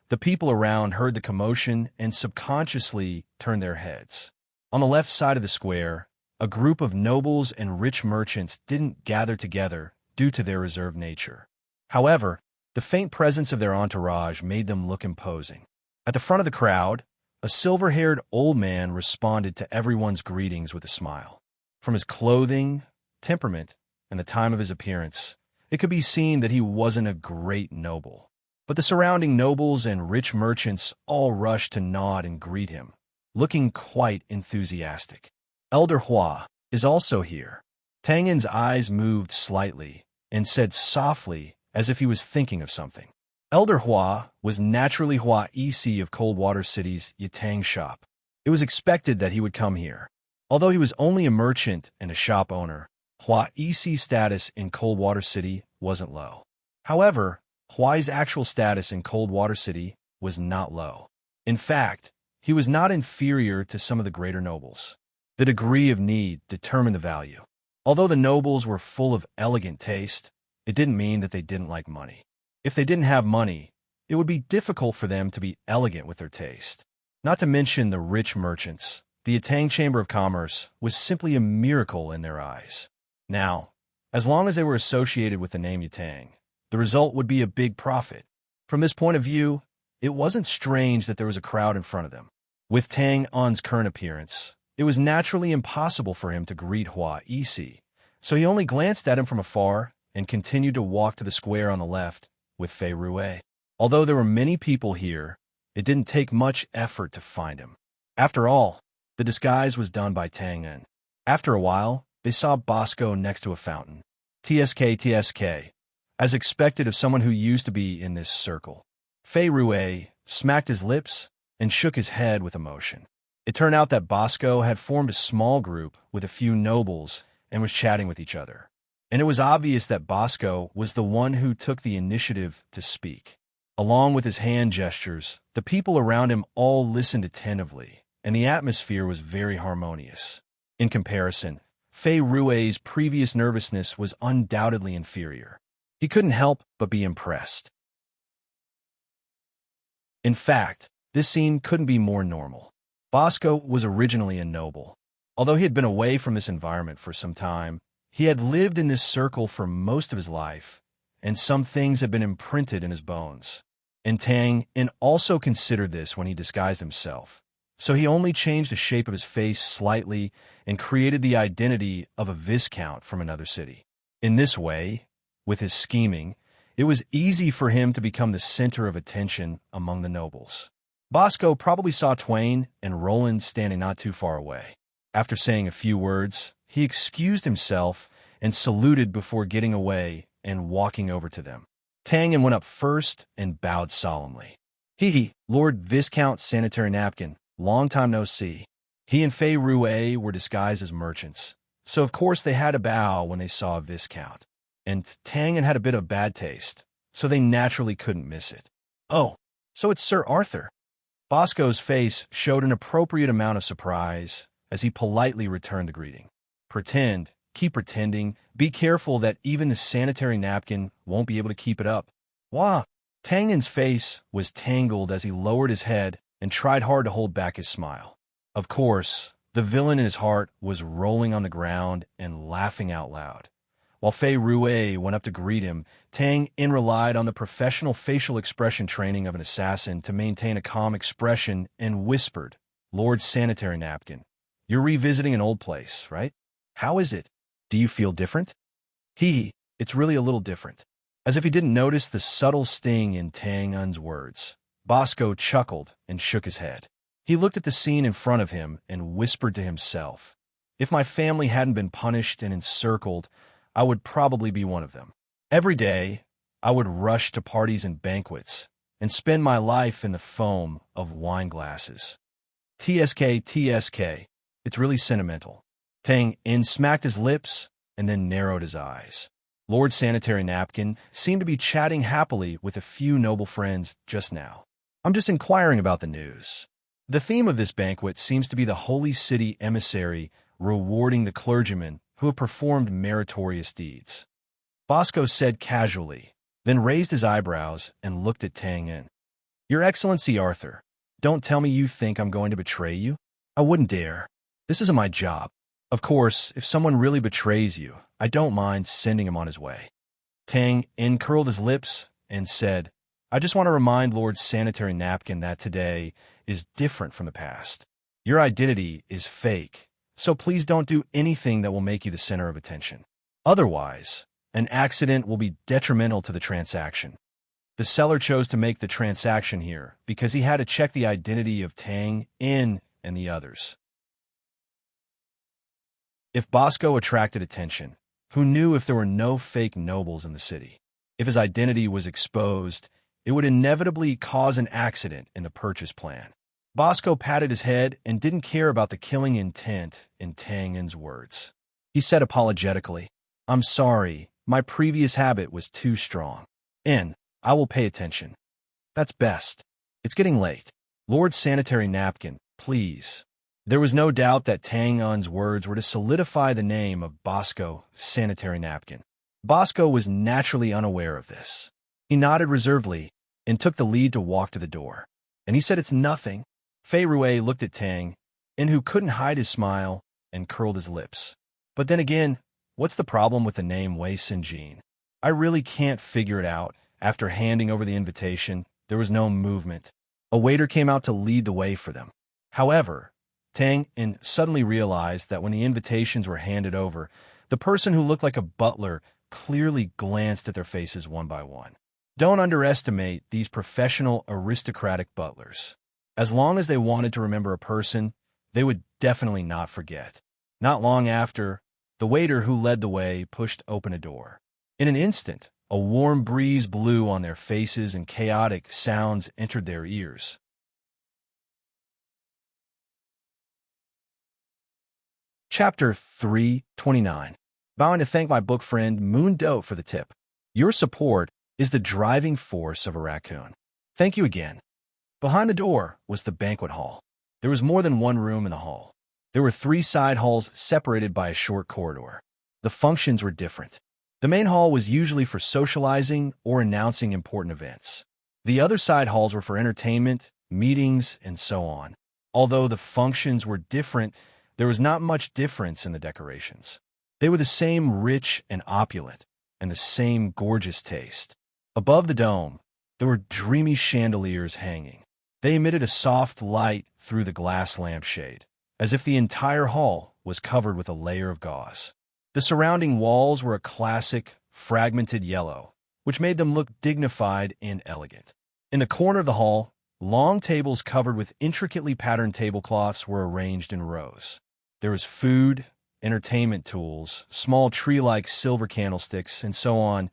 The people around heard the commotion and subconsciously turned their heads. On the left side of the square, a group of nobles and rich merchants didn't gather together due to their reserved nature. However, the faint presence of their entourage made them look imposing. At the front of the crowd, a silver-haired old man responded to everyone's greetings with a smile. From his clothing, temperament, and the time of his appearance, it could be seen that he wasn't a great noble. But the surrounding nobles and rich merchants all rushed to nod and greet him, looking quite enthusiastic. Elder Hua is also here. Tang In's eyes moved slightly and said softly as if he was thinking of something. Elder Hua was naturally Hua Isi of Coldwater City's Yatang shop. It was expected that he would come here. Although he was only a merchant and a shop owner, Hua Isi's status in Coldwater City wasn't low. However, Huai's actual status in Coldwater City was not low. In fact, he was not inferior to some of the greater nobles. The degree of need determined the value. Although the nobles were full of elegant taste, it didn't mean that they didn't like money. If they didn't have money, it would be difficult for them to be elegant with their taste. Not to mention the rich merchants. The Atang Chamber of Commerce was simply a miracle in their eyes. Now, as long as they were associated with the name Yatang, the result would be a big profit. From this point of view, it wasn't strange that there was a crowd in front of them. With Tang Un's current appearance, it was naturally impossible for him to greet Hua Isi, so he only glanced at him from afar and continued to walk to the square on the left with Fei Rue. Although there were many people here, it didn't take much effort to find him. After all, the disguise was done by Tang Un. After a while, they saw Bosco next to a fountain. TSK, as expected of someone who used to be in this circle. Fei Rue smacked his lips and shook his head with emotion. It turned out that Bosco had formed a small group with a few nobles and was chatting with each other. And it was obvious that Bosco was the one who took the initiative to speak. Along with his hand gestures, the people around him all listened attentively, and the atmosphere was very harmonious. In comparison, Fei Rue's previous nervousness was undoubtedly inferior. He couldn't help but be impressed. In fact, this scene couldn't be more normal. Bosco was originally a noble. Although he had been away from this environment for some time, he had lived in this circle for most of his life, and some things had been imprinted in his bones. And Tang In also considered this when he disguised himself. So he only changed the shape of his face slightly and created the identity of a viscount from another city. In this way, with his scheming, it was easy for him to become the center of attention among the nobles. Bosco probably saw Twain and Roland standing not too far away. After saying a few words, he excused himself and saluted before getting away and walking over to them. Tang In went up first and bowed solemnly. Lord Viscount Sanitary Napkin, long time no see. He and Fei Rue were disguised as merchants, so of course they had to bow when they saw a Viscount. And Tang In had a bit of bad taste, so they naturally couldn't miss it. Oh, so it's Sir Arthur. Bosco's face showed an appropriate amount of surprise as he politely returned the greeting. Keep pretending, be careful that even the sanitary napkin won't be able to keep it up. Wah! Tang In's face was tangled as he lowered his head and tried hard to hold back his smile. Of course, the villain in his heart was rolling on the ground and laughing out loud. While Fei Rue went up to greet him, Tang In relied on the professional facial expression training of an assassin to maintain a calm expression and whispered, Lord Sanitary Napkin, you're revisiting an old place, right? How is it? Do you feel different? It's really a little different. As if he didn't notice the subtle sting in Tang Un's words, Bosco chuckled and shook his head. He looked at the scene in front of him and whispered to himself, if my family hadn't been punished and encircled, I would probably be one of them. Every day, I would rush to parties and banquets and spend my life in the foam of wine glasses. TSK, it's really sentimental. Tang In smacked his lips and then narrowed his eyes. Lord Sanitary Napkin seemed to be chatting happily with a few noble friends just now. I'm just inquiring about the news. The theme of this banquet seems to be the Holy City emissary rewarding the clergymen who have performed meritorious deeds. Bosco said casually, then raised his eyebrows and looked at Tang In. Your Excellency Arthur, don't tell me you think I'm going to betray you. I wouldn't dare. This isn't my job. Of course, if someone really betrays you, I don't mind sending him on his way. Tang In curled his lips and said, I just want to remind Lord Sanitary Napkin that today is different from the past. Your identity is fake, so please don't do anything that will make you the center of attention. Otherwise, an accident will be detrimental to the transaction. The seller chose to make the transaction here because he had to check the identity of Tang In and the others. If Bosco attracted attention, who knew if there were no fake nobles in the city? If his identity was exposed, it would inevitably cause an accident in the purchase plan. Bosco patted his head and didn't care about the killing intent in Tang In's words. He said apologetically, I'm sorry, my previous habit was too strong. In, I will pay attention. That's best. It's getting late. Lord Sanitary Napkin, please. There was no doubt that Tang Un's words were to solidify the name of Bosco Sanitary Napkin. Bosco was naturally unaware of this. He nodded reservedly and took the lead to walk to the door. And he said it's nothing. Fei Rue looked at Tang and who couldn't hide his smile and curled his lips. But then again, what's the problem with the name Wei Sinjin? I really can't figure it out. After handing over the invitation, there was no movement. A waiter came out to lead the way for them. However, Tang In suddenly realized that when the invitations were handed over, the person who looked like a butler clearly glanced at their faces one by one. Don't underestimate these professional aristocratic butlers. As long as they wanted to remember a person, they would definitely not forget. Not long after, the waiter who led the way pushed open a door. In an instant, a warm breeze blew on their faces and chaotic sounds entered their ears. Chapter 329. Bowing to thank my book friend Moon Doe for the tip. Your support is the driving force of a raccoon. Thank you again. Behind the door was the banquet hall. There was more than one room in the hall. There were 3 side halls separated by a short corridor. The functions were different. The main hall was usually for socializing or announcing important events. The other side halls were for entertainment, meetings, and so on. Although the functions were different, there was not much difference in the decorations. They were the same rich and opulent, and the same gorgeous taste. Above the dome, there were dreamy chandeliers hanging. They emitted a soft light through the glass lampshade, as if the entire hall was covered with a layer of gauze. The surrounding walls were a classic, fragmented yellow, which made them look dignified and elegant. In the corner of the hall, long tables covered with intricately patterned tablecloths were arranged in rows. There was food, entertainment tools, small tree-like silver candlesticks, and so on.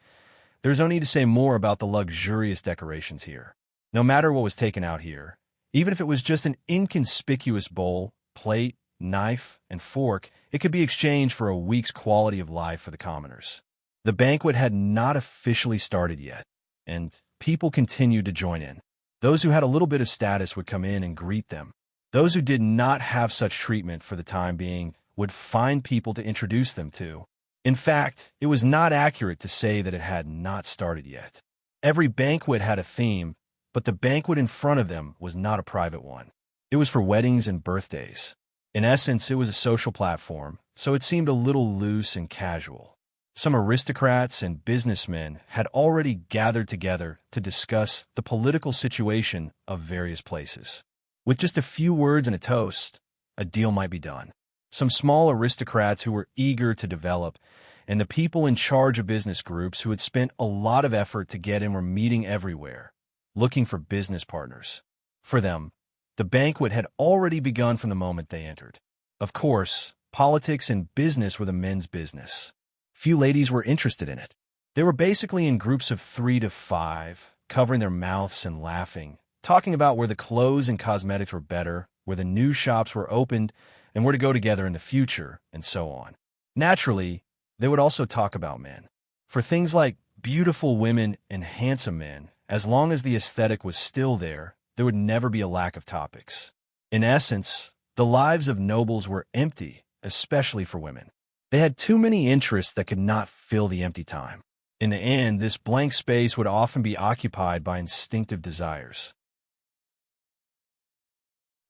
There's no need to say more about the luxurious decorations here. No matter what was taken out here, even if it was just an inconspicuous bowl, plate, knife, and fork, it could be exchanged for a week's quality of life for the commoners. The banquet had not officially started yet, and people continued to join in. Those who had a little bit of status would come in and greet them. Those who did not have such treatment for the time being would find people to introduce them to. In fact, it was not accurate to say that it had not started yet. Every banquet had a theme, but the banquet in front of them was not a private one. It was for weddings and birthdays. In essence, it was a social platform, so it seemed a little loose and casual. Some aristocrats and businessmen had already gathered together to discuss the political situation of various places. With just a few words and a toast, a deal might be done. Some small aristocrats who were eager to develop, and the people in charge of business groups who had spent a lot of effort to get in were meeting everywhere, looking for business partners. For them, the banquet had already begun from the moment they entered. Of course, politics and business were the men's business. Few ladies were interested in it. They were basically in groups of 3 to 5, covering their mouths and laughing, talking about where the clothes and cosmetics were better, where the new shops were opened, and where to go together in the future, and so on. Naturally, they would also talk about men. For things like beautiful women and handsome men, as long as the aesthetic was still there would never be a lack of topics. In essence, the lives of nobles were empty, especially for women. They had too many interests that could not fill the empty time. In the end, this blank space would often be occupied by instinctive desires.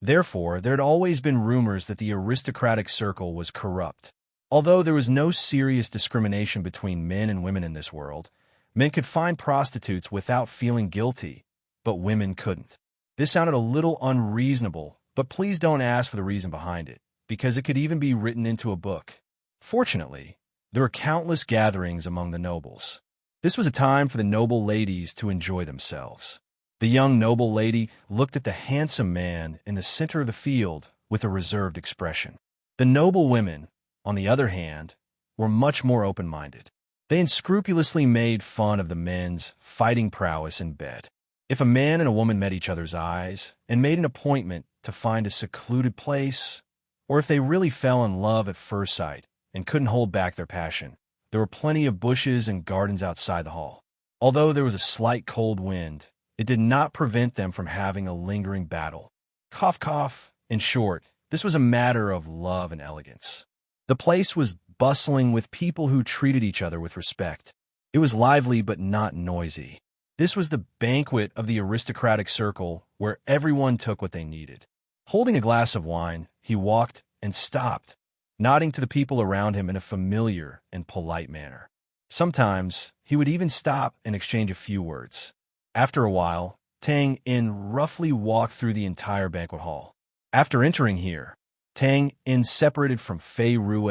Therefore, there had always been rumors that the aristocratic circle was corrupt. Although there was no serious discrimination between men and women in this world, men could find prostitutes without feeling guilty, but women couldn't. This sounded a little unreasonable, but please don't ask for the reason behind it, because it could even be written into a book. Fortunately, there were countless gatherings among the nobles. This was a time for the noble ladies to enjoy themselves. The young noble lady looked at the handsome man in the center of the field with a reserved expression. The noble women, on the other hand, were much more open-minded. They unscrupulously made fun of the men's fighting prowess in bed. If a man and a woman met each other's eyes and made an appointment to find a secluded place, or if they really fell in love at first sight and couldn't hold back their passion, there were plenty of bushes and gardens outside the hall. Although there was a slight cold wind, it did not prevent them from having a lingering battle. Cough, cough. In short, this was a matter of love and elegance. The place was bustling with people who treated each other with respect. It was lively but not noisy. This was the banquet of the aristocratic circle where everyone took what they needed. Holding a glass of wine, he walked and stopped, nodding to the people around him in a familiar and polite manner. Sometimes, he would even stop and exchange a few words. After a while, Tang In roughly walked through the entire banquet hall. After entering here, Tang In separated from Fei Rue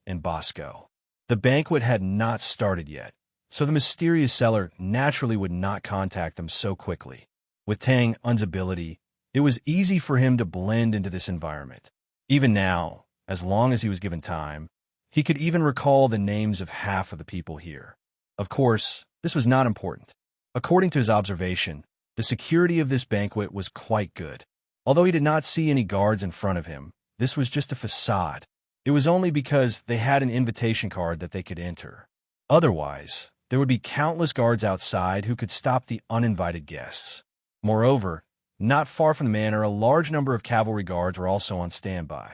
and Bosco. The banquet had not started yet, so the mysterious seller naturally would not contact them so quickly. With Tang Un's ability, it was easy for him to blend into this environment. Even now, as long as he was given time, he could even recall the names of half of the people here. Of course, this was not important. According to his observation, the security of this banquet was quite good. Although he did not see any guards in front of him, this was just a facade. It was only because they had an invitation card that they could enter. Otherwise, there would be countless guards outside who could stop the uninvited guests. Moreover, not far from the manor, a large number of cavalry guards were also on standby.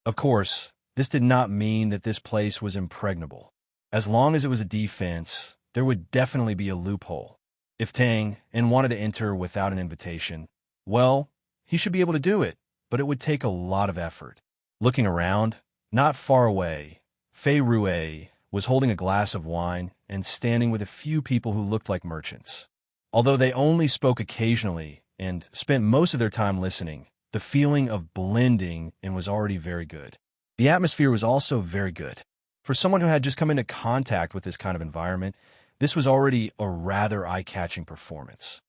Of course, this did not mean that this place was impregnable. As long as it was a defense, there would definitely be a loophole. If Tang In wanted to enter without an invitation, well, he should be able to do it, but it would take a lot of effort. Looking around, not far away, Fei Rue was holding a glass of wine and standing with a few people who looked like merchants. Although they only spoke occasionally and spent most of their time listening, the feeling of blending in was already very good. The atmosphere was also very good. For someone who had just come into contact with this kind of environment, this was already a rather eye-catching performance.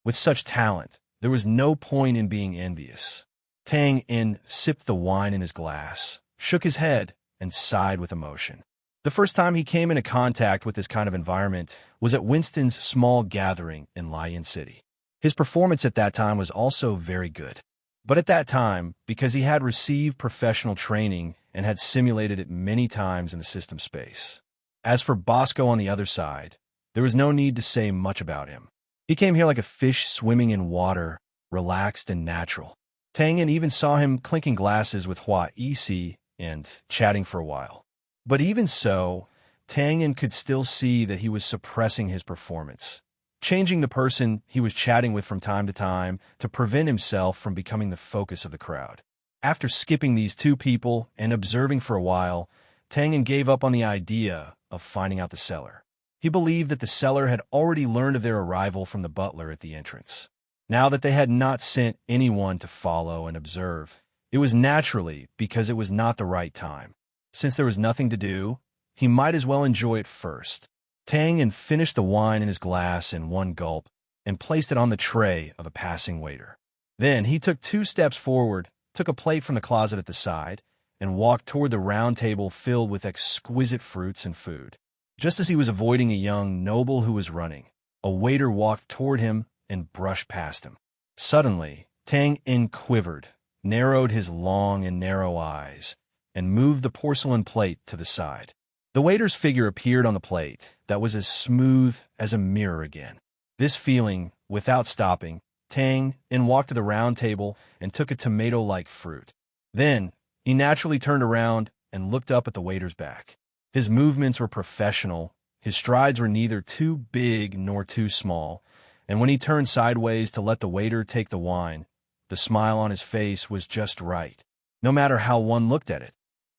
With such talent, there was no point in being envious. Tang In sipped the wine in his glass, shook his head, and sighed with emotion. The first time he came into contact with this kind of environment was at Winston's small gathering in Lion City. His performance at that time was also very good. But at that time, because he had received professional training and had simulated it many times in the system space. As for Bosco on the other side, there was no need to say much about him. He came here like a fish swimming in water, relaxed and natural. Tang In even saw him clinking glasses with Hua Yixi and chatting for a while. But even so, Tang In could still see that he was suppressing his performance, changing the person he was chatting with from time to prevent himself from becoming the focus of the crowd. After skipping these two people and observing for a while, Tang In gave up on the idea of finding out the seller. He believed that the seller had already learned of their arrival from the butler at the entrance. Now that they had not sent anyone to follow and observe, it was naturally because it was not the right time. Since there was nothing to do, he might as well enjoy it first. Tang In finished the wine in his glass in one gulp and placed it on the tray of a passing waiter. Then he took 2 steps forward, took a plate from the closet at the side, and walked toward the round table filled with exquisite fruits and food. Just as he was avoiding a young noble who was running, a waiter walked toward him and brushed past him. Suddenly, Tang In quivered, narrowed his long and narrow eyes, and moved the porcelain plate to the side. The waiter's figure appeared on the plate that was as smooth as a mirror again. This feeling, without stopping, Tang In walked to the round table and took a tomato-like fruit. Then, he naturally turned around and looked up at the waiter's back. His movements were professional, his strides were neither too big nor too small, and when he turned sideways to let the waiter take the wine, the smile on his face was just right, no matter how one looked at it.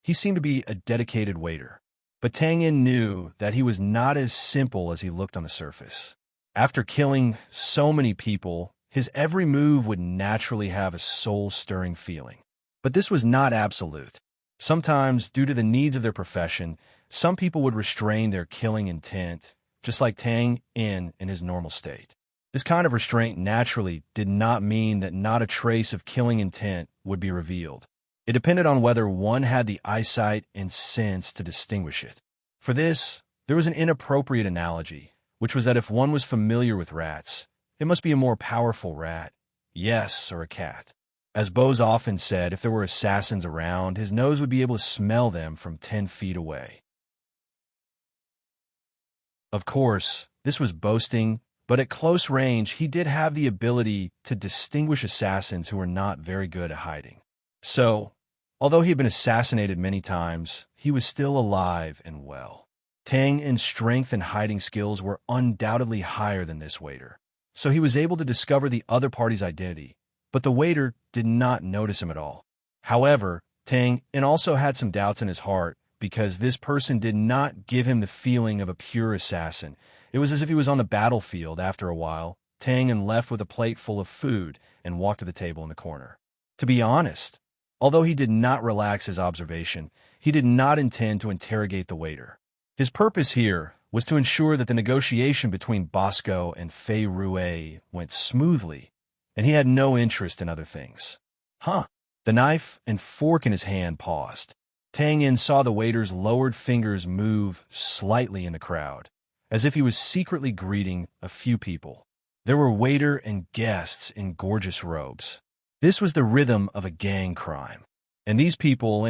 He seemed to be a dedicated waiter. But Tang In knew that he was not as simple as he looked on the surface. After killing so many people, his every move would naturally have a soul-stirring feeling. But this was not absolute. Sometimes, due to the needs of their profession, some people would restrain their killing intent, just like Tang In his normal state. This kind of restraint naturally did not mean that not a trace of killing intent would be revealed. It depended on whether one had the eyesight and sense to distinguish it. For this, there was an inappropriate analogy, which was that if one was familiar with rats, it must be a more powerful rat, yes, or a cat. As Bose often said, if there were assassins around, his nose would be able to smell them from 10 feet away. Of course, this was boasting, but at close range, he did have the ability to distinguish assassins who were not very good at hiding. So, although he had been assassinated many times, he was still alive and well. Tang In's strength and hiding skills were undoubtedly higher than this waiter. so he was able to discover the other party's identity, but the waiter did not notice him at all. However, Tang In also had some doubts in his heart because this person did not give him the feeling of a pure assassin. It was as if he was on the battlefield. After a while, Tang In left with a plate full of food and walked to the table in the corner. To be honest, although he did not relax his observation, he did not intend to interrogate the waiter. His purpose here was to ensure that the negotiation between Bosco and Fei Rue went smoothly, and he had no interest in other things. The knife and fork in his hand paused. Tang In saw the waiter's lowered fingers move slightly in the crowd, as if he was secretly greeting a few people. There were waiter and guests in gorgeous robes. This was the rhythm of a gang crime, and these people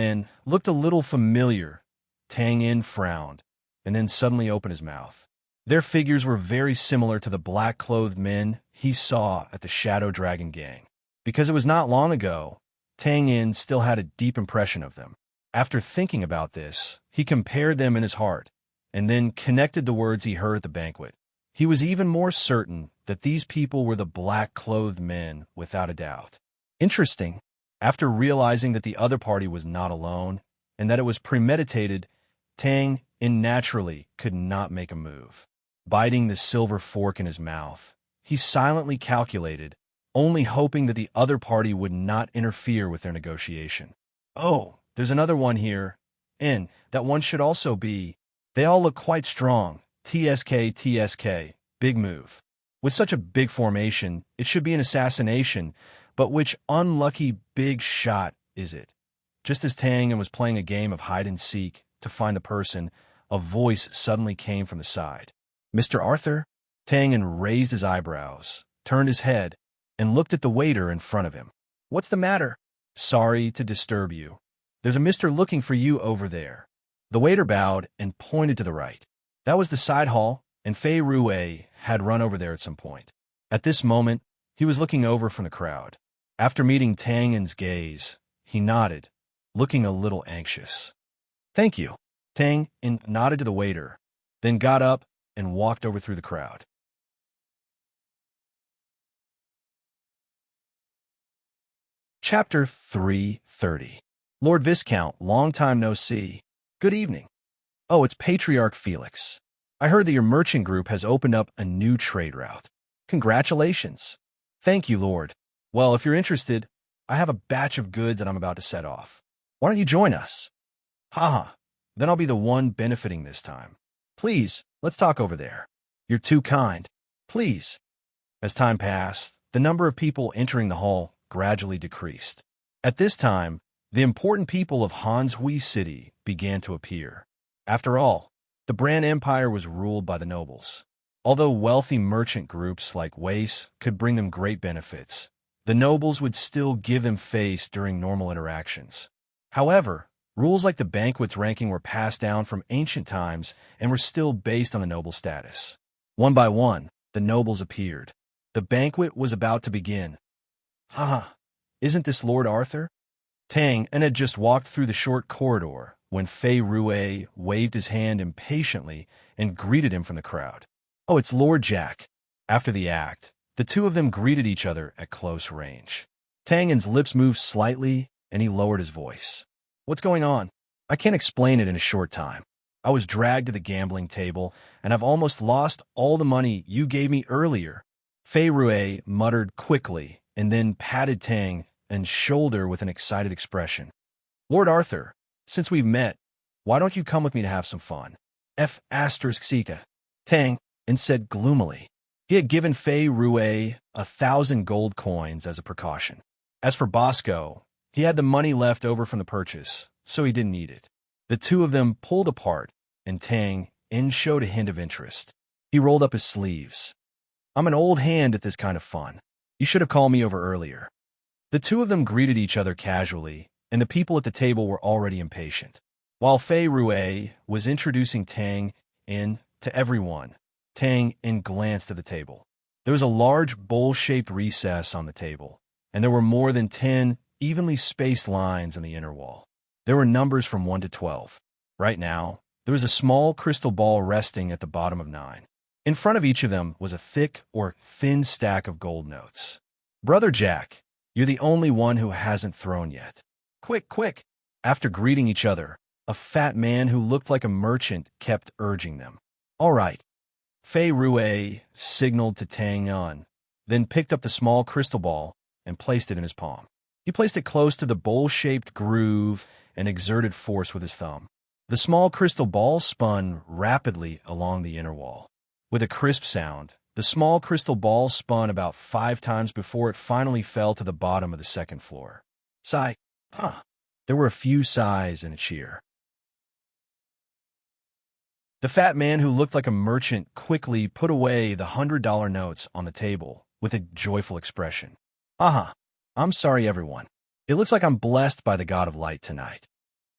looked a little familiar. Tang In frowned, and then suddenly opened his mouth. Their figures were very similar to the black-clothed men he saw at the Shadow Dragon Gang. Because it was not long ago, Tang In still had a deep impression of them. After thinking about this, he compared them in his heart, and then connected the words he heard at the banquet. He was even more certain that these people were the black-clothed men, without a doubt. Interesting. After realizing that the other party was not alone, and that it was premeditated, Tang In naturally could not make a move. Biting the silver fork in his mouth, he silently calculated, only hoping that the other party would not interfere with their negotiation. Oh, there's another one here. And that one should also be. They all look quite strong. TSK, big move. With such a big formation, it should be an assassination, but which unlucky big shot is it? Just as Tang In was playing a game of hide-and-seek to find the person, a voice suddenly came from the side. Mr. Arthur? Tang In raised his eyebrows, turned his head, and looked at the waiter in front of him. What's the matter? Sorry to disturb you. There's a mister looking for you over there. The waiter bowed and pointed to the right. That was the side hall, and Fei Rue had run over there at some point. At this moment, he was looking over from the crowd. After meeting Tang In's gaze, he nodded, looking a little anxious. Thank you. Tang In nodded to the waiter, then got up and walked over through the crowd. Chapter 330. Lord Viscount, long time no see. Good evening. Oh, it's Patriarch Felix. I heard that your merchant group has opened up a new trade route. Congratulations. Thank you, Lord. Well, if you're interested, I have a batch of goods that I'm about to set off. Why don't you join us? Then I'll be the one benefiting this time. Please, let's talk over there. You're too kind. Please. As time passed, the number of people entering the hall gradually decreased. At this time, the important people of Hanshui City began to appear. After all, the Brand Empire was ruled by the nobles. Although wealthy merchant groups like Weiss could bring them great benefits, the nobles would still give them face during normal interactions. However, rules like the banquet's ranking were passed down from ancient times and were still based on the noble status. One by one, the nobles appeared. The banquet was about to begin. Isn't this Lord Arthur? Tang In had just walked through the short corridor when Fei Rue waved his hand impatiently and greeted him from the crowd. Oh, it's Lord Jack. After the act, the two of them greeted each other at close range. Tang In's lips moved slightly, and he lowered his voice. What's going on? I can't explain it in a short time. I was dragged to the gambling table, and I've almost lost all the money you gave me earlier. Fei Rue muttered quickly, and then patted Tang In's shoulder with an excited expression. Lord Arthur, since we've met, why don't you come with me to have some fun? Tang In said gloomily. He had given Fei Rue 1,000 gold coins as a precaution. As for Bosco, he had the money left over from the purchase, so he didn't need it. The two of them pulled apart, and Tang In showed a hint of interest. He rolled up his sleeves. I'm an old hand at this kind of fun. You should have called me over earlier. The two of them greeted each other casually, and the people at the table were already impatient. While Fei Rue was introducing Tang In to everyone, Tang In glanced at the table. There was a large bowl-shaped recess on the table, and there were more than 10 evenly spaced lines on the inner wall. There were numbers from 1 to 12. Right now, there was a small crystal ball resting at the bottom of 9. In front of each of them was a thick or thin stack of gold notes. "Brother Jack, you're the only one who hasn't thrown yet. Quick, quick!" After greeting each other, a fat man who looked like a merchant kept urging them. "All right." Fei Rue signaled to Tang Yun, then picked up the small crystal ball and placed it in his palm. He placed it close to the bowl-shaped groove and exerted force with his thumb. The small crystal ball spun rapidly along the inner wall. With a crisp sound, the small crystal ball spun about 5 times before it finally fell to the bottom of the second floor. Sigh. Huh. There were a few sighs and a cheer. The fat man who looked like a merchant quickly put away the $100 notes on the table with a joyful expression. "Aha. I'm sorry, everyone. It looks like I'm blessed by the god of light tonight."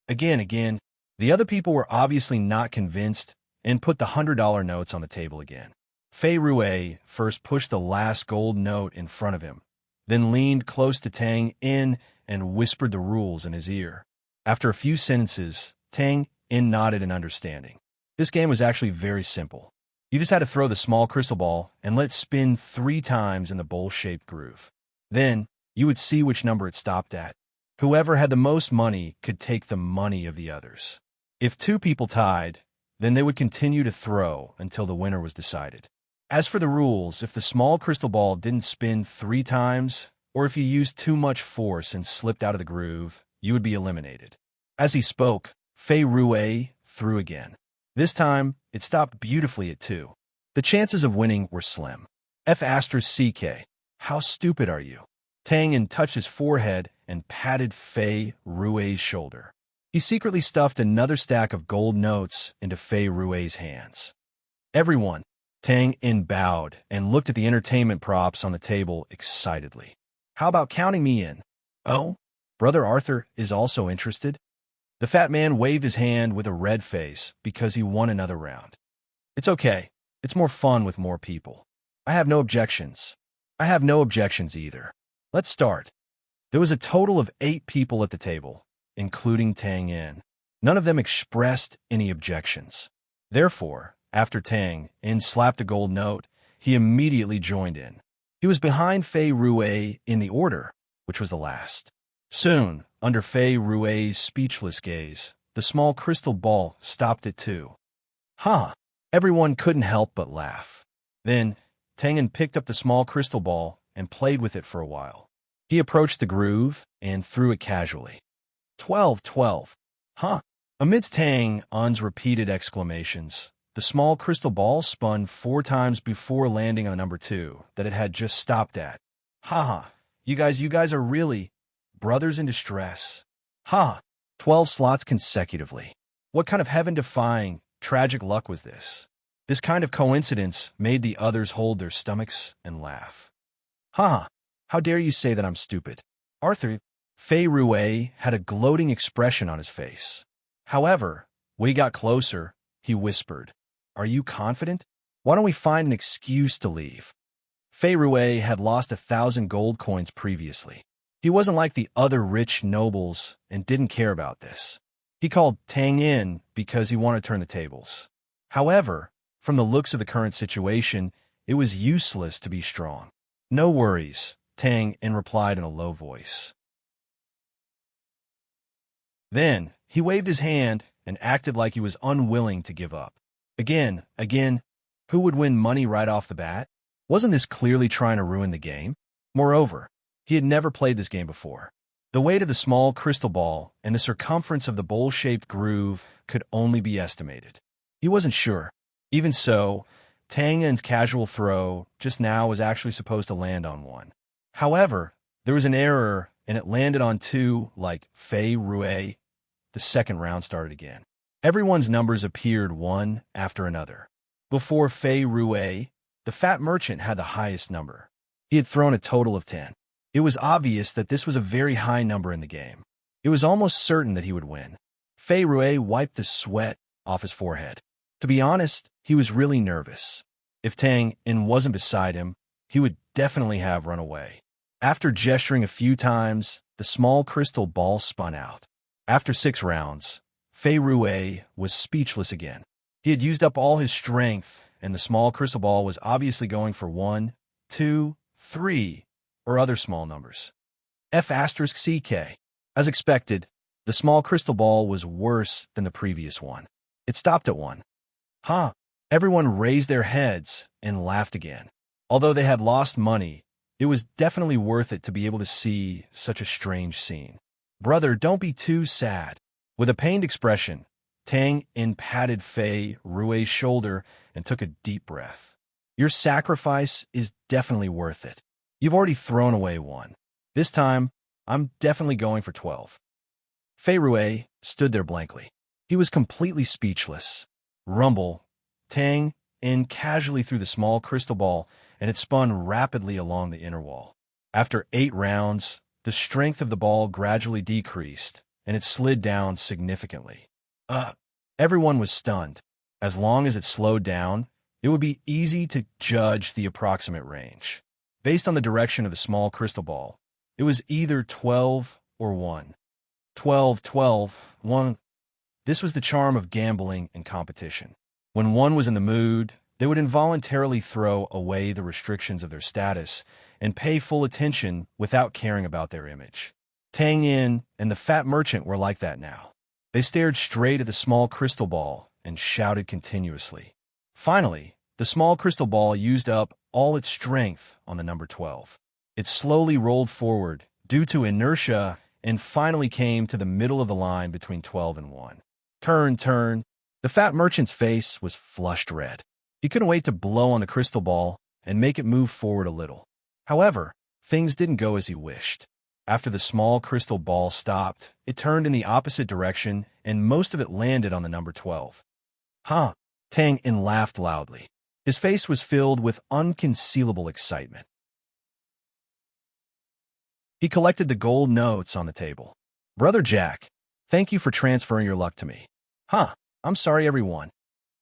Again, the other people were obviously not convinced and put the $100 notes on the table again. Fei Rue first pushed the last gold note in front of him, then leaned close to Tang In and whispered the rules in his ear. After a few sentences, Tang In nodded in understanding. This game was actually very simple. You just had to throw the small crystal ball and let it spin 3 times in the bowl-shaped groove. Then, you would see which number it stopped at. Whoever had the most money could take the money of the others. If 2 people tied, then they would continue to throw until the winner was decided. As for the rules, if the small crystal ball didn't spin 3 times, or if you used too much force and slipped out of the groove, you would be eliminated. As he spoke, Fei Rue threw again. This time, it stopped beautifully at 2. The chances of winning were slim. F***, how stupid are you? Tang In touched his forehead and patted Fei Rue's shoulder. He secretly stuffed another stack of gold notes into Fei Rue's hands. "Everyone," Tang In bowed and looked at the entertainment props on the table excitedly. "How about counting me in?" "Oh, Brother Arthur is also interested?" The fat man waved his hand with a red face because he won another round. "It's okay. It's more fun with more people. I have no objections." "I have no objections either. Let's start." There was a total of 8 people at the table, including Tang In. None of them expressed any objections. Therefore, after Tang In slapped a gold note, he immediately joined in. He was behind Fei Rue in the order, which was the last. Soon, under Fei Rue's speechless gaze, the small crystal ball stopped at 2. "Huh!" Everyone couldn't help but laugh. Then, Tang In picked up the small crystal ball and played with it for a while. He approached the groove and threw it casually. 12, 12. Huh? Amidst Tang In's repeated exclamations, the small crystal ball spun 4 times before landing on number 2 that it had just stopped at. "Ha! You guys are really brothers in distress. Ha! 12 slots consecutively. What kind of heaven-defying, tragic luck was this?" This kind of coincidence made the others hold their stomachs and laugh. "Ha! How dare you say that I'm stupid?" Arthur, Fei Rue had a gloating expression on his face. However, when he got closer, he whispered, "Are you confident? Why don't we find an excuse to leave?" Fei Rue had lost 1,000 gold coins previously. He wasn't like the other rich nobles and didn't care about this. He called Tang In because he wanted to turn the tables. However, from the looks of the current situation, it was useless to be strong. "No worries," Tang In replied in a low voice. Then, he waved his hand and acted like he was unwilling to give up. Again, who would win money right off the bat? Wasn't this clearly trying to ruin the game? Moreover, he had never played this game before. The weight of the small crystal ball and the circumference of the bowl-shaped groove could only be estimated. He wasn't sure. Even so, Tang In's casual throw just now was actually supposed to land on 1. However, there was an error and it landed on 2 like Fei Rue. The second round started again. Everyone's numbers appeared one after another. Before Fei Rue, the fat merchant had the highest number. He had thrown a total of 10. It was obvious that this was a very high number in the game. It was almost certain that he would win. Fei Rue wiped the sweat off his forehead. To be honest, he was really nervous. If Tang In wasn't beside him, he would definitely have run away. After gesturing a few times, the small crystal ball spun out. After 6 rounds, Fei Rue was speechless again. He had used up all his strength and the small crystal ball was obviously going for 1, 2, 3, or other small numbers. F*CK. As expected, the small crystal ball was worse than the previous one. It stopped at 1. Huh. Everyone raised their heads and laughed again. Although they had lost money, it was definitely worth it to be able to see such a strange scene. Brother, don't be too sad. With a pained expression, Tang In patted Fei Rue's shoulder and took a deep breath. Your sacrifice is definitely worth it. You've already thrown away 1. This time, I'm definitely going for 12. Fei Rue stood there blankly. He was completely speechless. Rumble, Tang In casually threw the small crystal ball, and it spun rapidly along the inner wall. After 8 rounds, the strength of the ball gradually decreased, and it slid down significantly. Everyone was stunned. As long as it slowed down, it would be easy to judge the approximate range. Based on the direction of the small crystal ball, it was either 12 or 1. 12, 12, 1. This was the charm of gambling and competition. When one was in the mood, they would involuntarily throw away the restrictions of their status and pay full attention without caring about their image. Tang In and the fat merchant were like that now. They stared straight at the small crystal ball and shouted continuously. Finally, the small crystal ball used up all its strength on the number 12. It slowly rolled forward due to inertia and finally came to the middle of the line between 12 and 1. Turn. The fat merchant's face was flushed red. He couldn't wait to blow on the crystal ball and make it move forward a little. However, things didn't go as he wished. After the small crystal ball stopped, it turned in the opposite direction, and most of it landed on the number 12. Huh? Tang In laughed loudly. His face was filled with unconcealable excitement. He collected the gold notes on the table. Brother Jack, thank you for transferring your luck to me. Huh? I'm sorry, everyone.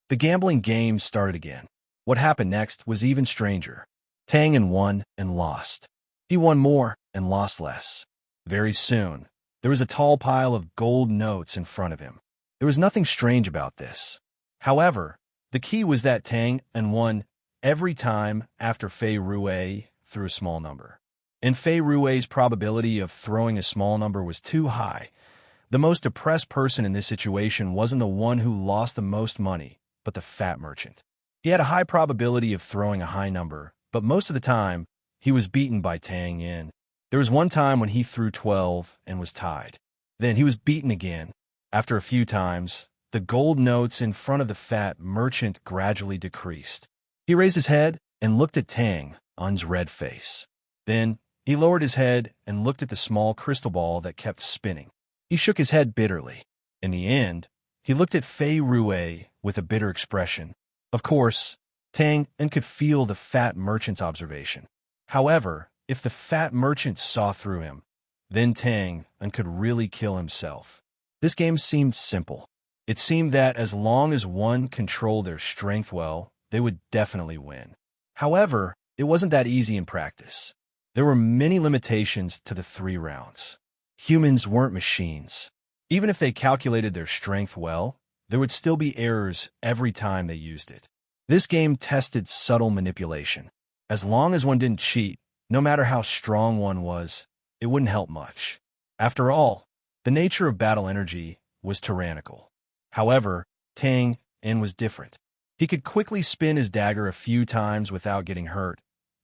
The gambling game started again. What happened next was even stranger. Tang In won and lost. He won more and lost less. Very soon, there was a tall pile of gold notes in front of him. There was nothing strange about this. However, the key was that Tang In won every time after Fei Rue threw a small number. And Fei Rue's probability of throwing a small number was too high. The most depressed person in this situation wasn't the one who lost the most money, but the fat merchant. He had a high probability of throwing a high number, but most of the time, he was beaten by Tang In. There was one time when he threw 12 and was tied. Then he was beaten again. After a few times, the gold notes in front of the fat merchant gradually decreased. He raised his head and looked at Tang In's red face. Then he lowered his head and looked at the small crystal ball that kept spinning. He shook his head bitterly. In the end, he looked at Fei Rue with a bitter expression. Of course, Tang In could feel the fat merchant's observation. However, if the fat merchant saw through him, then Tang In could really kill himself. This game seemed simple. It seemed that as long as one controlled their strength well, they would definitely win. However, it wasn't that easy in practice. There were many limitations to the 3 rounds. Humans weren't machines. Even if they calculated their strength well, there would still be errors every time they used it. This game tested subtle manipulation. As long as one didn't cheat, no matter how strong one was, it wouldn't help much. After all, the nature of battle energy was tyrannical. However, Tang In was different. He could quickly spin his dagger a few times without getting hurt,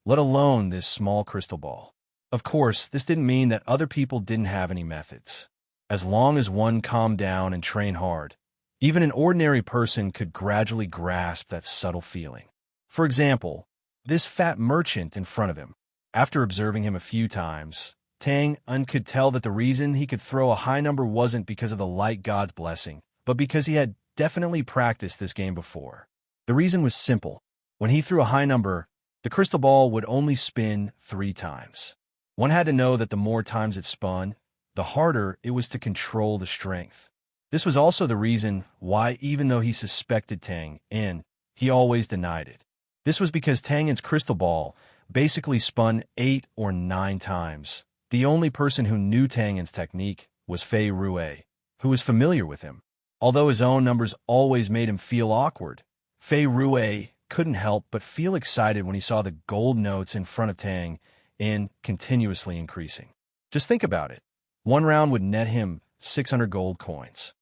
let alone this small crystal ball. Of course, this didn't mean that other people didn't have any methods. As long as one calmed down and trained hard, even an ordinary person could gradually grasp that subtle feeling. For example, this fat merchant in front of him. After observing him a few times, Tang In could tell that the reason he could throw a high number wasn't because of the light god's blessing, but because he had definitely practiced this game before. The reason was simple. When he threw a high number, the crystal ball would only spin 3 times. One had to know that the more times it spun, the harder it was to control the strength. This was also the reason why, even though he suspected Tang In, he always denied it. This was because Tang In's crystal ball basically spun 8 or 9 times. The only person who knew Tang In's technique was Fei Rue, who was familiar with him. Although his own numbers always made him feel awkward, Fei Rue couldn't help but feel excited when he saw the gold notes in front of Tang in continuously increasing. Just think about it. One round would net him 600 gold coins.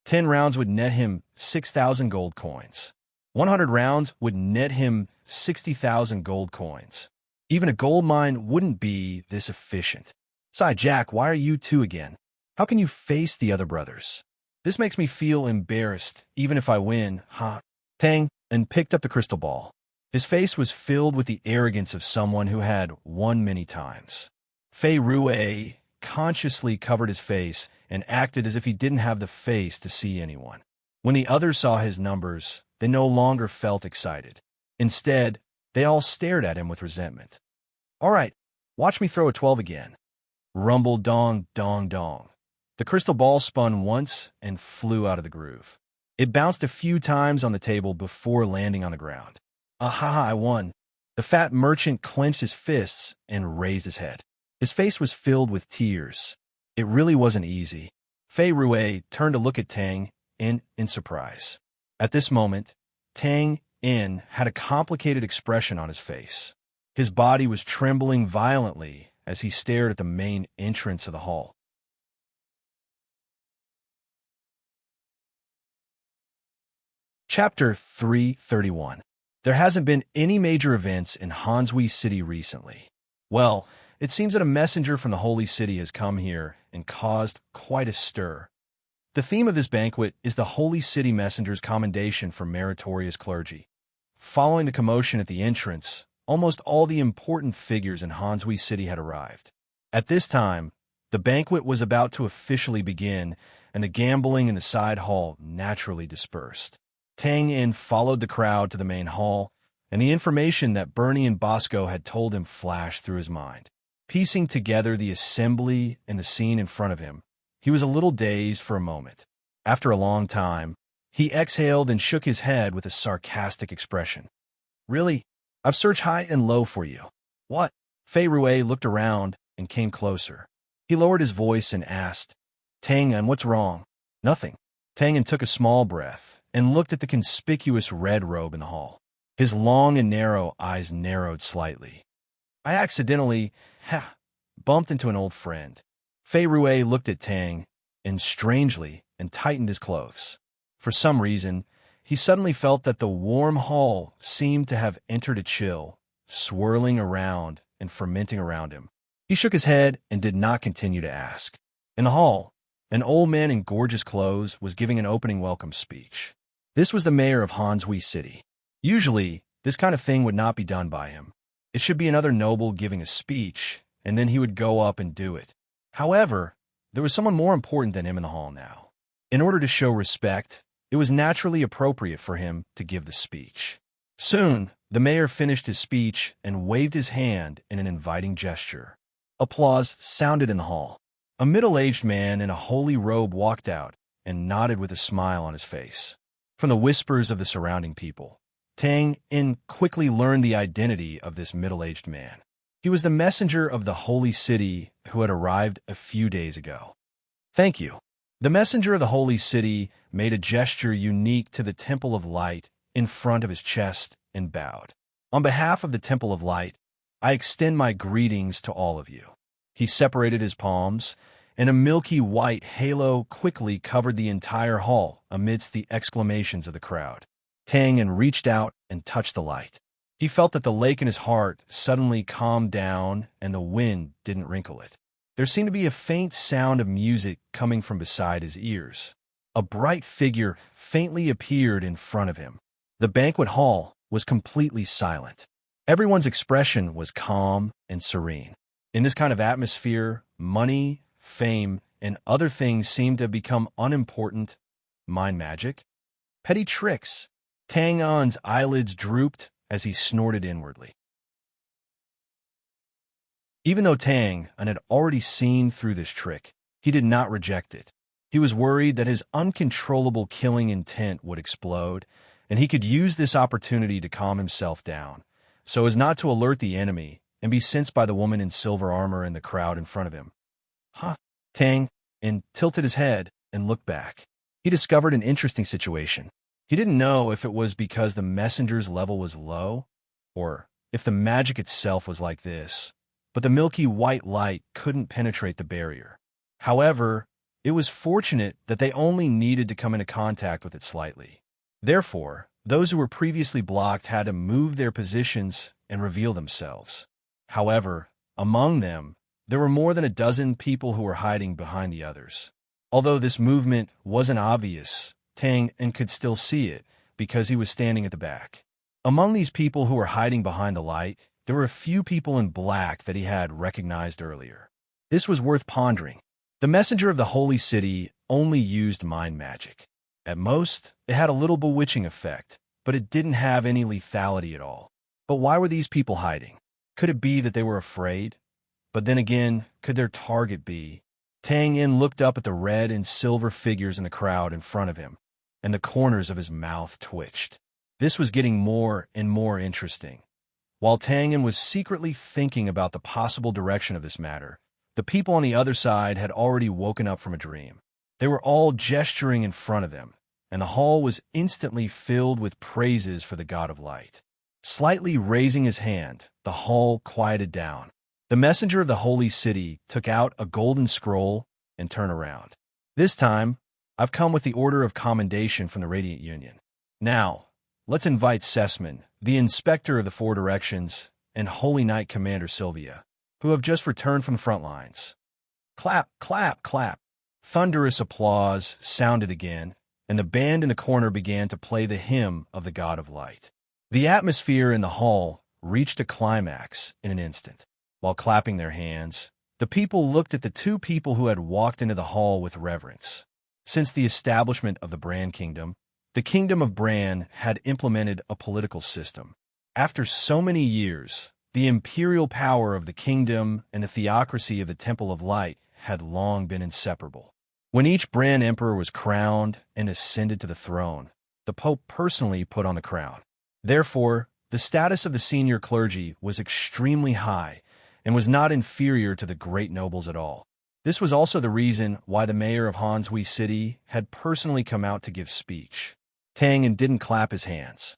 10 rounds would net him 6,000 gold coins. 100 rounds would net him 60,000 gold coins. Even a gold mine wouldn't be this efficient. Sigh, Jack, why are you two again? How can you face the other brothers? This makes me feel embarrassed, even if I win, huh? Tang and picked up the crystal ball. His face was filled with the arrogance of someone who had won many times. Fei Rue consciously covered his face and acted as if he didn't have the face to see anyone. When the others saw his numbers, they no longer felt excited. Instead, they all stared at him with resentment. All right, watch me throw a 12 again. Rumble, dong, dong, dong. The crystal ball spun once and flew out of the groove. It bounced a few times on the table before landing on the ground. Aha, I won. The fat merchant clenched his fists and raised his head. His face was filled with tears. It really wasn't easy. Fei Rue turned to look at Tang in surprise. At this moment, Tang In had a complicated expression on his face. His body was trembling violently as he stared at the main entrance of the hall. Chapter 331. There hasn't been any major events in Hansui City recently. Well, it seems that a messenger from the Holy City has come here and caused quite a stir. The theme of this banquet is the Holy City Messenger's commendation for meritorious clergy. Following the commotion at the entrance, almost all the important figures in Hansui City had arrived. At this time, the banquet was about to officially begin, and the gambling in the side hall naturally dispersed. Tang In followed the crowd to the main hall, and the information that Bernie and Bosco had told him flashed through his mind. Piecing together the assembly and the scene in front of him, he was a little dazed for a moment. After a long time, he exhaled and shook his head with a sarcastic expression. Really? I've searched high and low for you. What? Fei Rue looked around and came closer. He lowered his voice and asked, Tang In, what's wrong? Nothing. Tang In took a small breath and looked at the conspicuous red robe in the hall. His long and narrow eyes narrowed slightly. I accidentally, bumped into an old friend. Fei Rue looked at Tang In strangely and tightened his clothes. For some reason, he suddenly felt that the warm hall seemed to have entered a chill, swirling around and fermenting around him. He shook his head and did not continue to ask. In the hall, an old man in gorgeous clothes was giving an opening welcome speech. This was the mayor of Hansui City. Usually, this kind of thing would not be done by him. It should be another noble giving a speech, and then he would go up and do it. However, there was someone more important than him in the hall now. In order to show respect, it was naturally appropriate for him to give the speech. Soon, the mayor finished his speech and waved his hand in an inviting gesture. Applause sounded in the hall. A middle-aged man in a holy robe walked out and nodded with a smile on his face. From the whispers of the surrounding people, Tang In quickly learned the identity of this middle-aged man. He was the messenger of the Holy City who had arrived a few days ago. Thank you. The messenger of the Holy City made a gesture unique to the Temple of Light in front of his chest and bowed. On behalf of the Temple of Light, I extend my greetings to all of you. He separated his palms, and a milky white halo quickly covered the entire hall amidst the exclamations of the crowd. Tang In reached out and touched the light. He felt that the lake in his heart suddenly calmed down and the wind didn't wrinkle it. There seemed to be a faint sound of music coming from beside his ears. A bright figure faintly appeared in front of him. The banquet hall was completely silent. Everyone's expression was calm and serene. In this kind of atmosphere, money, fame, and other things seemed to have become unimportant. Mind magic? Petty tricks. Tang In's eyelids drooped as he snorted inwardly. Even though Tang In had already seen through this trick, he did not reject it. He was worried that his uncontrollable killing intent would explode, and he could use this opportunity to calm himself down, so as not to alert the enemy and be sensed by the woman in silver armor in the crowd in front of him. Tang In tilted his head and looked back. He discovered an interesting situation. He didn't know if it was because the messenger's level was low, or if the magic itself was like this, but the milky white light couldn't penetrate the barrier. However, it was fortunate that they only needed to come into contact with it slightly. Therefore, those who were previously blocked had to move their positions and reveal themselves. However, among them, there were more than a dozen people who were hiding behind the others. Although this movement wasn't obvious, Tang could still see it because he was standing at the back. Among these people who were hiding behind the light, there were a few people in black that he had recognized earlier. This was worth pondering. The messenger of the holy city only used mind magic. At most, it had a little bewitching effect, but it didn't have any lethality at all. But why were these people hiding? Could it be that they were afraid? But then again, could their target be? Tang looked up at the red and silver figures in the crowd in front of him, and the corners of his mouth twitched. This was getting more and more interesting. While Tang was secretly thinking about the possible direction of this matter, the people on the other side had already woken up from a dream. They were all gesturing in front of them, and the hall was instantly filled with praises for the god of light. Slightly raising his hand, the hall quieted down. The messenger of the holy city took out a golden scroll and turned around. This time, I've come with the order of commendation from the Radiant Union. Now, let's invite Sesman, the inspector of the Four Directions, and Holy Knight Commander Sylvia, who have just returned from the front lines. Clap, clap, clap. Thunderous applause sounded again, and the band in the corner began to play the hymn of the God of Light. The atmosphere in the hall reached a climax in an instant. While clapping their hands, the people looked at the two people who had walked into the hall with reverence. Since the establishment of the Bran Kingdom, the Kingdom of Bran had implemented a political system. After so many years, the imperial power of the kingdom and the theocracy of the Temple of Light had long been inseparable. When each Bran emperor was crowned and ascended to the throne, the Pope personally put on the crown. Therefore, the status of the senior clergy was extremely high and was not inferior to the great nobles at all. This was also the reason why the mayor of Hanshui City had personally come out to give speech. Tang didn't clap his hands.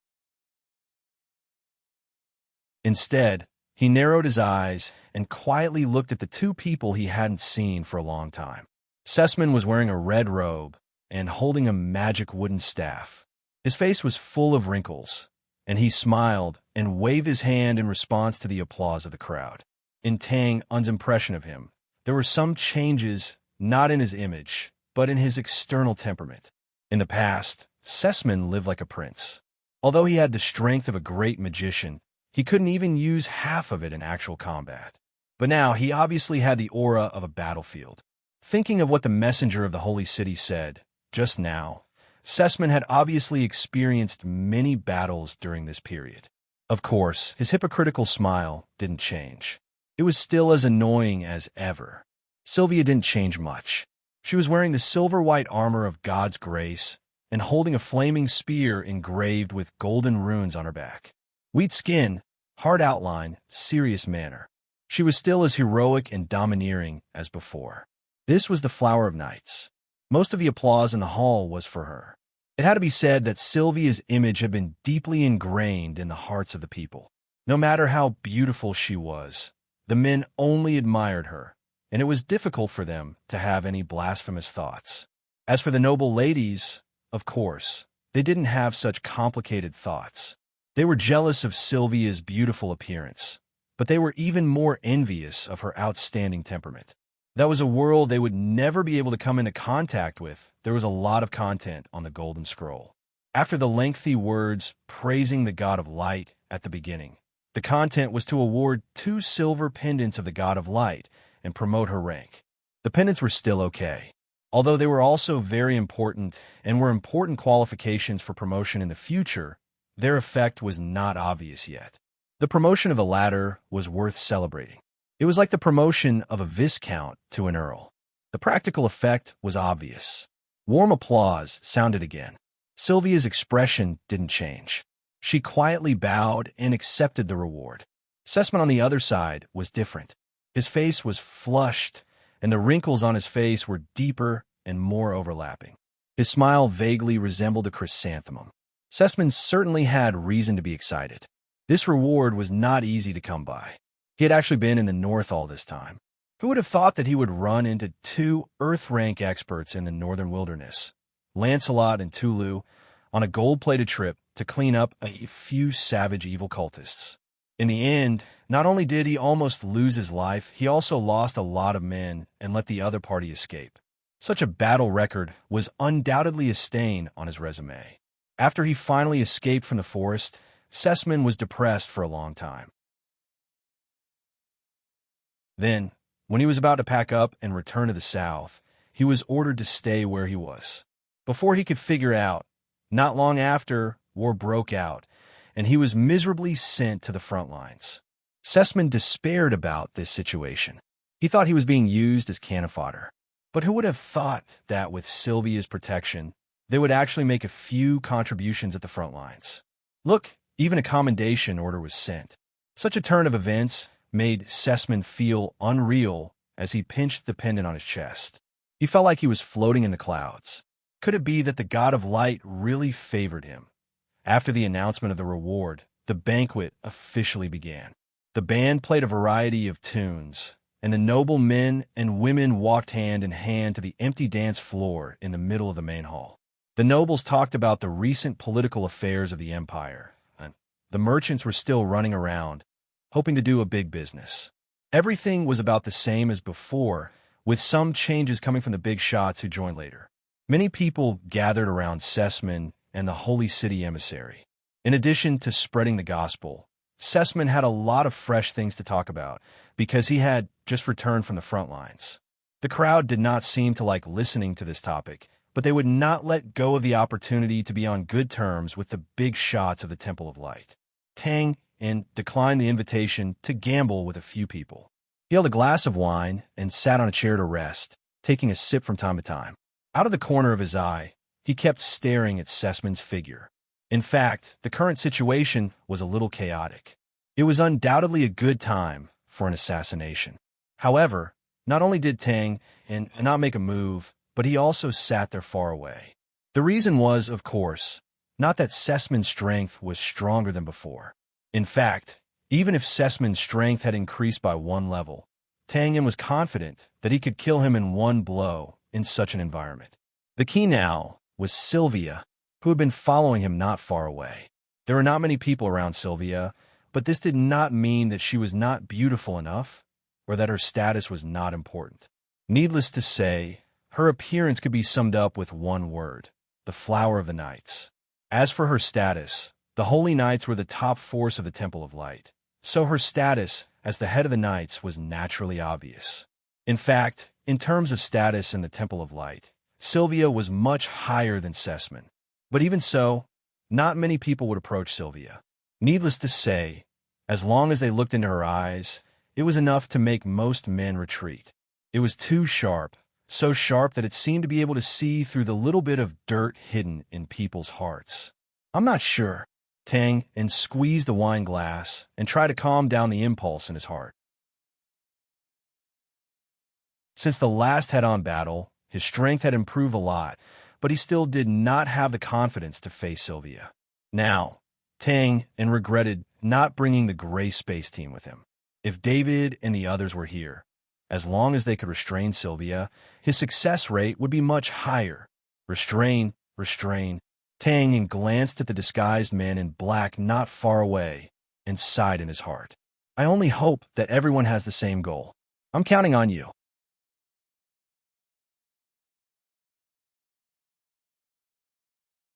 Instead, he narrowed his eyes and quietly looked at the two people he hadn't seen for a long time. Sesman was wearing a red robe and holding a magic wooden staff. His face was full of wrinkles, and he smiled and waved his hand in response to the applause of the crowd. In Tang's impression of him, there were some changes not in his image, but in his external temperament. In the past, Sesman lived like a prince. Although he had the strength of a great magician, he couldn't even use half of it in actual combat. But now he obviously had the aura of a battlefield. Thinking of what the messenger of the holy city said just now, Sesman had obviously experienced many battles during this period. Of course, his hypocritical smile didn't change. It was still as annoying as ever. Sylvia didn't change much. She was wearing the silver-white armor of God's grace and holding a flaming spear engraved with golden runes on her back. Wheat skin, hard outline, serious manner. She was still as heroic and domineering as before. This was the Flower of Nights. Most of the applause in the hall was for her. It had to be said that Sylvia's image had been deeply ingrained in the hearts of the people. No matter how beautiful she was, the men only admired her, and it was difficult for them to have any blasphemous thoughts. As for the noble ladies, of course, they didn't have such complicated thoughts. They were jealous of Sylvia's beautiful appearance, but they were even more envious of her outstanding temperament. That was a world they would never be able to come into contact with. There was a lot of content on the Golden Scroll. After the lengthy words praising the God of Light at the beginning, the content was to award 2 silver pendants of the God of Light and promote her rank. The pendants were still okay, although they were also very important and were important qualifications for promotion in the future. Their effect was not obvious yet. The promotion of the latter was worth celebrating. It was like the promotion of a viscount to an earl. The practical effect was obvious. Warm applause sounded again. Sylvia's expression didn't change. She quietly bowed and accepted the reward. Sesman on the other side was different. His face was flushed, and the wrinkles on his face were deeper and more overlapping. His smile vaguely resembled a chrysanthemum. Sessman certainly had reason to be excited. This reward was not easy to come by. He had actually been in the north all this time. Who would have thought that he would run into two Earth-rank experts in the northern wilderness, Lancelot and Tulu, on a gold-plated trip to clean up a few savage evil cultists? In the end, not only did he almost lose his life, he also lost a lot of men and let the other party escape. Such a battle record was undoubtedly a stain on his resume. After he finally escaped from the forest, Sessman was depressed for a long time. Then, when he was about to pack up and return to the south, he was ordered to stay where he was. Before he could figure out, not long after, war broke out, and he was miserably sent to the front lines. Sessman despaired about this situation. He thought he was being used as cannon fodder. But who would have thought that with Sylvia's protection, they would actually make a few contributions at the front lines? Look, even a commendation order was sent. Such a turn of events made Sessman feel unreal as he pinched the pendant on his chest. He felt like he was floating in the clouds. Could it be that the god of light really favored him? After the announcement of the reward, the banquet officially began. The band played a variety of tunes, and the noble men and women walked hand in hand to the empty dance floor in the middle of the main hall. The nobles talked about the recent political affairs of the empire, and the merchants were still running around, hoping to do a big business. Everything was about the same as before, with some changes coming from the big shots who joined later. Many people gathered around Sessman and the Holy City emissary. In addition to spreading the gospel, Sessman had a lot of fresh things to talk about because he had just returned from the front lines. The crowd did not seem to like listening to this topic, but they would not let go of the opportunity to be on good terms with the big shots of the Temple of Light. Tang declined the invitation to gamble with a few people. He held a glass of wine and sat on a chair to rest, taking a sip from time to time. Out of the corner of his eye, he kept staring at Sessman's figure. In fact, the current situation was a little chaotic. It was undoubtedly a good time for an assassination. However, not only did Tang not make a move, but he also sat there far away. The reason was, of course, not that Sessman's strength was stronger than before. In fact, even if Sessman's strength had increased by one level, Tang was confident that he could kill him in one blow in such an environment. The key now was Sylvia, who had been following him not far away. There were not many people around Sylvia, but this did not mean that she was not beautiful enough or that her status was not important. Needless to say, her appearance could be summed up with one word: the flower of the Knights. As for her status, the Holy Knights were the top force of the Temple of Light, so her status as the head of the Knights was naturally obvious. In fact, in terms of status in the Temple of Light, Sylvia was much higher than Sessman. But even so, not many people would approach Sylvia. Needless to say, as long as they looked into her eyes, it was enough to make most men retreat. It was too sharp, so sharp that it seemed to be able to see through the little bit of dirt hidden in people's hearts. I'm not sure. Tang squeezed the wine glass and tried to calm down the impulse in his heart. Since the last head-on battle, his strength had improved a lot, but he still did not have the confidence to face Sylvia. Now, Tang regretted not bringing the gray space team with him. If David and the others were here, as long as they could restrain Sylvia, his success rate would be much higher. Restrain. Tang glanced at the disguised man in black not far away and sighed in his heart. I only hope that everyone has the same goal. I'm counting on you.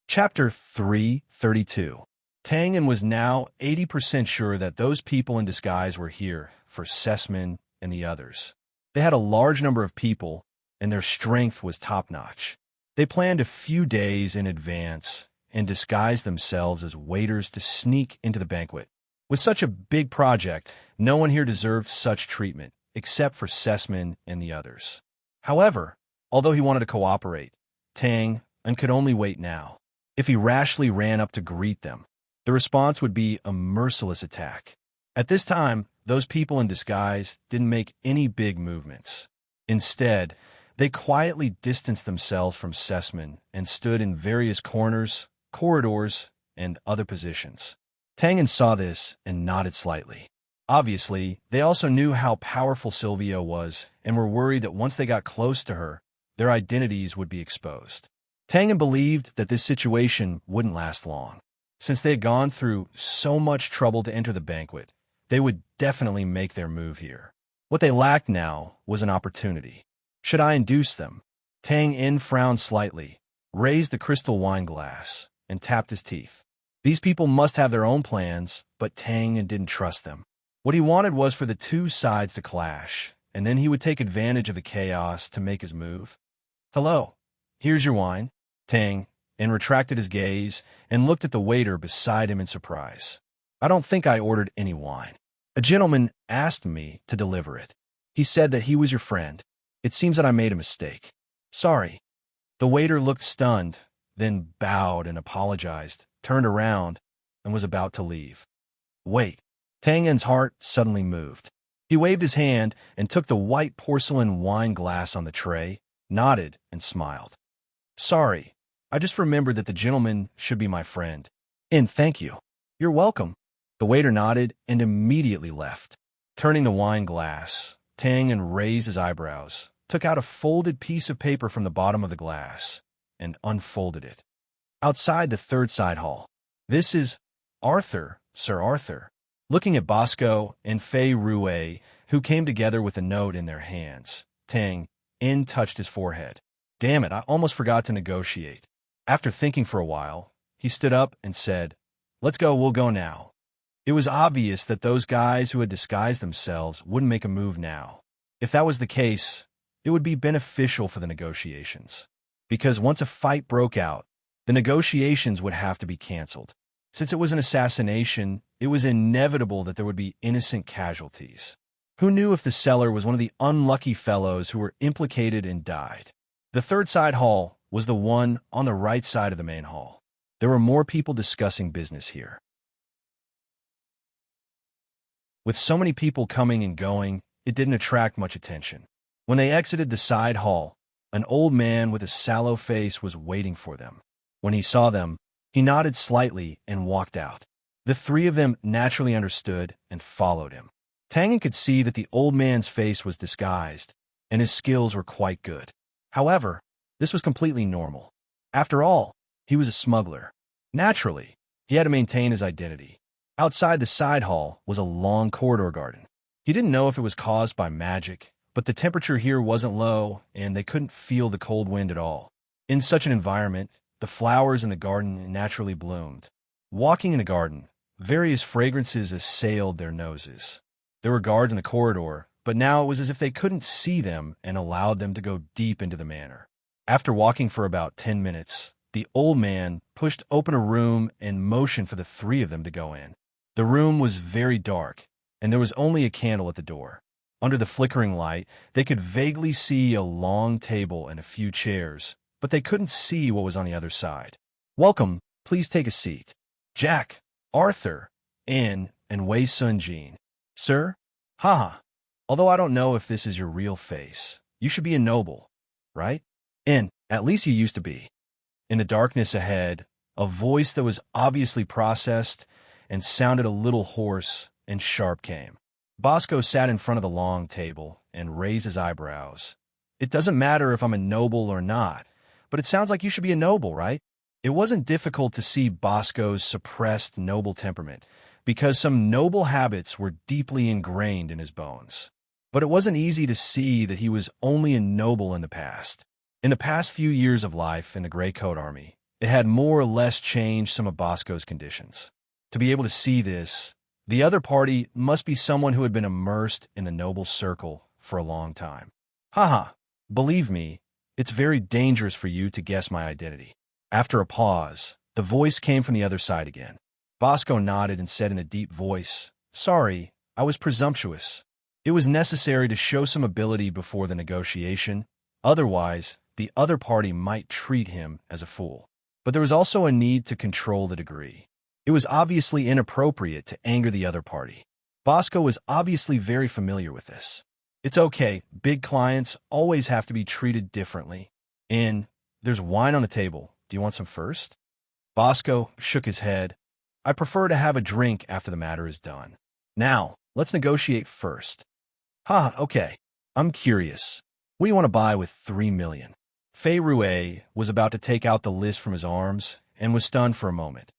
Chapter 332. Tang was now 80% sure that those people in disguise were here for Sessman and the others. They had a large number of people, and their strength was top-notch. They planned a few days in advance and disguised themselves as waiters to sneak into the banquet. With such a big project, no one here deserved such treatment, except for Sessman and the others. However, although he wanted to cooperate, Tang could only wait now. If he rashly ran up to greet them, the response would be a merciless attack. At this time, those people in disguise didn't make any big movements. Instead, they quietly distanced themselves from Sessman and stood in various corners, corridors, and other positions. Tangen saw this and nodded slightly. Obviously, they also knew how powerful Silvio was and were worried that once they got close to her, their identities would be exposed. Tangen believed that this situation wouldn't last long. Since they had gone through so much trouble to enter the banquet, they would definitely make their move here. What they lacked now was an opportunity. Should I induce them? Tang In frowned slightly, raised the crystal wine glass, and tapped his teeth. These people must have their own plans, but Tang In didn't trust them. What he wanted was for the two sides to clash, and then he would take advantage of the chaos to make his move. Hello, here's your wine. Tang In retracted his gaze and looked at the waiter beside him in surprise. I don't think I ordered any wine. A gentleman asked me to deliver it. He said that he was your friend. It seems that I made a mistake. Sorry. The waiter looked stunned, then bowed and apologized, turned around, and was about to leave. Wait. Tang In's heart suddenly moved. He waved his hand and took the white porcelain wine glass on the tray, nodded, and smiled. Sorry, I just remembered that the gentleman should be my friend. And thank you. You're welcome. The waiter nodded and immediately left. Turning the wine glass, Tang In raised his eyebrows, took out a folded piece of paper from the bottom of the glass, and unfolded it. Outside the third side hall. This is Arthur, Sir Arthur. Looking at Bosco and Fei Rue, who came together with a note in their hands, Tang In touched his forehead. Damn it, I almost forgot to negotiate. After thinking for a while, he stood up and said, Let's go, we'll go now. It was obvious that those guys who had disguised themselves wouldn't make a move now. If that was the case, it would be beneficial for the negotiations. Because once a fight broke out, the negotiations would have to be canceled. Since it was an assassination, it was inevitable that there would be innocent casualties. Who knew if the seller was one of the unlucky fellows who were implicated and died? The third side hall was the one on the right side of the main hall. There were more people discussing business here. With so many people coming and going, it didn't attract much attention. When they exited the side hall, an old man with a sallow face was waiting for them. When he saw them, he nodded slightly and walked out. The three of them naturally understood and followed him. Tang In could see that the old man's face was disguised, and his skills were quite good. However, this was completely normal. After all, he was a smuggler. Naturally, he had to maintain his identity. Outside the side hall was a long corridor garden. He didn't know if it was caused by magic, but the temperature here wasn't low, and they couldn't feel the cold wind at all. In such an environment, the flowers in the garden naturally bloomed. Walking in the garden, various fragrances assailed their noses. There were guards in the corridor, but now it was as if they couldn't see them and allowed them to go deep into the manor. After walking for about 10 minutes, the old man pushed open a room and motioned for the three of them to go in. The room was very dark, and there was only a candle at the door. Under the flickering light, they could vaguely see a long table and a few chairs, but they couldn't see what was on the other side. Welcome, please take a seat. Jack, Arthur, In, and Wei Sun Jin. Sir? Haha. Although I don't know if this is your real face, you should be a noble, right? In, at least you used to be. In the darkness ahead, a voice that was obviously processed and sounded a little hoarse and sharp came. Bosco sat in front of the long table and raised his eyebrows. It doesn't matter if I'm a noble or not, but it sounds like you should be a noble, right? It wasn't difficult to see Bosco's suppressed noble temperament, because some noble habits were deeply ingrained in his bones. But it wasn't easy to see that he was only a noble in the past. In the past few years of life in the Grey Coat Army, it had more or less changed some of Bosco's conditions. To be able to see this, the other party must be someone who had been immersed in the noble circle for a long time. Haha, believe me, it's very dangerous for you to guess my identity. After a pause, the voice came from the other side again. Bosco nodded and said in a deep voice, Sorry, I was presumptuous. It was necessary to show some ability before the negotiation, otherwise the other party might treat him as a fool. But there was also a need to control the degree. It was obviously inappropriate to anger the other party. Bosco was obviously very familiar with this. It's okay, big clients always have to be treated differently. And there's wine on the table. Do you want some first? Bosco shook his head. I prefer to have a drink after the matter is done. Now, let's negotiate first. Okay. I'm curious. What do you want to buy with 3 million? Fei Rue was about to take out the list from his arms and was stunned for a moment.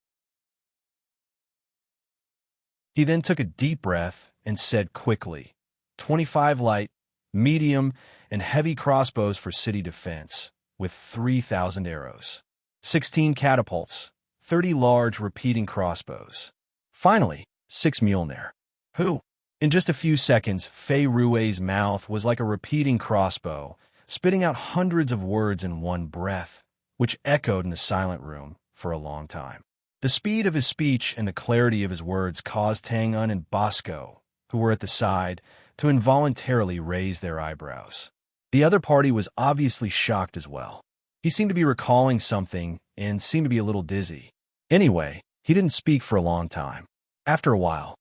He then took a deep breath and said quickly, 25 light, medium, and heavy crossbows for city defense, with 3,000 arrows. 16 catapults, 30 large repeating crossbows. Finally, 6 Mjolnir. Who? In just a few seconds, Fei Rue's mouth was like a repeating crossbow, spitting out hundreds of words in one breath, which echoed in the silent room for a long time. The speed of his speech and the clarity of his words caused Tang Un and Bosco, who were at the side, to involuntarily raise their eyebrows. The other party was obviously shocked as well. He seemed to be recalling something and seemed to be a little dizzy. Anyway, he didn't speak for a long time. After a while,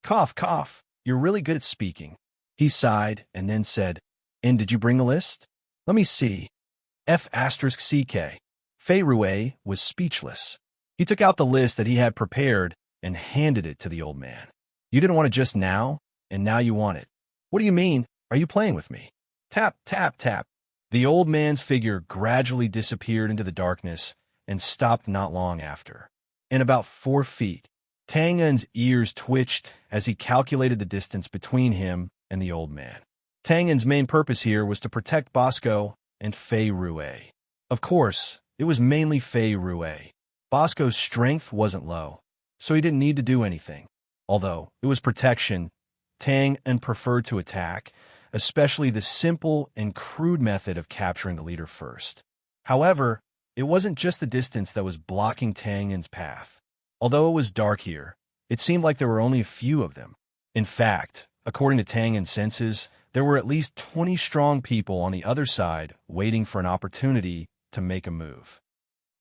cough, cough, you're really good at speaking. He sighed and then said, and did you bring the list? Let me see. F***CK. Fei Rue was speechless. He took out the list that he had prepared and handed it to the old man. You didn't want it just now, and now you want it. What do you mean? Are you playing with me? Tap, tap, tap. The old man's figure gradually disappeared into the darkness and stopped not long after. In about 4 feet, Tang Un's ears twitched as he calculated the distance between him and the old man. Tang Un's main purpose here was to protect Bosco and Fei Rue. Of course, it was mainly Fei Rue. Bosco's strength wasn't low, so he didn't need to do anything. Although it was protection, Tang Un preferred to attack, especially the simple and crude method of capturing the leader first. However, it wasn't just the distance that was blocking Tang Un's path. Although it was dark here, it seemed like there were only a few of them. In fact, according to Tang Un's senses, there were at least 20 strong people on the other side waiting for an opportunity to make a move.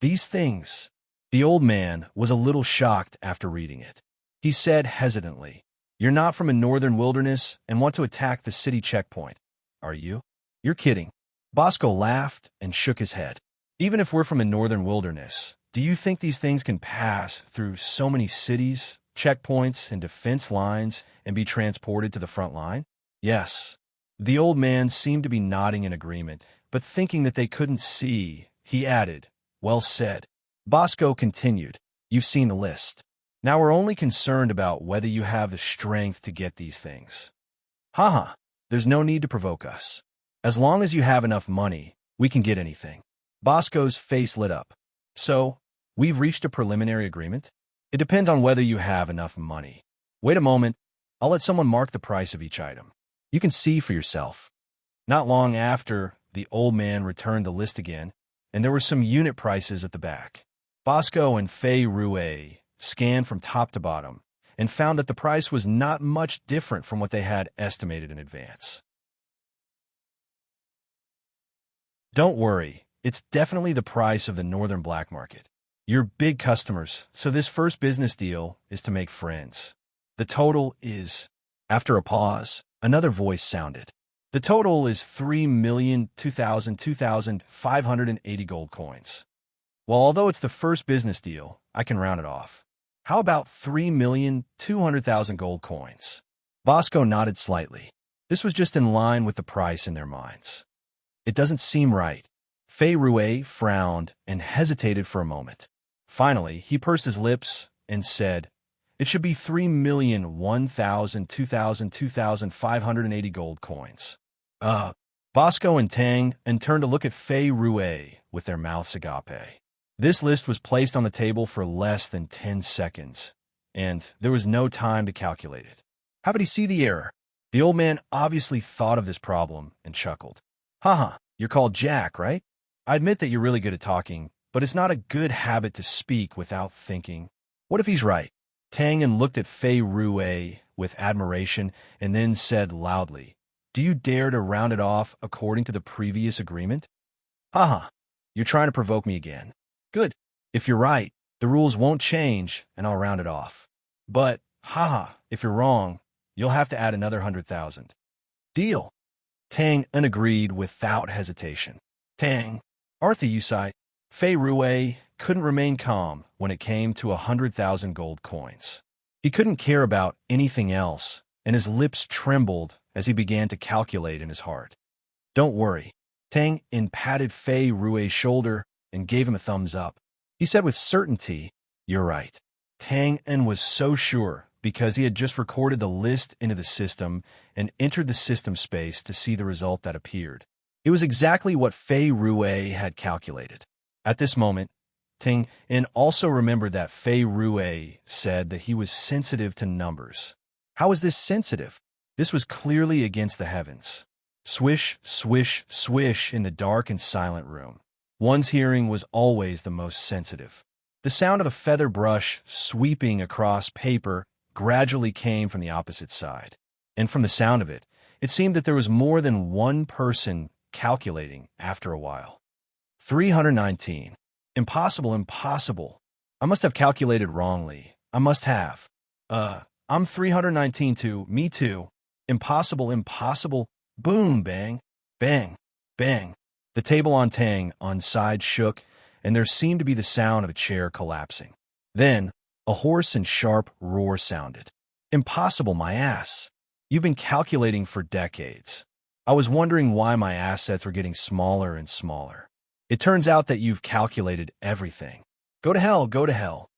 These things. The old man was a little shocked after reading it. He said hesitantly, "You're not from a northern wilderness and want to attack the city checkpoint, are you?" "You're kidding." Bosco laughed and shook his head. "Even if we're from a northern wilderness, do you think these things can pass through so many cities, checkpoints, and defense lines and be transported to the front line?" "Yes." The old man seemed to be nodding in agreement, but thinking that they couldn't see, he added, "Well said." Bosco continued, "You've seen the list. Now we're only concerned about whether you have the strength to get these things." There's no need to provoke us. As long as you have enough money, we can get anything. Bosco's face lit up. "So, we've reached a preliminary agreement? It depends on whether you have enough money. Wait a moment, I'll let someone mark the price of each item. You can see for yourself." Not long after, the old man returned the list again, and there were some unit prices at the back. Bosco and Fei Rue scanned from top to bottom and found that the price was not much different from what they had estimated in advance. "Don't worry, it's definitely the price of the northern black market. You're big customers, so this first business deal is to make friends. The total is..." After a pause, another voice sounded. "The total is 3,002,580 gold coins. Well, although it's the first business deal, I can round it off. How about 3,200,000 gold coins?" Bosco nodded slightly. This was just in line with the price in their minds. "It doesn't seem right." Fei Rue frowned and hesitated for a moment. Finally, he pursed his lips and said, "It should be 3,001,000, 2,580 gold coins." Bosco and Tang Un turned to look at Fei Rue with their mouths agape. This list was placed on the table for less than 10 seconds, and there was no time to calculate it. How did he see the error? The old man obviously thought of this problem and chuckled. You're called Jack, right? I admit that you're really good at talking, but it's not a good habit to speak without thinking. What if he's right?" Tang Un looked at Fei Rue with admiration and then said loudly, "Do you dare to round it off according to the previous agreement?" You're trying to provoke me again. Good. If you're right, the rules won't change and I'll round it off. But, if you're wrong, you'll have to add another 100,000. Deal. Tang Un agreed without hesitation. Tang, Arthur Usai, Fei Rue couldn't remain calm when it came to 100,000 gold coins. He couldn't care about anything else, and his lips trembled as he began to calculate in his heart. "Don't worry." Tang In patted Fei Rue's shoulder and gave him a thumbs up. He said with certainty, "You're right." Tang En was so sure because he had just recorded the list into the system and entered the system space to see the result that appeared. It was exactly what Fei Rue had calculated. At this moment, Tang En also remembered that Fei Rue said that he was sensitive to numbers. How was this sensitive? This was clearly against the heavens. Swish, swish, swish in the dark and silent room. One's hearing was always the most sensitive. The sound of a feather brush sweeping across paper gradually came from the opposite side. And from the sound of it, it seemed that there was more than one person calculating after a while. 319. Impossible, impossible. I must have calculated wrongly. I must have. I'm 319 too. Me too. Impossible, impossible. Boom, bang, bang, bang. The table on Tang on side shook, and there seemed to be the sound of a chair collapsing. Then, a hoarse and sharp roar sounded. "Impossible, my ass. You've been calculating for decades. I was wondering why my assets were getting smaller and smaller. It turns out that you've calculated everything. Go to hell, go to hell."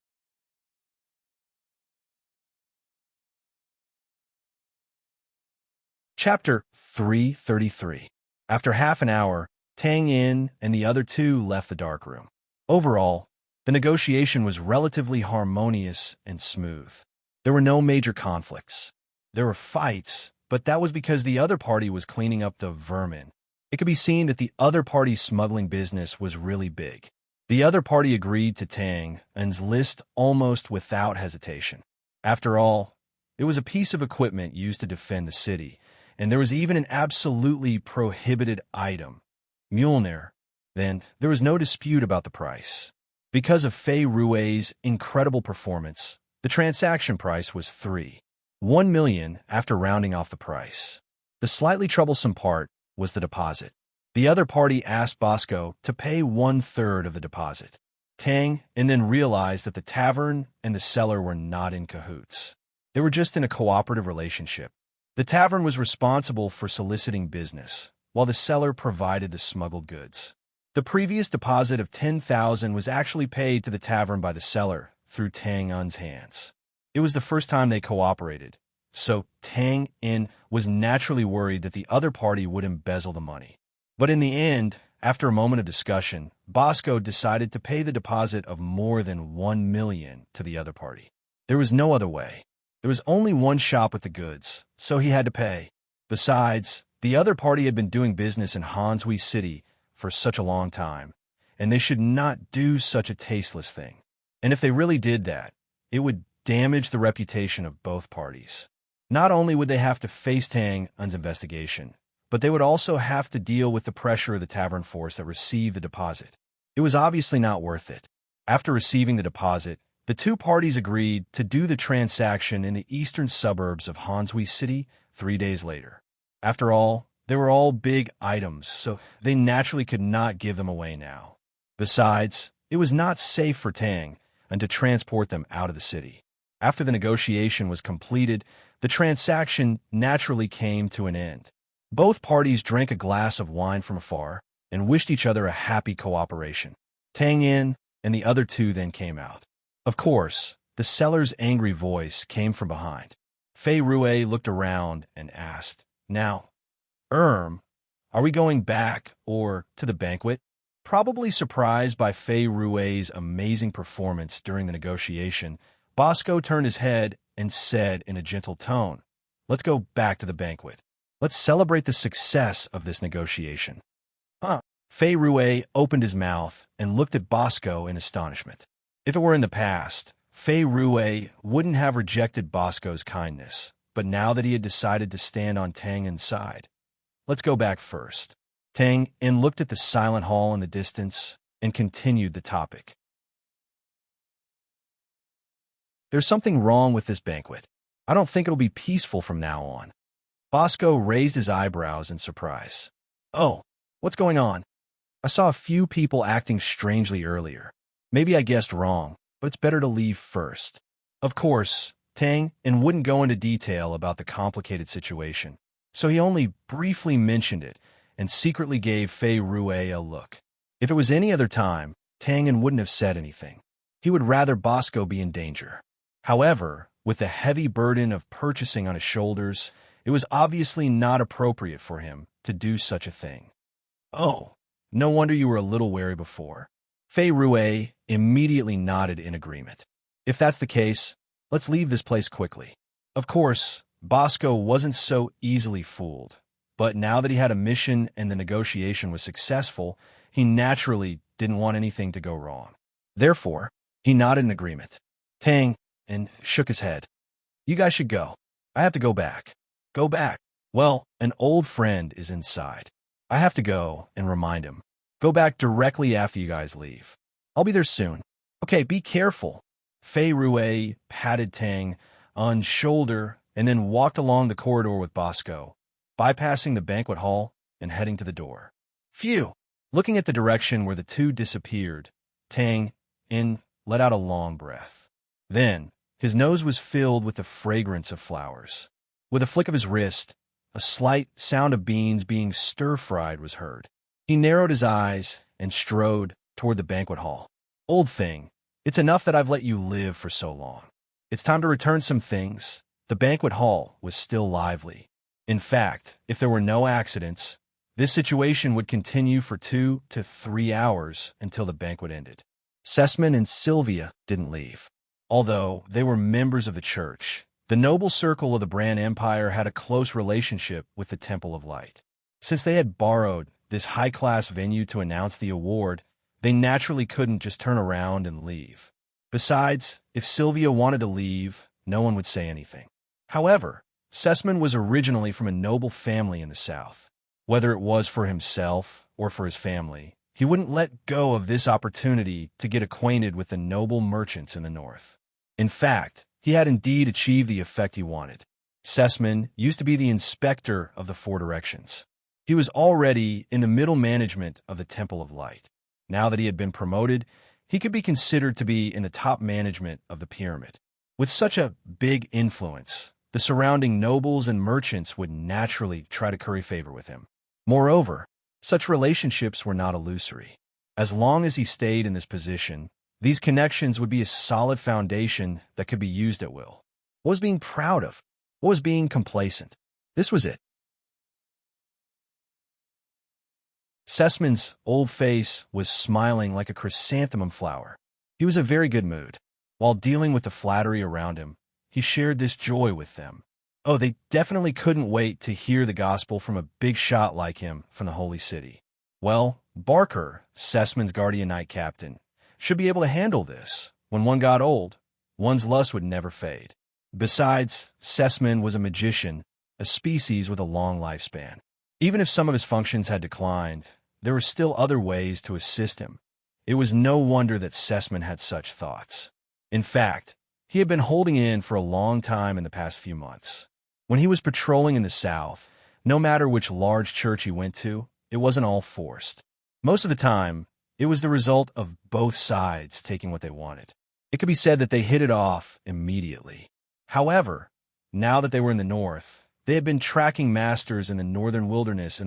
Chapter 333. After half an hour, Tang In and the other two left the dark room. Overall, the negotiation was relatively harmonious and smooth. There were no major conflicts. There were fights, but that was because the other party was cleaning up the vermin. It could be seen that the other party's smuggling business was really big. The other party agreed to Tang In's list almost without hesitation. After all, it was a piece of equipment used to defend the city, and there was even an absolutely prohibited item, Mjolnir. Then there was no dispute about the price. Because of Fei Rue's incredible performance, the transaction price was 1 million after rounding off the price. The slightly troublesome part was the deposit. The other party asked Bosco to pay 1/3 of the deposit. Tang and then realized that the tavern and the seller were not in cahoots. They were just in a cooperative relationship. The tavern was responsible for soliciting business, while the seller provided the smuggled goods. The previous deposit of 10,000 was actually paid to the tavern by the seller through Tang In's hands. It was the first time they cooperated, so Tang In was naturally worried that the other party would embezzle the money. But in the end, after a moment of discussion, Bosco decided to pay the deposit of more than 1 million to the other party. There was no other way. There was only one shop with the goods, so he had to pay. Besides, the other party had been doing business in Hanshui City for such a long time, and they should not do such a tasteless thing. And if they really did that, it would damage the reputation of both parties. Not only would they have to face Tang In's investigation, but they would also have to deal with the pressure of the tavern force that received the deposit. It was obviously not worth it. After receiving the deposit, the two parties agreed to do the transaction in the eastern suburbs of Hanshui City 3 days later. After all, they were all big items, so they naturally could not give them away now. Besides, it was not safe for Tang and to transport them out of the city. After the negotiation was completed, the transaction naturally came to an end. Both parties drank a glass of wine from afar and wished each other a happy cooperation. Tang In and the other two then came out. Of course, the seller's angry voice came from behind. Fei Rue looked around and asked, "Now, are we going back or to the banquet?" Probably surprised by Fei Rue's amazing performance during the negotiation, Bosco turned his head and said in a gentle tone, "Let's go back to the banquet. Let's celebrate the success of this negotiation." Fei Rue opened his mouth and looked at Bosco in astonishment. If it were in the past, Fei Rue wouldn't have rejected Bosco's kindness, but now that he had decided to stand on Tang In's side, "Let's go back first." Tang In looked at the silent hall in the distance and continued the topic. "There's something wrong with this banquet. I don't think it'll be peaceful from now on." Bosco raised his eyebrows in surprise. "Oh, what's going on? I saw a few people acting strangely earlier." Maybe I guessed wrong, but it's better to leave first. Of course, Tang and wouldn't go into detail about the complicated situation, so he only briefly mentioned it and secretly gave Fei Rue a look. If it was any other time, Tang wouldn't have said anything. He would rather Bosco be in danger. However, with the heavy burden of purchasing on his shoulders, it was obviously not appropriate for him to do such a thing. Oh, no wonder you were a little wary before. Fei Rue immediately nodded in agreement. If that's the case, let's leave this place quickly. Of course, Bosco wasn't so easily fooled, but now that he had a mission and the negotiation was successful, he naturally didn't want anything to go wrong. Therefore, he nodded in agreement. Tang and shook his head. You guys should go. I have to go back. Go back. Well, an old friend is inside. I have to go and remind him. Go back directly after you guys leave. I'll be there soon. Okay, be careful. Fei Rue patted Tang on shoulder and then walked along the corridor with Bosco, bypassing the banquet hall and heading to the door. Phew! Looking at the direction where the two disappeared, Tang let out a long breath. Then, his nose was filled with the fragrance of flowers. With a flick of his wrist, a slight sound of beans being stir-fried was heard. He narrowed his eyes and strode toward the banquet hall. Old thing, it's enough that I've let you live for so long. It's time to return some things. The banquet hall was still lively. In fact, if there were no accidents, this situation would continue for 2 to 3 hours until the banquet ended. Sessman and Sylvia didn't leave. Although they were members of the church, the noble circle of the Bran Empire had a close relationship with the Temple of Light. Since they had borrowed this high-class venue to announce the award, they naturally couldn't just turn around and leave. Besides, if Sylvia wanted to leave, no one would say anything. However, Sessman was originally from a noble family in the south. Whether it was for himself or for his family, he wouldn't let go of this opportunity to get acquainted with the noble merchants in the north. In fact, he had indeed achieved the effect he wanted. Sessman used to be the inspector of the Four Directions. He was already in the middle management of the Temple of Light. Now that he had been promoted, he could be considered to be in the top management of the pyramid. With such a big influence, the surrounding nobles and merchants would naturally try to curry favor with him. Moreover, such relationships were not illusory. As long as he stayed in this position, these connections would be a solid foundation that could be used at will. What was being proud of? What was being complacent? This was it. Sessman's old face was smiling like a chrysanthemum flower. He was in a very good mood. While dealing with the flattery around him, he shared this joy with them. Oh, they definitely couldn't wait to hear the gospel from a big shot like him from the Holy City. Well, Barker, Sessman's guardian knight captain, should be able to handle this. When one got old, one's lust would never fade. Besides, Sessman was a magician, a species with a long lifespan. Even if some of his functions had declined, there were still other ways to assist him. It was no wonder that Sessman had such thoughts. In fact, he had been holding in for a long time in the past few months. When he was patrolling in the south, no matter which large church he went to, it wasn't all forced. Most of the time, it was the result of both sides taking what they wanted. It could be said that they hit it off immediately. However, now that they were in the north, they had been tracking masters in the northern wilderness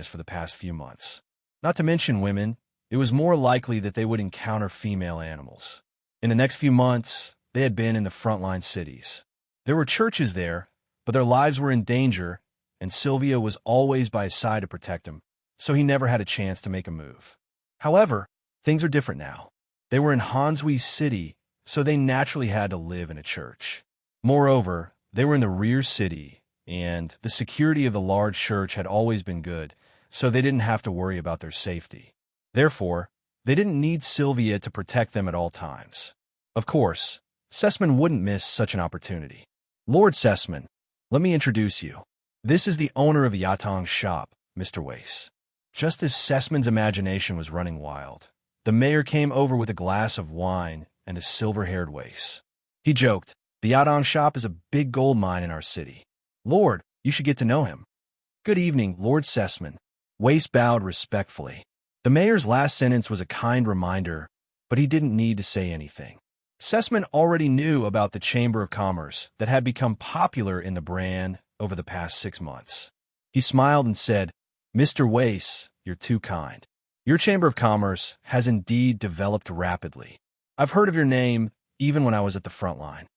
for the past few months. Not to mention women, it was more likely that they would encounter female animals. In the next few months, they had been in the frontline cities. There were churches there, but their lives were in danger, and Sylvia was always by his side to protect him, so he never had a chance to make a move. However, things are different now. They were in Hansui City, so they naturally had to live in a church. Moreover, they were in the rear city, and the security of the large church had always been good, so they didn't have to worry about their safety. Therefore, they didn't need Sylvia to protect them at all times. Of course, Sessman wouldn't miss such an opportunity. Lord Sessman, let me introduce you. This is the owner of the Yatong's shop, Mr. Wace. Just as Sessman's imagination was running wild, the mayor came over with a glass of wine and a silver-haired Wace. He joked, the Yatong shop is a big gold mine in our city. Lord, you should get to know him. Good evening, Lord Sessman. Wace bowed respectfully. The mayor's last sentence was a kind reminder but he didn't need to say anything. Sussman already knew about the Chamber of Commerce that had become popular in the brand over the past 6 months. He smiled and said, "Mr. Weiss, you're too kind. Your Chamber of Commerce has indeed developed rapidly. I've heard of your name even when I was at the front line."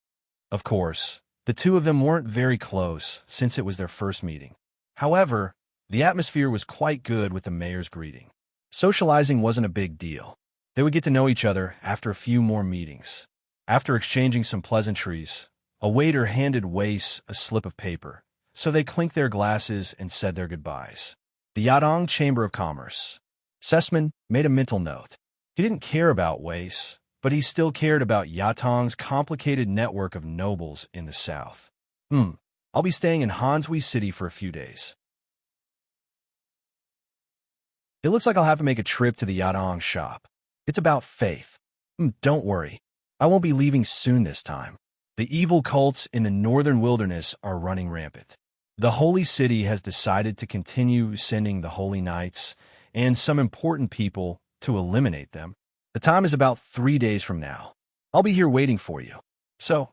Of course, the two of them weren't very close since it was their first meeting. However, the atmosphere was quite good with the mayor's greeting. Socializing wasn't a big deal. They would get to know each other after a few more meetings. After exchanging some pleasantries, a waiter handed Weiss a slip of paper, so they clinked their glasses and said their goodbyes. The Yadong Chamber of Commerce. Sussman made a mental note. He didn't care about Weiss, but he still cared about Yatong's complicated network of nobles in the south. I'll be staying in Hanshui City for a few days. It looks like I'll have to make a trip to the Yadong shop. It's about faith. Don't worry. I won't be leaving soon this time. The evil cults in the northern wilderness are running rampant. The Holy City has decided to continue sending the Holy Knights and some important people to eliminate them. The time is about 3 days from now. I'll be here waiting for you. So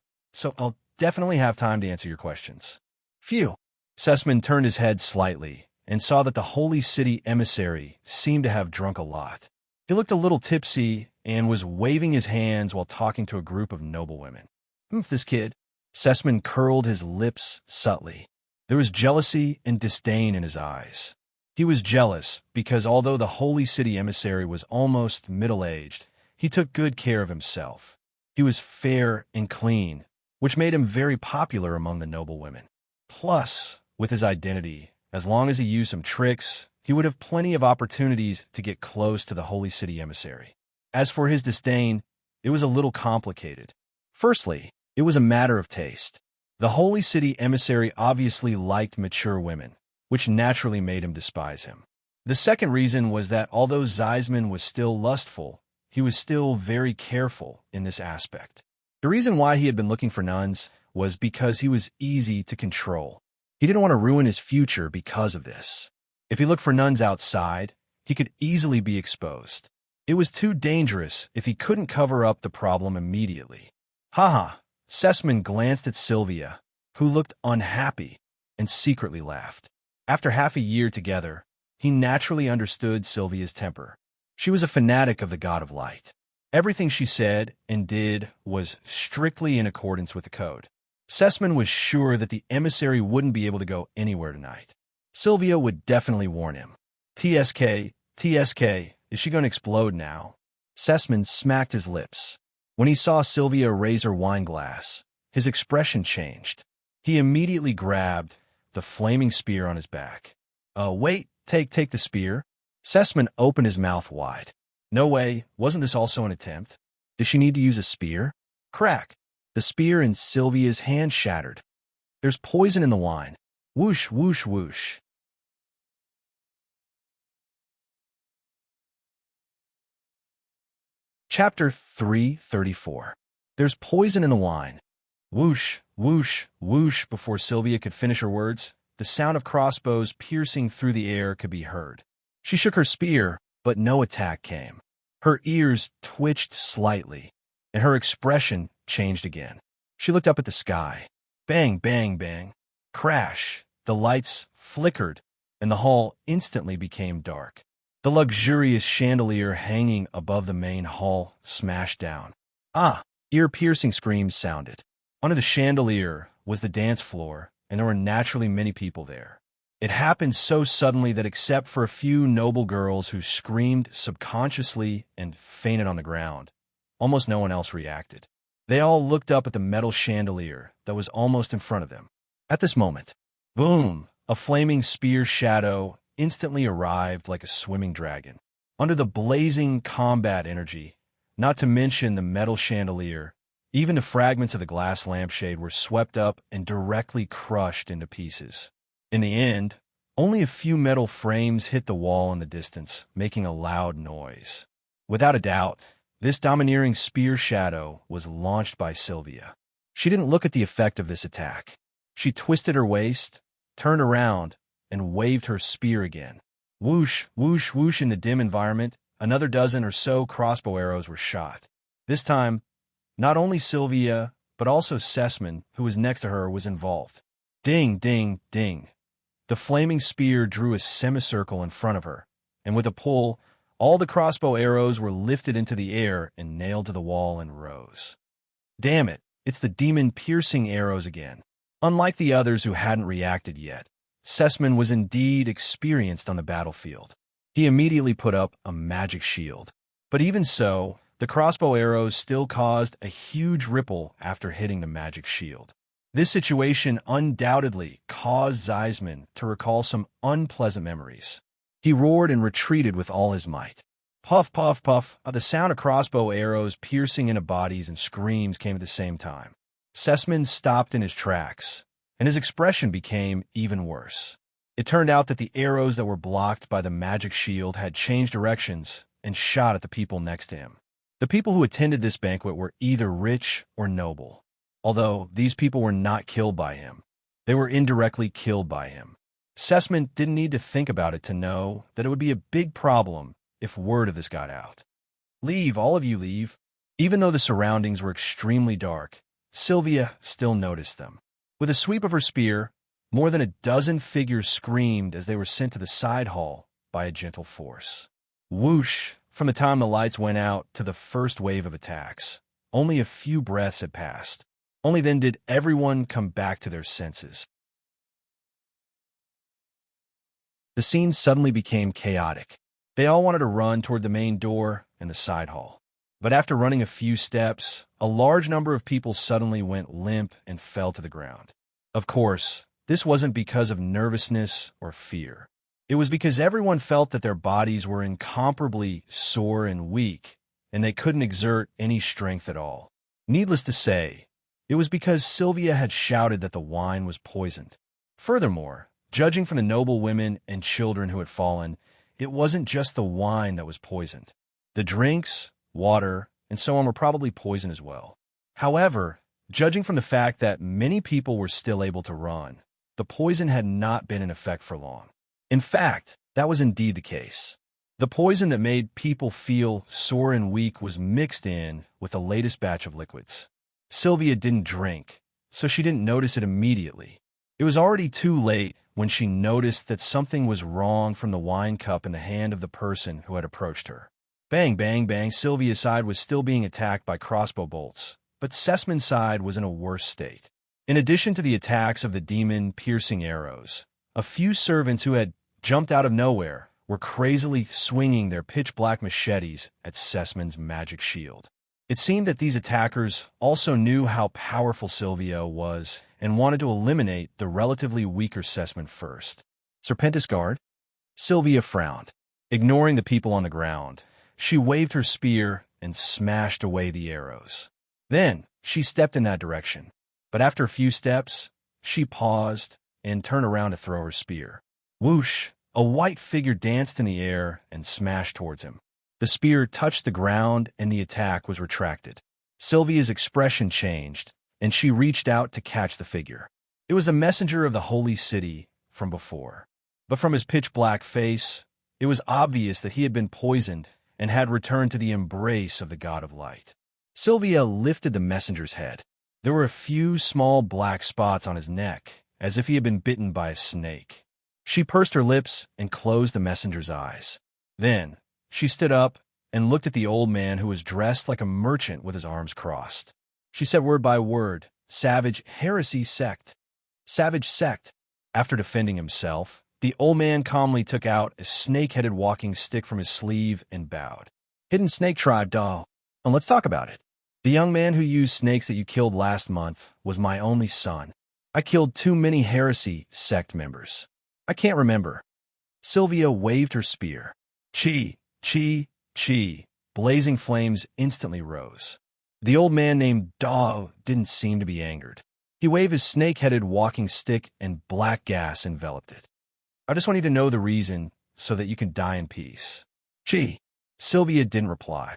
I'll definitely have time to answer your questions. Phew. Sussman turned his head slightly and saw that the Holy City emissary seemed to have drunk a lot. He looked a little tipsy and was waving his hands while talking to a group of noblewomen. This kid. Sussman curled his lips subtly. There was jealousy and disdain in his eyes. He was jealous because although the Holy City emissary was almost middle-aged, he took good care of himself. He was fair and clean, which made him very popular among the noblewomen. Plus, with his identity, as long as he used some tricks, he would have plenty of opportunities to get close to the Holy City emissary. As for his disdain, it was a little complicated. Firstly, it was a matter of taste. The Holy City emissary obviously liked mature women, which naturally made him despise him. The second reason was that although Zeisman was still lustful, he was still very careful in this aspect. The reason why he had been looking for nuns was because he was easy to control. He didn't want to ruin his future because of this. If he looked for nuns outside, he could easily be exposed. It was too dangerous if he couldn't cover up the problem immediately. Haha. Sussman glanced at Sylvia, who looked unhappy, and secretly laughed. After half a year together, he naturally understood Sylvia's temper. She was a fanatic of the God of Light. Everything she said and did was strictly in accordance with the code. Sussman was sure that the emissary wouldn't be able to go anywhere tonight. Sylvia would definitely warn him. TSK, is she going to explode now? Sussman smacked his lips. When he saw Sylvia raise her wine glass, his expression changed. He immediately grabbed the flaming spear on his back. Wait, take the spear. Sussman opened his mouth wide. No way, wasn't this also an attempt? Did she need to use a spear? Crack. The spear in Sylvia's hand shattered. There's poison in the wine. Whoosh, whoosh, whoosh. Chapter 334. There's poison in the wine. Whoosh, whoosh, whoosh. Before Sylvia could finish her words, the sound of crossbows piercing through the air could be heard. She shook her spear, but no attack came. Her ears twitched slightly, and her expression changed again. She looked up at the sky. Bang, bang, bang. Crash. The lights flickered, and the hall instantly became dark. The luxurious chandelier hanging above the main hall smashed down. Ear-piercing screams sounded. Under the chandelier was the dance floor, and there were naturally many people there. It happened so suddenly that except for a few noble girls who screamed subconsciously and fainted on the ground, almost no one else reacted. They all looked up at the metal chandelier that was almost in front of them. At this moment, boom, a flaming spear shadow instantly arrived like a swimming dragon. Under the blazing combat energy, not to mention the metal chandelier, even the fragments of the glass lampshade were swept up and directly crushed into pieces. In the end, only a few metal frames hit the wall in the distance, making a loud noise. Without a doubt, this domineering spear shadow was launched by Sylvia. She didn't look at the effect of this attack. She twisted her waist, turned around, and waved her spear again. Whoosh, whoosh, whoosh. In the dim environment, another dozen or so crossbow arrows were shot. This time, not only Sylvia, but also Sessman, who was next to her, was involved. Ding, ding, ding. The flaming spear drew a semicircle in front of her, and with a pull, all the crossbow arrows were lifted into the air and nailed to the wall in rows. Damn it, it's the demon-piercing arrows again. Unlike the others who hadn't reacted yet, Sessman was indeed experienced on the battlefield. He immediately put up a magic shield. But even so, the crossbow arrows still caused a huge ripple after hitting the magic shield. This situation undoubtedly caused Zeisman to recall some unpleasant memories. He roared and retreated with all his might. Puff, puff, puff. The sound of crossbow arrows piercing into bodies and screams came at the same time. Sessman stopped in his tracks, and his expression became even worse. It turned out that the arrows that were blocked by the magic shield had changed directions and shot at the people next to him. The people who attended this banquet were either rich or noble. Although these people were not killed by him, they were indirectly killed by him. Sessman didn't need to think about it to know that it would be a big problem if word of this got out. Leave, all of you leave. Even though the surroundings were extremely dark, Sylvia still noticed them. With a sweep of her spear, more than a dozen figures screamed as they were sent to the side hall by a gentle force. Whoosh! From the time the lights went out to the first wave of attacks, only a few breaths had passed. Only then did everyone come back to their senses. The scene suddenly became chaotic. They all wanted to run toward the main door and the side hall. But after running a few steps, a large number of people suddenly went limp and fell to the ground. Of course, this wasn't because of nervousness or fear. It was because everyone felt that their bodies were incomparably sore and weak, and they couldn't exert any strength at all. Needless to say, it was because Sylvia had shouted that the wine was poisoned. Furthermore, judging from the noble women and children who had fallen, it wasn't just the wine that was poisoned. The drinks, water, and so on were probably poison as well. However, judging from the fact that many people were still able to run, the poison had not been in effect for long. In fact, that was indeed the case. The poison that made people feel sore and weak was mixed in with the latest batch of liquids. Sylvia didn't drink, so she didn't notice it immediately. It was already too late when she noticed that something was wrong from the wine cup in the hand of the person who had approached her. Bang, bang, bang. Sylvia's side was still being attacked by crossbow bolts, but Sessman's side was in a worse state. In addition to the attacks of the demon-piercing arrows, a few servants who had jumped out of nowhere were crazily swinging their pitch-black machetes at Sessman's magic shield. It seemed that these attackers also knew how powerful Sylvia was and wanted to eliminate the relatively weaker Sessman first. Serpentis guard? Sylvia frowned. Ignoring the people on the ground, she waved her spear and smashed away the arrows. Then she stepped in that direction, but after a few steps, she paused and turned around to throw her spear. Whoosh! A white figure danced in the air and smashed towards him. The spear touched the ground and the attack was retracted. Sylvia's expression changed, and she reached out to catch the figure. It was the messenger of the holy city from before. But from his pitch-black face, it was obvious that he had been poisoned and had returned to the embrace of the god of light. Sylvia lifted the messenger's head. There were a few small black spots on his neck, as if he had been bitten by a snake. She pursed her lips and closed the messenger's eyes. Then, she stood up and looked at the old man who was dressed like a merchant with his arms crossed. She said word by word, "Savage heresy sect. Savage sect." After defending himself, the old man calmly took out a snake-headed walking stick from his sleeve and bowed. "Hidden snake tribe, doll. And let's talk about it. The young man who used snakes that you killed last month was my only son. I killed too many heresy sect members. I can't remember." Sylvia waved her spear. Chi, chi, chi. Blazing flames instantly rose. The old man named Dao didn't seem to be angered. He waved his snake-headed walking stick and black gas enveloped it. "I just want you to know the reason so that you can die in peace." Chi. Sylvia didn't reply.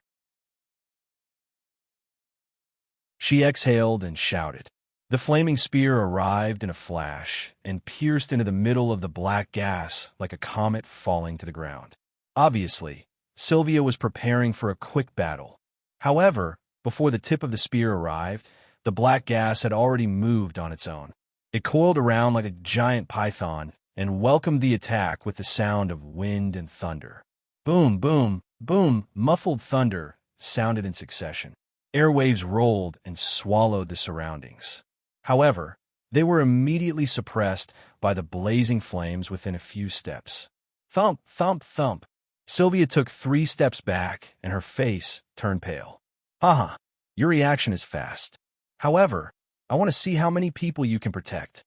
She exhaled and shouted. The flaming spear arrived in a flash and pierced into the middle of the black gas like a comet falling to the ground. Obviously, Sylvia was preparing for a quick battle. However, before the tip of the spear arrived, the black gas had already moved on its own. It coiled around like a giant python and welcomed the attack with the sound of wind and thunder. Boom, boom, boom, muffled thunder sounded in succession. Airwaves rolled and swallowed the surroundings. However, they were immediately suppressed by the blazing flames within a few steps. Thump, thump, thump. Sylvia took 3 steps back, and her face turned pale. Haha, your reaction is fast. However, I want to see how many people you can protect.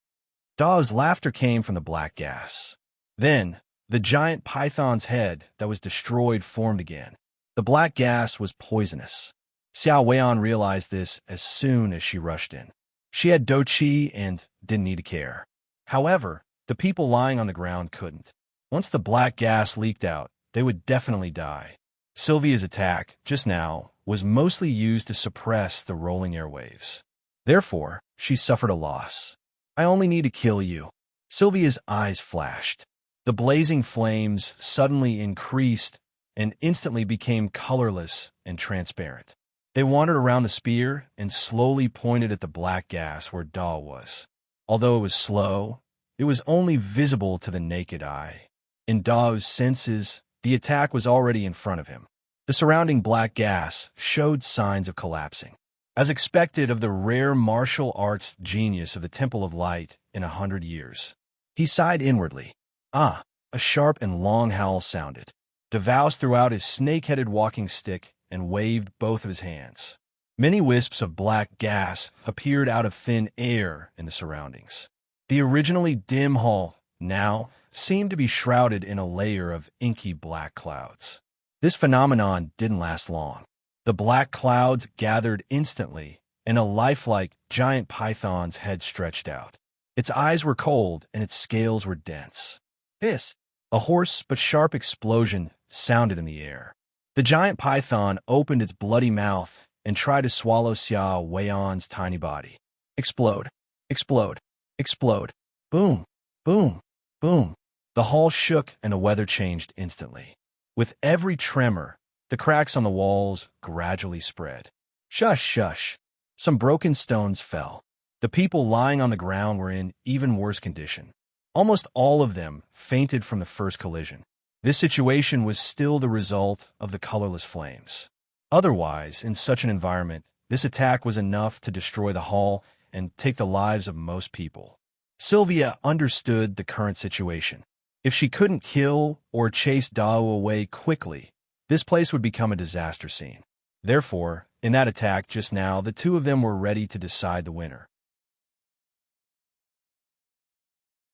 Da's laughter came from the black gas. Then, the giant python's head that was destroyed formed again. The black gas was poisonous. Xiao Weian realized this as soon as she rushed in. She had Doqi and didn't need to care. However, the people lying on the ground couldn't. Once the black gas leaked out, they would definitely die. Sylvia's attack, just now, was mostly used to suppress the rolling airwaves. Therefore, she suffered a loss. I only need to kill you. Sylvia's eyes flashed. The blazing flames suddenly increased and instantly became colorless and transparent. They wandered around the spear and slowly pointed at the black gas where Da was. Although it was slow, it was only visible to the naked eye. In Da's senses, the attack was already in front of him. The surrounding black gas showed signs of collapsing. As expected of the rare martial arts genius of the Temple of Light in 100 years. He sighed inwardly. Ah, a sharp and long howl sounded. Devouse threw out his snake-headed walking stick and waved both of his hands. Many wisps of black gas appeared out of thin air in the surroundings. The originally dim hall now seemed to be shrouded in a layer of inky black clouds. This phenomenon didn't last long. The black clouds gathered instantly, and a lifelike giant python's head stretched out. Its eyes were cold, and its scales were dense. Hiss! A hoarse but sharp explosion sounded in the air. The giant python opened its bloody mouth and tried to swallow Xiao Weian's tiny body. Explode! Explode! Explode! Boom! Boom! Boom! The hall shook and the weather changed instantly. With every tremor, the cracks on the walls gradually spread. Shush, shush. Some broken stones fell. The people lying on the ground were in even worse condition. Almost all of them fainted from the first collision. This situation was still the result of the colorless flames. Otherwise, in such an environment, this attack was enough to destroy the hall and take the lives of most people. Sylvia understood the current situation. If she couldn't kill or chase Dao away quickly, this place would become a disaster scene. Therefore, in that attack just now, the two of them were ready to decide the winner.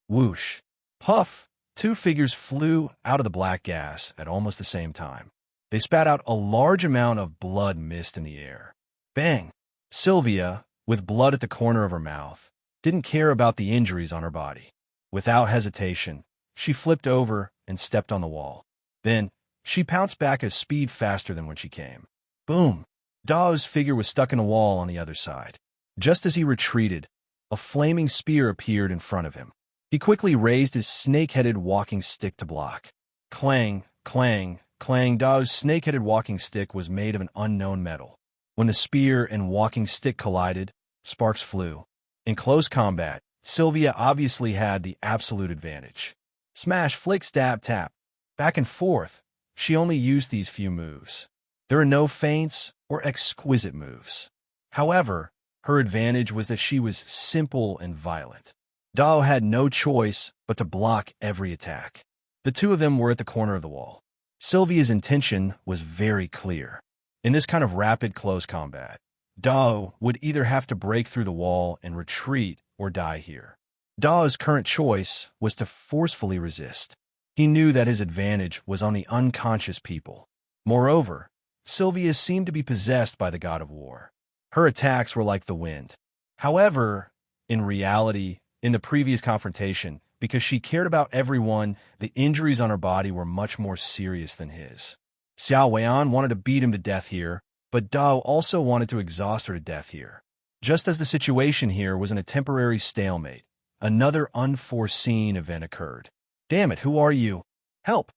Whoosh! Puff! 2 figures flew out of the black gas at almost the same time. They spat out a large amount of blood mist in the air. Bang! Sylvia, with blood at the corner of her mouth, didn't care about the injuries on her body. Without hesitation, she flipped over and stepped on the wall. Then, she pounced back a speed faster than when she came. Boom! Dao's figure was stuck in a wall on the other side. Just as he retreated, a flaming spear appeared in front of him. He quickly raised his snake-headed walking stick to block. Clang, clang, clang. Dao's snake-headed walking stick was made of an unknown metal. When the spear and walking stick collided, sparks flew. In close combat, Sylvia obviously had the absolute advantage. Smash, flick, stab, tap. Back and forth, she only used these few moves. There are no feints or exquisite moves. However, her advantage was that she was simple and violent. Dao had no choice but to block every attack. The two of them were at the corner of the wall. Sylvia's intention was very clear. In this kind of rapid close combat, Dao would either have to break through the wall and retreat or die here. Dao's current choice was to forcefully resist. He knew that his advantage was on the unconscious people. Moreover, Sylvia seemed to be possessed by the god of war. Her attacks were like the wind. However, in reality, in the previous confrontation, because she cared about everyone, the injuries on her body were much more serious than his. Xiao Weian wanted to beat him to death here, but Dao also wanted to exhaust her to death here. Just as the situation here was in a temporary stalemate, another unforeseen event occurred. Damn it, who are you? Help!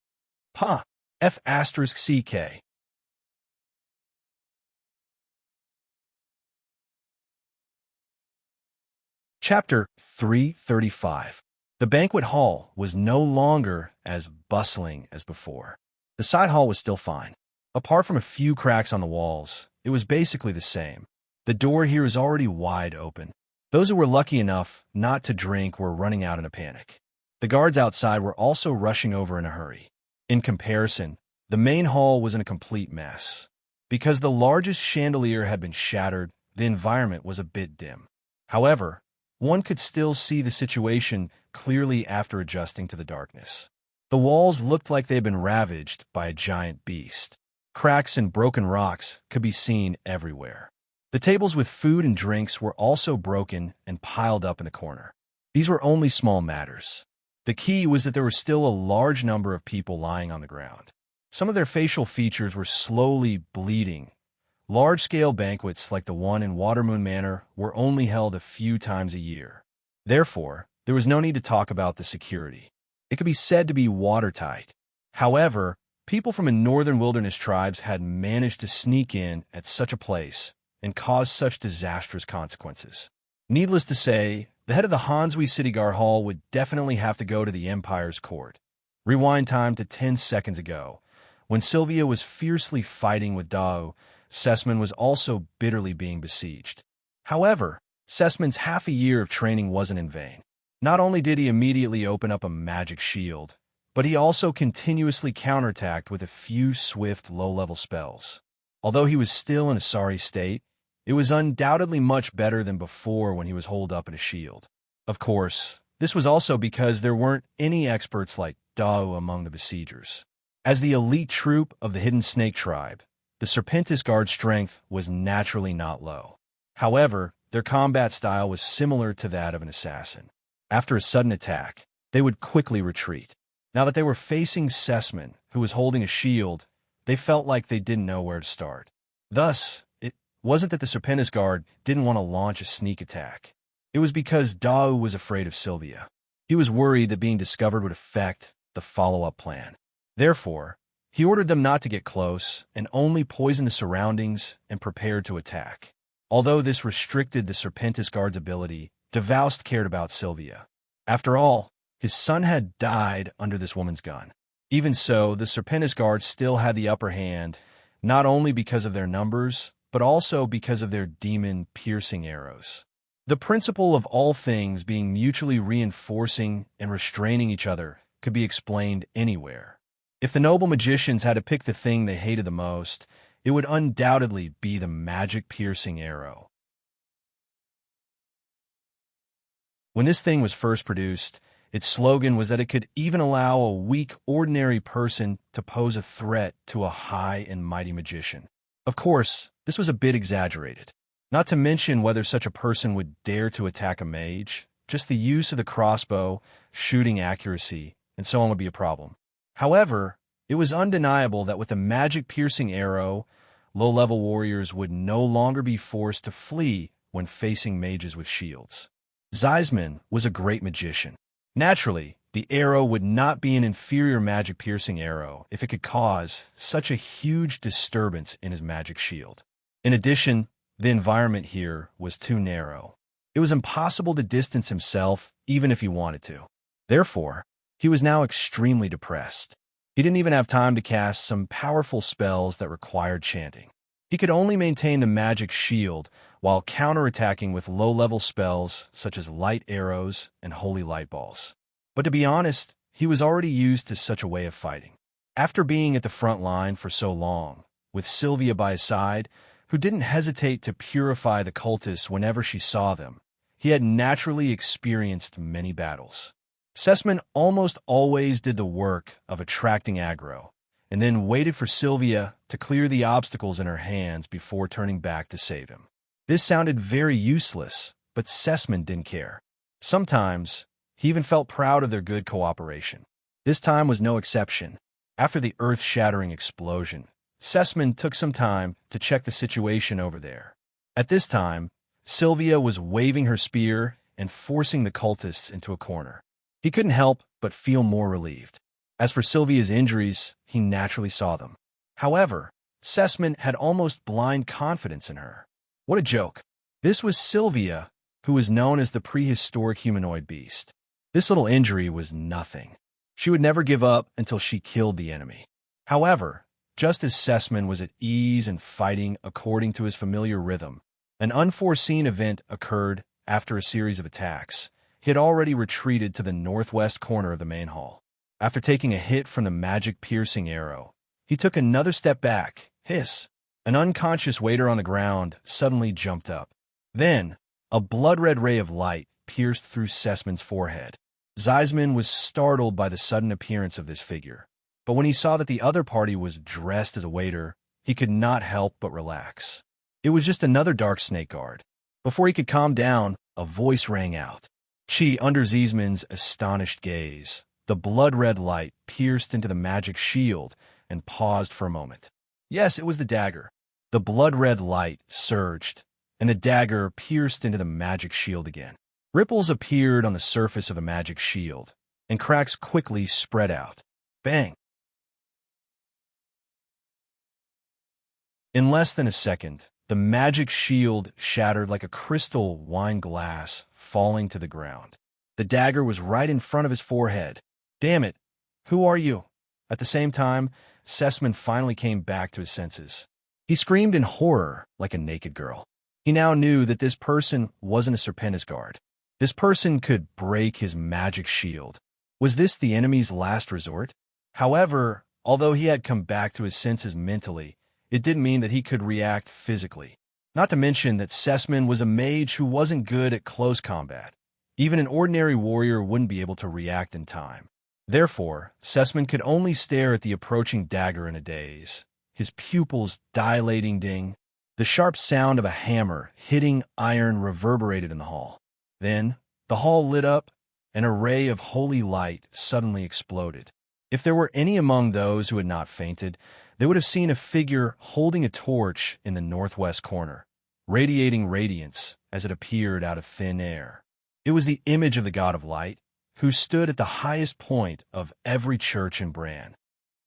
Ha! F***CK. Chapter 335. The banquet hall was no longer as bustling as before. The side hall was still fine. Apart from a few cracks on the walls, it was basically the same. The door here is already wide open. Those who were lucky enough not to drink were running out in a panic. The guards outside were also rushing over in a hurry. In comparison, the main hall was in a complete mess. Because the largest chandelier had been shattered, the environment was a bit dim. However, one could still see the situation clearly after adjusting to the darkness. The walls looked like they had been ravaged by a giant beast. Cracks and broken rocks could be seen everywhere. The tables with food and drinks were also broken and piled up in the corner. These were only small matters. The key was that there were still a large number of people lying on the ground. Some of their facial features were slowly bleeding. Large-scale banquets like the one in Watermoon Manor were only held a few times a year. Therefore, there was no need to talk about the security. It could be said to be watertight. However, people from the northern wilderness tribes had managed to sneak in at such a place and cause such disastrous consequences. Needless to say, the head of the Hansui Citigar Hall would definitely have to go to the Empire's court. Rewind time to 10 seconds ago. When Sylvia was fiercely fighting with Dao, Sessman was also bitterly being besieged. However, Sessman's half a year of training wasn't in vain. Not only did he immediately open up a magic shield, but he also continuously counterattacked with a few swift low-level spells. Although he was still in a sorry state, it was undoubtedly much better than before when he was holed up in a shield. Of course, this was also because there weren't any experts like Dao among the besiegers. As the elite troop of the Hidden Snake Tribe, the Serpentis Guard's strength was naturally not low. However, their combat style was similar to that of an assassin. After a sudden attack, they would quickly retreat. Now that they were facing Sessman, who was holding a shield, they felt like they didn't know where to start. Thus, it wasn't that the Serpentis Guard didn't want to launch a sneak attack. It was because Dao was afraid of Sylvia. He was worried that being discovered would affect the follow-up plan. Therefore, he ordered them not to get close and only poison the surroundings and prepared to attack. Although this restricted the Serpentis Guard's ability, Devoust cared about Sylvia. After all, his son had died under this woman's gun. Even so, the Serpentis Guard still had the upper hand, not only because of their numbers, but also because of their demon-piercing arrows. The principle of all things being mutually reinforcing and restraining each other could be explained anywhere. If the noble magicians had to pick the thing they hated the most, it would undoubtedly be the magic-piercing arrow. When this thing was first produced, its slogan was that it could even allow a weak, ordinary person to pose a threat to a high and mighty magician. Of course, this was a bit exaggerated. Not to mention whether such a person would dare to attack a mage, just the use of the crossbow, shooting accuracy, and so on would be a problem. However, it was undeniable that with a magic-piercing arrow, low-level warriors would no longer be forced to flee when facing mages with shields. Zeisman was a great magician. Naturally, the arrow would not be an inferior magic-piercing arrow if it could cause such a huge disturbance in his magic shield. In addition, the environment here was too narrow. It was impossible to distance himself even if he wanted to. Therefore, he was now extremely depressed. He didn't even have time to cast some powerful spells that required chanting. He could only maintain the magic shield while counterattacking with low-level spells such as light arrows and holy light balls. But to be honest, he was already used to such a way of fighting. After being at the front line for so long, with Sylvia by his side, who didn't hesitate to purify the cultists whenever she saw them, he had naturally experienced many battles. Sessman almost always did the work of attracting aggro, and then waited for Sylvia to clear the obstacles in her hands before turning back to save him. This sounded very useless, but Sessman didn't care. Sometimes, he even felt proud of their good cooperation. This time was no exception. After the earth-shattering explosion, Sessman took some time to check the situation over there. At this time, Sylvia was waving her spear and forcing the cultists into a corner. He couldn't help but feel more relieved. As for Sylvia's injuries, he naturally saw them. However, Sessman had almost blind confidence in her. What a joke. This was Sylvia, who was known as the prehistoric humanoid beast. This little injury was nothing. She would never give up until she killed the enemy. However, just as Sessman was at ease and fighting according to his familiar rhythm, an unforeseen event occurred after a series of attacks. He had already retreated to the northwest corner of the main hall. After taking a hit from the magic-piercing arrow, he took another step back. Hiss! An unconscious waiter on the ground suddenly jumped up. Then, a blood-red ray of light pierced through Sessman's forehead. Zeisman was startled by the sudden appearance of this figure, but when he saw that the other party was dressed as a waiter, he could not help but relax. It was just another dark snake guard. Before he could calm down, a voice rang out. Chi, under Zeisman's astonished gaze, the blood-red light pierced into the magic shield and paused for a moment. Yes, it was the dagger. The blood-red light surged, and the dagger pierced into the magic shield again. Ripples appeared on the surface of the magic shield, and cracks quickly spread out. Bang! In less than a second, the magic shield shattered like a crystal wine glass, falling to the ground. The dagger was right in front of his forehead. Damn it! Who are you? At the same time, Sessman finally came back to his senses. He screamed in horror like a naked girl. He now knew that this person wasn't a Serpentis guard. This person could break his magic shield. Was this the enemy's last resort? However, although he had come back to his senses mentally, it didn't mean that he could react physically. Not to mention that Sessman was a mage who wasn't good at close combat. Even an ordinary warrior wouldn't be able to react in time. Therefore, Sessman could only stare at the approaching dagger in a daze, his pupils dilating. Ding. The sharp sound of a hammer hitting iron reverberated in the hall. Then, the hall lit up, and a ray of holy light suddenly exploded. If there were any among those who had not fainted, they would have seen a figure holding a torch in the northwest corner, radiating radiance as it appeared out of thin air. It was the image of the god of light, who stood at the highest point of every church in Bran.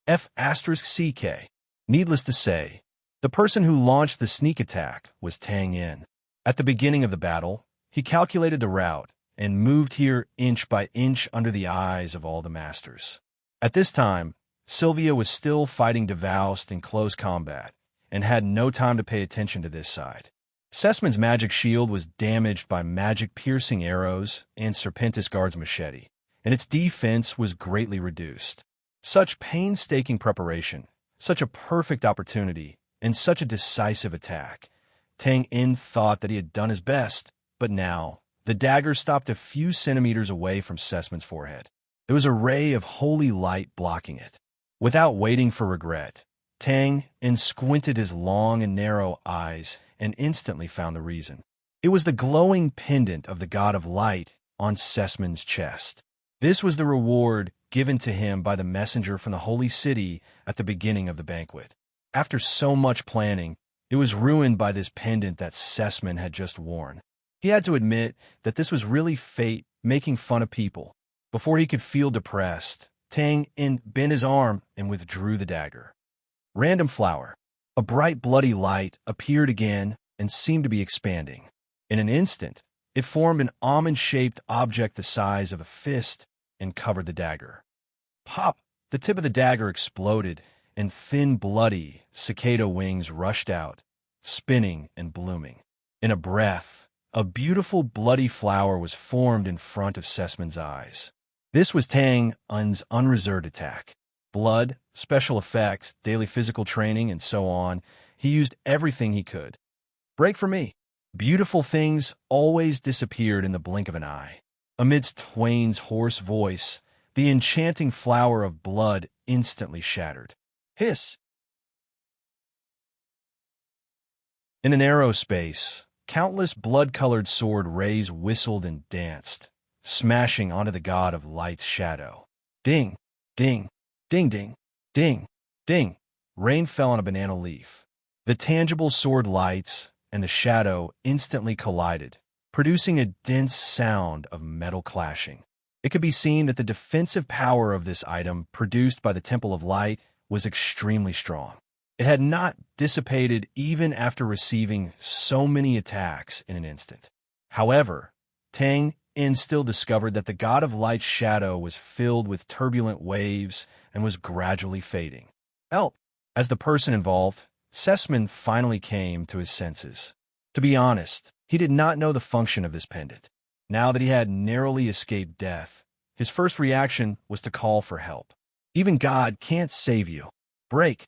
F***CK. Needless to say, the person who launched the sneak attack was Tang Yin. At the beginning of the battle, he calculated the route and moved here inch by inch under the eyes of all the masters. At this time, Sylvia was still fighting Devoust in close combat and had no time to pay attention to this side. Sessman's magic shield was damaged by magic-piercing arrows and Serpentis guard's machete, and its defense was greatly reduced. Such painstaking preparation, such a perfect opportunity, and such a decisive attack. Tang Yin thought that he had done his best, but now, the dagger stopped a few centimeters away from Sessman's forehead. There was a ray of holy light blocking it. Without waiting for regret, Tang Yin squinted his long and narrow eyes and instantly found the reason. It was the glowing pendant of the god of light on Sessman's chest. This was the reward given to him by the messenger from the holy city at the beginning of the banquet. After so much planning, it was ruined by this pendant that Sessman had just worn. He had to admit that this was really fate making fun of people. Before he could feel depressed, Tang Yin bent his arm and withdrew the dagger. Random flower. A bright bloody light appeared again and seemed to be expanding. In an instant, it formed an almond-shaped object the size of a fist and covered the dagger. Pop! The tip of the dagger exploded, and thin, bloody cicada wings rushed out, spinning and blooming. In a breath, a beautiful bloody flower was formed in front of Sessman's eyes. This was Tang Yin's unreserved attack. Blood, special effects, daily physical training, and so on. He used everything he could. Break for me. Beautiful things always disappeared in the blink of an eye. Amidst Twain's hoarse voice, the enchanting flower of blood instantly shattered. Hiss! In an aerospace, countless blood-colored sword rays whistled and danced, smashing onto the god of light's shadow. Ding! Ding! Ding, ding, ding, ding. Rain fell on a banana leaf. The tangible sword lights and the shadow instantly collided, producing a dense sound of metal clashing. It could be seen that the defensive power of this item produced by the Temple of Light was extremely strong. It had not dissipated even after receiving so many attacks in an instant. However, Tang In still discovered that the God of Light's shadow was filled with turbulent waves and was gradually fading. As the person involved, Sessman finally came to his senses. To be honest, he did not know the function of this pendant. Now that he had narrowly escaped death, his first reaction was to call for help. Even God can't save you. Break.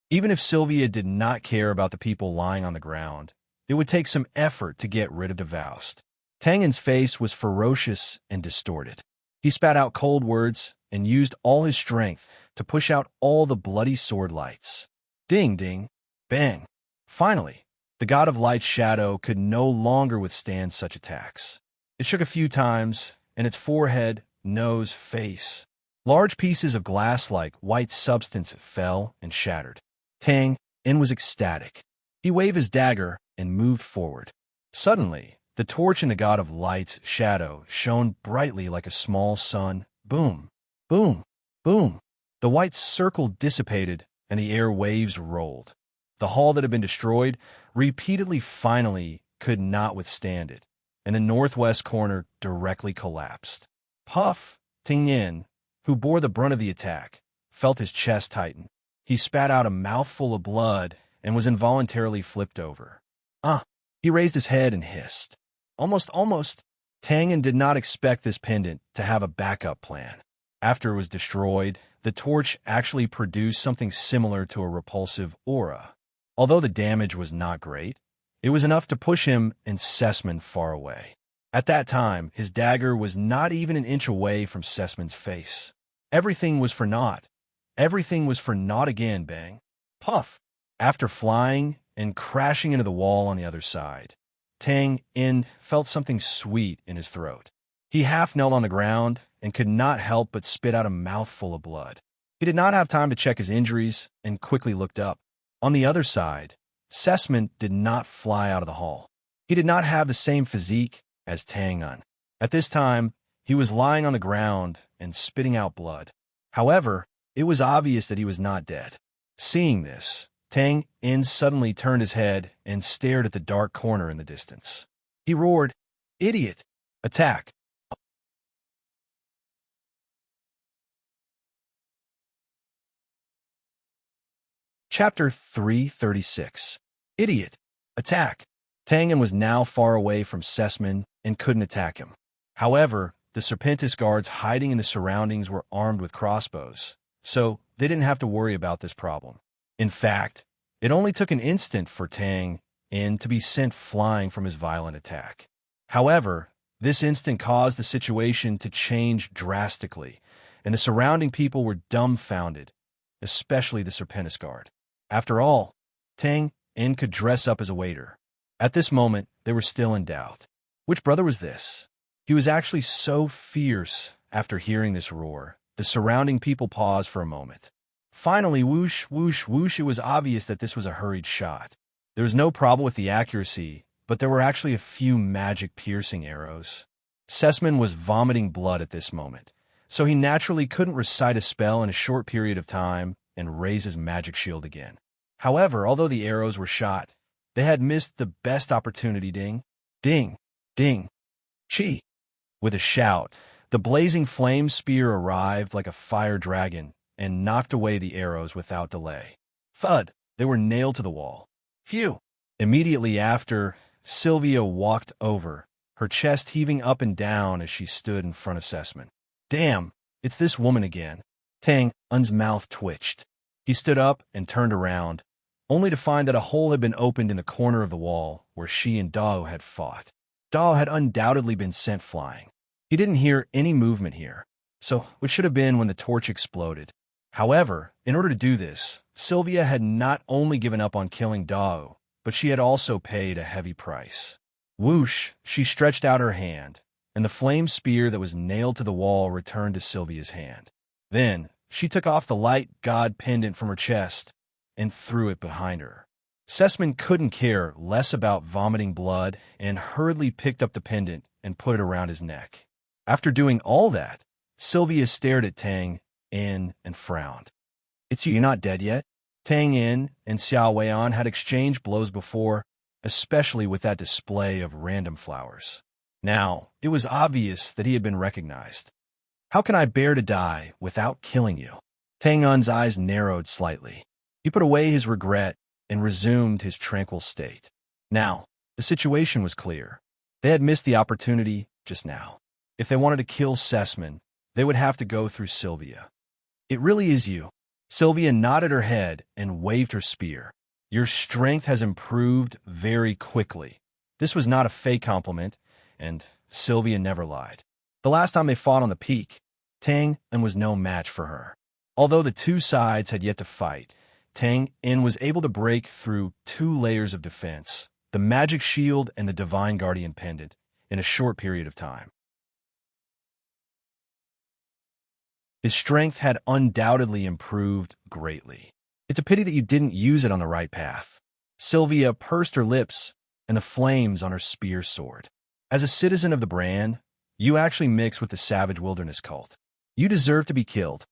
Even if Sylvia did not care about the people lying on the ground, it would take some effort to get rid of Devoust. Tangen's face was ferocious and distorted. He spat out cold words and used all his strength to push out all the bloody sword lights. Ding, ding, bang. Finally, the God of Light's shadow could no longer withstand such attacks. It shook a few times, and its forehead, nose, face. Large pieces of glass-like white substance fell and shattered. Tang In was ecstatic. He waved his dagger and moved forward. Suddenly, the torch in the God of Light's shadow shone brightly like a small sun. Boom, boom, boom. The white circle dissipated, and the air waves rolled. The hall that had been destroyed repeatedly finally could not withstand it, and the northwest corner directly collapsed. Puff, Ting In, who bore the brunt of the attack, felt his chest tighten. He spat out a mouthful of blood and was involuntarily flipped over. He raised his head and hissed. Almost. Tang In did not expect this pendant to have a backup plan. After it was destroyed, the torch actually produced something similar to a repulsive aura. Although the damage was not great, it was enough to push him and Sessman far away. At that time, his dagger was not even an inch away from Sessman's face. Everything was for naught. Everything was for naught again, bang. Puff. After flying and crashing into the wall on the other side, Tang In felt something sweet in his throat. He half knelt on the ground and could not help but spit out a mouthful of blood. He did not have time to check his injuries and quickly looked up. On the other side, Sessman did not fly out of the hall. He did not have the same physique as Tang In. At this time, he was lying on the ground and spitting out blood. However, it was obvious that he was not dead. Seeing this, Tang In suddenly turned his head and stared at the dark corner in the distance. He roared, "Idiot! Attack!" Chapter 336. Idiot! Attack! Tang In was now far away from Sessman and couldn't attack him. However, the Serpentis guards hiding in the surroundings were armed with crossbows, so they didn't have to worry about this problem. In fact, it only took an instant for Tang In to be sent flying from his violent attack. However, this instant caused the situation to change drastically, and the surrounding people were dumbfounded, especially the Serpentis guard. After all, Tang In could dress up as a waiter. At this moment, they were still in doubt. Which brother was this? He was actually so fierce after hearing this roar. The surrounding people paused for a moment. Finally, whoosh, whoosh, whoosh, it was obvious that this was a hurried shot. There was no problem with the accuracy, but there were actually a few magic piercing arrows. Sessman was vomiting blood at this moment, so he naturally couldn't recite a spell in a short period of time and raise his magic shield again. However, although the arrows were shot, they had missed the best opportunity. Ding, ding, ding, chi. With a shout, the blazing flame spear arrived like a fire dragon and knocked away the arrows without delay. Thud! They were nailed to the wall. Phew! Immediately after, Sylvia walked over, her chest heaving up and down as she stood in front of Sessman. Damn, it's this woman again. Tang In's mouth twitched. He stood up and turned around, only to find that a hole had been opened in the corner of the wall where she and Dao had fought. Dao had undoubtedly been sent flying. He didn't hear any movement here, so it should have been when the torch exploded. However, in order to do this, Sylvia had not only given up on killing Dao, but she had also paid a heavy price. Whoosh, she stretched out her hand, and the flame spear that was nailed to the wall returned to Sylvia's hand. Then, she took off the light god pendant from her chest and threw it behind her. Sessman couldn't care less about vomiting blood and hurriedly picked up the pendant and put it around his neck. After doing all that, Sylvia stared at Tang In and frowned. It's you, you're not dead yet? Tang In and Xiao Weian had exchanged blows before, especially with that display of random flowers. Now, it was obvious that he had been recognized. How can I bear to die without killing you? Tang Un's eyes narrowed slightly. He put away his regret and resumed his tranquil state. Now, the situation was clear. They had missed the opportunity just now. If they wanted to kill Sessman, they would have to go through Sylvia. It really is you. Sylvia nodded her head and waved her spear. Your strength has improved very quickly. This was not a fake compliment, and Sylvia never lied. The last time they fought on the peak, Tang In was no match for her. Although the two sides had yet to fight, Tang In was able to break through 2 layers of defense, the magic shield and the divine guardian pendant, in a short period of time. His strength had undoubtedly improved greatly. It's a pity that you didn't use it on the right path. Sylvia pursed her lips, and the flames on her spear soared. As a citizen of the brand, you actually mix with the savage wilderness cult. You deserve to be killed.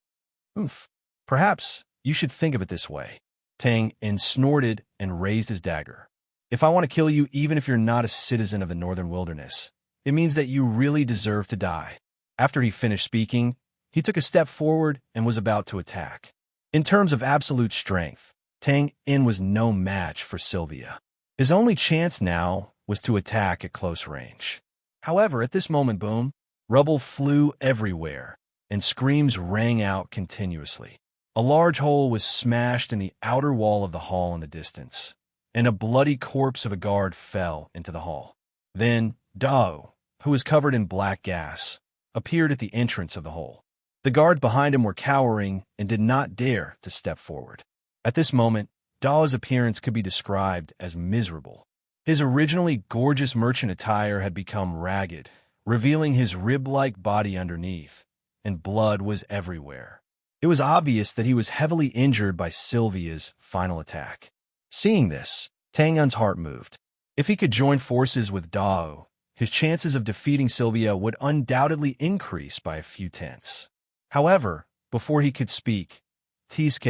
Perhaps you should think of it this way. Tang In snorted and raised his dagger. If I want to kill you even if you're not a citizen of the northern wilderness, it means that you really deserve to die. After he finished speaking, he took a step forward and was about to attack. In terms of absolute strength, Tang In was no match for Sylvia. His only chance now was to attack at close range. However, at this moment, boom, rubble flew everywhere, and screams rang out continuously. A large hole was smashed in the outer wall of the hall in the distance, and a bloody corpse of a guard fell into the hall. Then Dao, who was covered in black gas, appeared at the entrance of the hole. The guards behind him were cowering and did not dare to step forward. At this moment, Dao's appearance could be described as miserable. His originally gorgeous merchant attire had become ragged, revealing his rib-like body underneath, and blood was everywhere. It was obvious that he was heavily injured by Sylvia's final attack. Seeing this, Tang Un's heart moved. If he could join forces with Dao, his chances of defeating Sylvia would undoubtedly increase by a few tenths. However, before he could speak, TSK,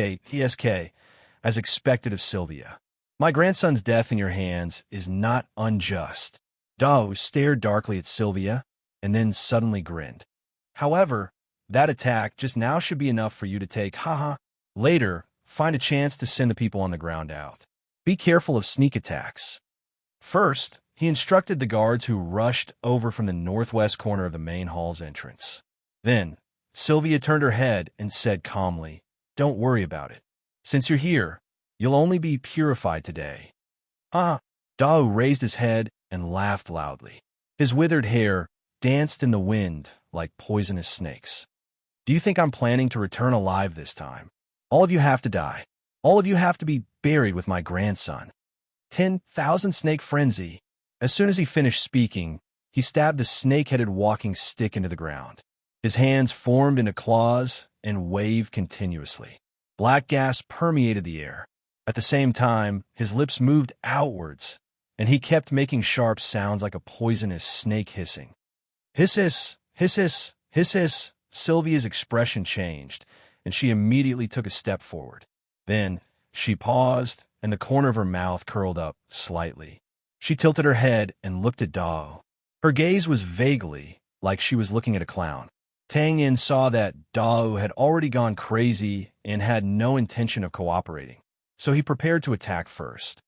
as expected of Sylvia. My grandson's death in your hands is not unjust. Dao stared darkly at Sylvia and then suddenly grinned. However, that attack just now should be enough for you to take, Later, find a chance to send the people on the ground out. Be careful of sneak attacks. First, he instructed the guards who rushed over from the northwest corner of the main hall's entrance. Then, Sylvia turned her head and said calmly, Don't worry about it. Since you're here, you'll only be purified today. Dao raised his head and laughed loudly. His withered hair danced in the wind like poisonous snakes. Do you think I'm planning to return alive this time? All of you have to die. All of you have to be buried with my grandson. 10,000 snake frenzy. As soon as he finished speaking, he stabbed the snake-headed walking stick into the ground. His hands formed into claws and waved continuously. Black gas permeated the air. At the same time, his lips moved outwards, and he kept making sharp sounds like a poisonous snake hissing. Hiss hiss, hiss hiss, hiss hiss. Sylvia's expression changed, and she immediately took a step forward. Then, she paused, and the corner of her mouth curled up slightly. She tilted her head and looked at Dao. Her gaze was vaguely like she was looking at a clown. Tang In saw that Dao had already gone crazy and had no intention of cooperating, so he prepared to attack first.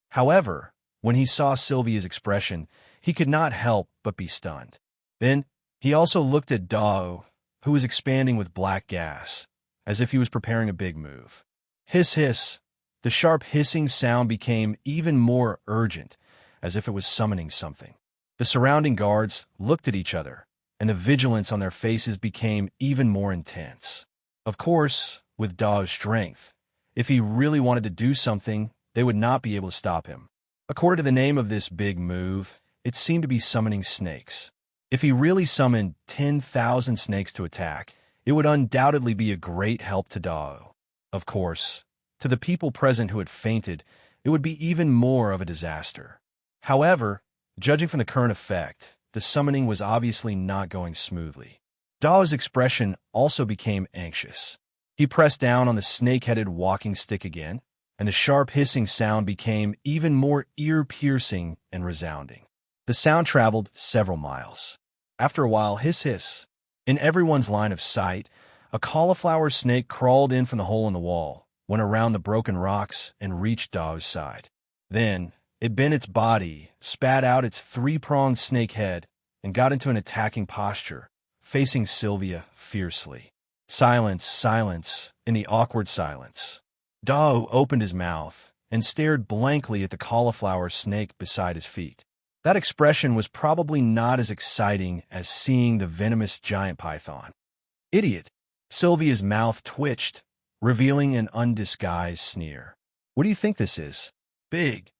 However, when he saw Sylvia's expression, he could not help but be stunned. Then, he also looked at Dao, who was expanding with black gas, as if he was preparing a big move. Hiss hiss. The sharp hissing sound became even more urgent, as if it was summoning something. The surrounding guards looked at each other, and the vigilance on their faces became even more intense. Of course, with Dao's strength, if he really wanted to do something, they would not be able to stop him. According to the name of this big move, it seemed to be summoning snakes. If he really summoned 10,000 snakes to attack, it would undoubtedly be a great help to Dao. Of course, to the people present who had fainted, it would be even more of a disaster. However, Judging from the current effect, the summoning was obviously not going smoothly. Dao's expression also became anxious. He pressed down on the snake-headed walking stick again, and the sharp hissing sound became even more ear-piercing and resounding. The sound traveled several miles. After a while, hiss hiss. In everyone's line of sight, a cauliflower snake crawled in from the hole in the wall, went around the broken rocks, and reached Dao's side. Then, it bent its body, spat out its three-pronged snake head, and got into an attacking posture, facing Sylvia fiercely. Silence, silence, in the awkward silence. Dao opened his mouth and stared blankly at the cauliflower snake beside his feet. That expression was probably not as exciting as seeing the venomous giant python. Idiot! Sylvia's mouth twitched, revealing an undisguised sneer. What do you think this is? Big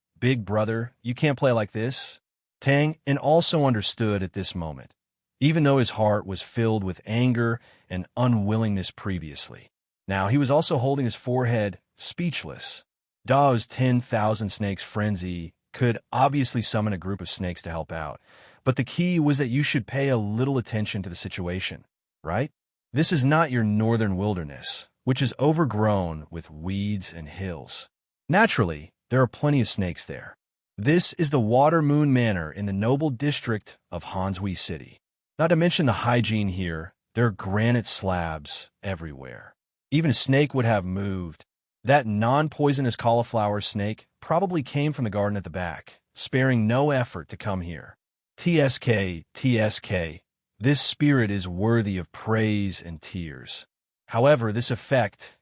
brother, you can't play like this? Tang also understood at this moment, even though his heart was filled with anger and unwillingness previously. Now he was also holding his forehead, speechless. Dao's 10,000 snakes frenzy could obviously summon a group of snakes to help out, but the key was that you should pay a little attention to the situation, right? This is not your northern wilderness, which is overgrown with weeds and hills. Naturally, there are plenty of snakes there. This is the Water Moon Manor in the noble district of Hanshui City. Not to mention the hygiene here, there are granite slabs everywhere. Even a snake would have moved. That non-poisonous cauliflower snake probably came from the garden at the back, sparing no effort to come here. TSK, this spirit is worthy of praise and tears. However, this effect,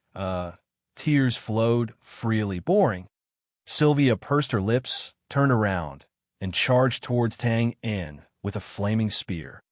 tears flowed freely, boring. Sylvia pursed her lips, turned around, and charged towards Tang En with a flaming spear.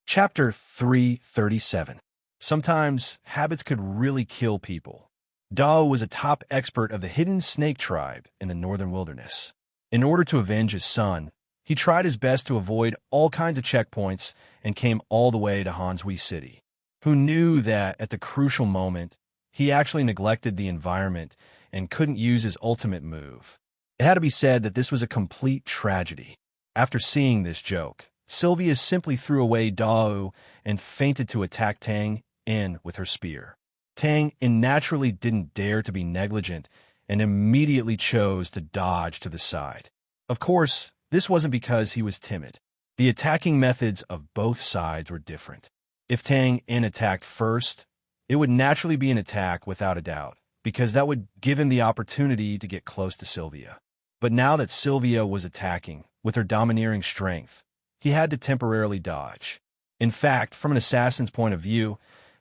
Chapter 337. Sometimes habits could really kill people. Dao was a top expert of the hidden snake tribe in the northern wilderness. In order to avenge his son, he tried his best to avoid all kinds of checkpoints and came all the way to Hanshui City. Who knew that at the crucial moment, he actually neglected the environment and couldn't use his ultimate move. It had to be said that this was a complete tragedy. After seeing this joke, Sylvia simply threw away Dao and feinted to attack Tang En with her spear. Tang En naturally didn't dare to be negligent and immediately chose to dodge to the side. Of course, this wasn't because he was timid. The attacking methods of both sides were different. If Tang En attacked first, it would naturally be an attack without a doubt, because that would give him the opportunity to get close to Sylvia. But now that Sylvia was attacking, with her domineering strength, he had to temporarily dodge. In fact, from an assassin's point of view,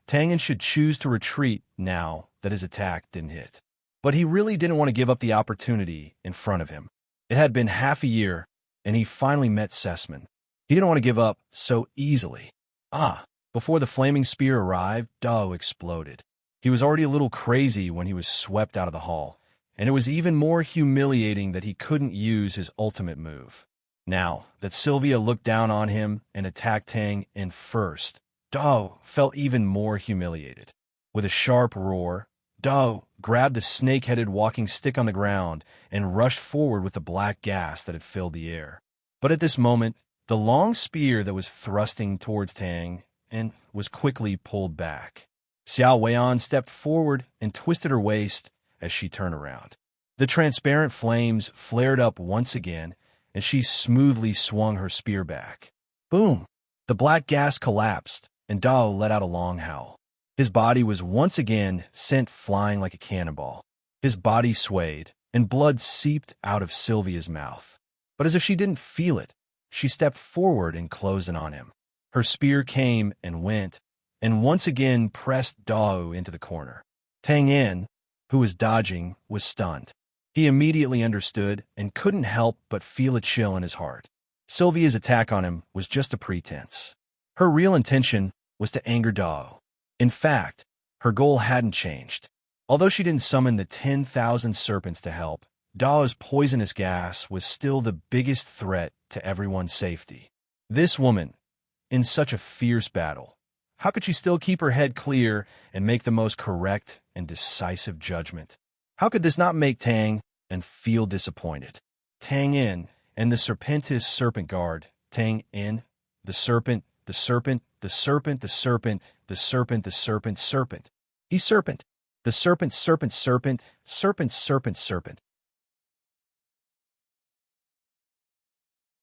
Tang En should choose to retreat now that his attack didn't hit. But he really didn't want to give up the opportunity in front of him. It had been half a year, and he finally met Sessman. He didn't want to give up so easily. Before the flaming spear arrived, Dao exploded. He was already a little crazy when he was swept out of the hall, and it was even more humiliating that he couldn't use his ultimate move. Now that Sylvia looked down on him and attacked Tang En first, Dao felt even more humiliated. With a sharp roar, Dao grabbed the snake-headed walking stick on the ground and rushed forward with the black gas that had filled the air. But at this moment, the long spear that was thrusting towards Tang En was quickly pulled back. Xiao Weian stepped forward and twisted her waist as she turned around. The transparent flames flared up once again, and she smoothly swung her spear back. Boom! The black gas collapsed, and Dao let out a long howl. His body was once again sent flying like a cannonball. His body swayed, and blood seeped out of Sylvia's mouth. But as if she didn't feel it, she stepped forward and closed in on him. Her spear came and went, and once again pressed Dao into the corner. Tang En, who was dodging, was stunned. He immediately understood and couldn't help but feel a chill in his heart. Sylvia's attack on him was just a pretense. Her real intention was to anger Dao. In fact, her goal hadn't changed. Although she didn't summon the 10,000 serpents to help, Dao's poisonous gas was still the biggest threat to everyone's safety. This woman, in such a fierce battle, How could she still keep her head clear and make the most correct and decisive judgment? How could this not make Tang and feel disappointed? Tang in and the serpentis serpent guard. Tang in, the serpent, the serpent, the serpent, the serpent, the serpent, the serpent, serpent. He serpent. The serpent, serpent, serpent, serpent, serpent, serpent.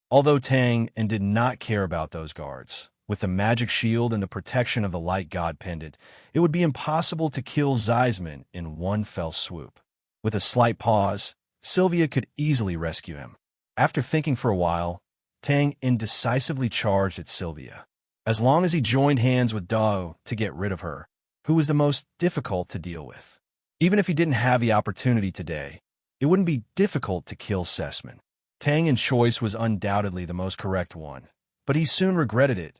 Although Tang and did not care about those guards, with the magic shield and the protection of the light god pendant, it would be impossible to kill Zeisman in one fell swoop. With a slight pause, Sylvia could easily rescue him. After thinking for a while, Tang indecisively charged at Sylvia. As long as he joined hands with Dao to get rid of her, who was the most difficult to deal with. Even if he didn't have the opportunity today, it wouldn't be difficult to kill Sessman. Tang's choice was undoubtedly the most correct one, but he soon regretted it.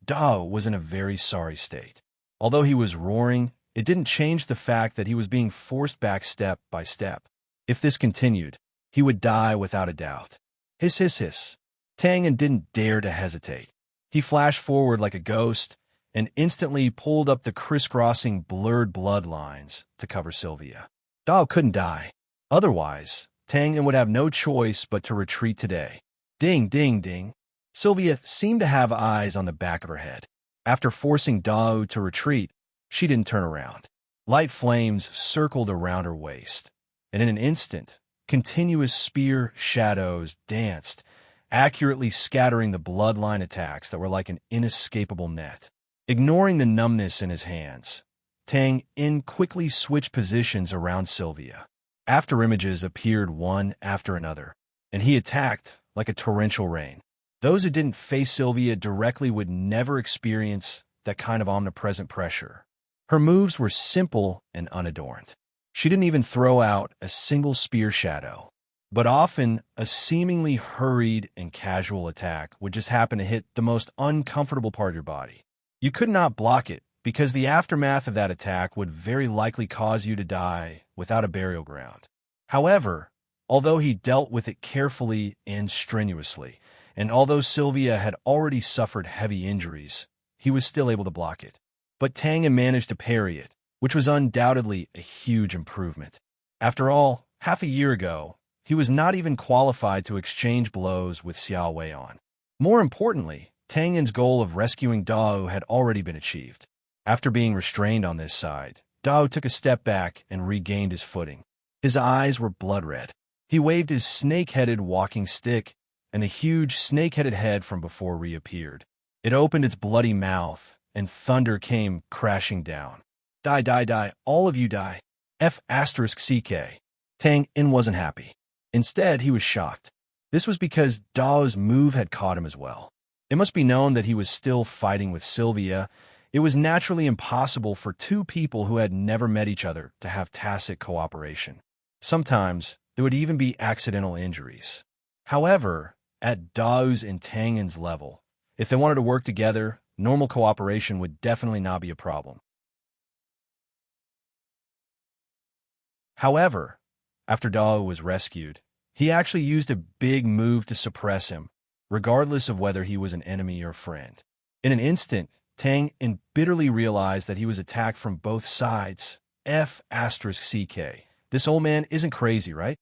Dao was in a very sorry state. Although he was roaring, it didn't change the fact that he was being forced back step by step. If this continued, he would die without a doubt. Hiss, hiss, hiss. Tang didn't dare to hesitate. He flashed forward like a ghost and instantly pulled up the crisscrossing blurred bloodlines to cover Sylvia. Dao couldn't die. Otherwise, Tang would have no choice but to retreat today. Ding, ding, ding. Sylvia seemed to have eyes on the back of her head. After forcing Dao to retreat, she didn't turn around. Light flames circled around her waist, and in an instant, continuous spear shadows danced, accurately scattering the bloodline attacks that were like an inescapable net. Ignoring the numbness in his hands, Tang quickly switched positions around Sylvia. After images appeared one after another, and he attacked like a torrential rain. Those who didn't face Sylvia directly would never experience that kind of omnipresent pressure. Her moves were simple and unadorned. She didn't even throw out a single spear shadow, but often a seemingly hurried and casual attack would just happen to hit the most uncomfortable part of your body. You could not block it because the aftermath of that attack would very likely cause you to die without a burial ground. However, although he dealt with it carefully and strenuously, and although Sylvia had already suffered heavy injuries, he was still able to block it. But Tang managed to parry it, which was undoubtedly a huge improvement. After all, half a year ago, he was not even qualified to exchange blows with Xiao Weian. More importantly, Tang's goal of rescuing Dao had already been achieved. After being restrained on this side, Dao took a step back and regained his footing. His eyes were blood red. He waved his snake-headed walking stick, and the huge snake-headed head from before reappeared. It opened its bloody mouth, and thunder came crashing down. Die, die, die, all of you die. F***CK. Tang wasn't happy. Instead, he was shocked. This was because Dao's move had caught him as well. It must be known that he was still fighting with Sylvia. It was naturally impossible for two people who had never met each other to have tacit cooperation. Sometimes, there would even be accidental injuries. However, at Dao's and Tang's level, if they wanted to work together, normal cooperation would definitely not be a problem. However, after Dao was rescued, he actually used a big move to suppress him, regardless of whether he was an enemy or friend. In an instant, Tang bitterly realized that he was attacked from both sides. F***CK. This old man isn't crazy, right?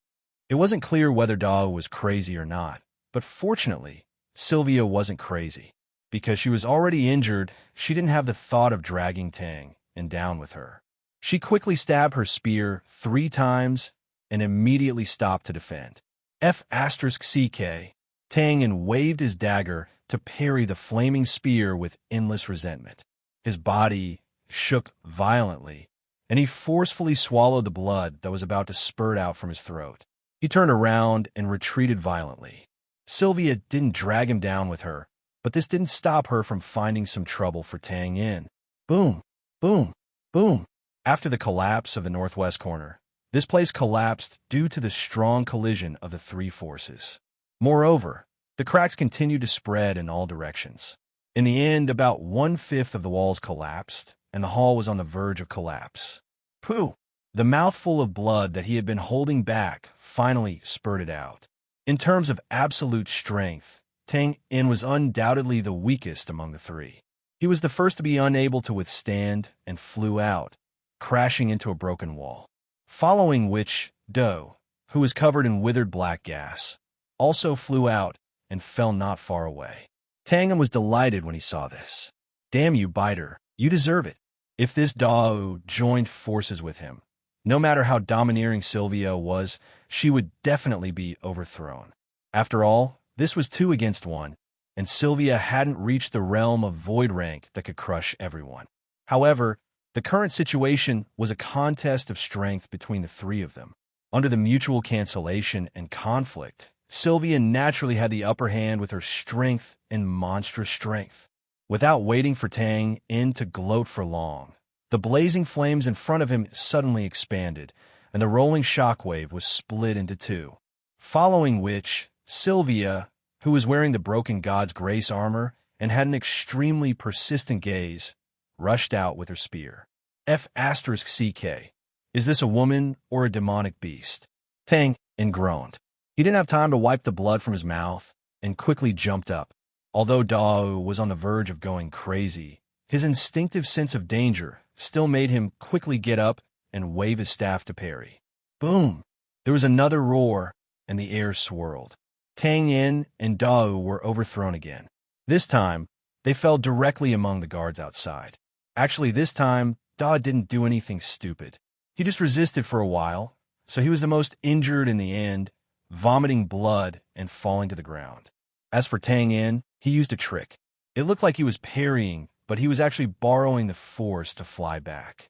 It wasn't clear whether Dao was crazy or not, but fortunately, Sylvia wasn't crazy. Because she was already injured, she didn't have the thought of dragging Tang down with her. She quickly stabbed her spear 3 times and immediately stopped to defend. F***CK. Tang waved his dagger to parry the flaming spear with endless resentment. His body shook violently, and he forcefully swallowed the blood that was about to spurt out from his throat. He turned around and retreated violently. Sylvia didn't drag him down with her, but this didn't stop her from finding some trouble for Tang in. Boom, boom, boom. After the collapse of the northwest corner, this place collapsed due to the strong collision of the 3 forces. Moreover, the cracks continued to spread in all directions. In the end, about 1/5 of the walls collapsed, and the hall was on the verge of collapse. Pooh! The mouthful of blood that he had been holding back finally spurted out. In terms of absolute strength, Tang was undoubtedly the weakest among the 3. He was the first to be unable to withstand and flew out, crashing into a broken wall. Following which, Do, who was covered in withered black gas, also flew out and fell not far away. Tangham was delighted when he saw this. Damn you, Biter, you deserve it. If this Dao joined forces with him, no matter how domineering Sylvia was, she would definitely be overthrown. After all, this was 2 against 1, and Sylvia hadn't reached the realm of void rank that could crush everyone. However, the current situation was a contest of strength between the 3 of them. Under the mutual cancellation and conflict, Sylvia naturally had the upper hand with her strength and monstrous strength. Without waiting for Tang In to gloat for long, the blazing flames in front of him suddenly expanded, and the rolling shockwave was split into 2. Following which, Sylvia, who was wearing the Broken God's Grace armor and had an extremely persistent gaze, rushed out with her spear. F***CK. Is this a woman or a demonic beast? Tang In groaned. He didn't have time to wipe the blood from his mouth and quickly jumped up. Although Dao was on the verge of going crazy, his instinctive sense of danger still made him quickly get up and wave his staff to parry. Boom! There was another roar, and the air swirled. Tang In and Dao were overthrown again. This time, they fell directly among the guards outside. Actually, this time, Dao didn't do anything stupid. He just resisted for a while, so he was the most injured in the end, vomiting blood and falling to the ground. As for Tang In, he used a trick. It looked like he was parrying, but he was actually borrowing the force to fly back.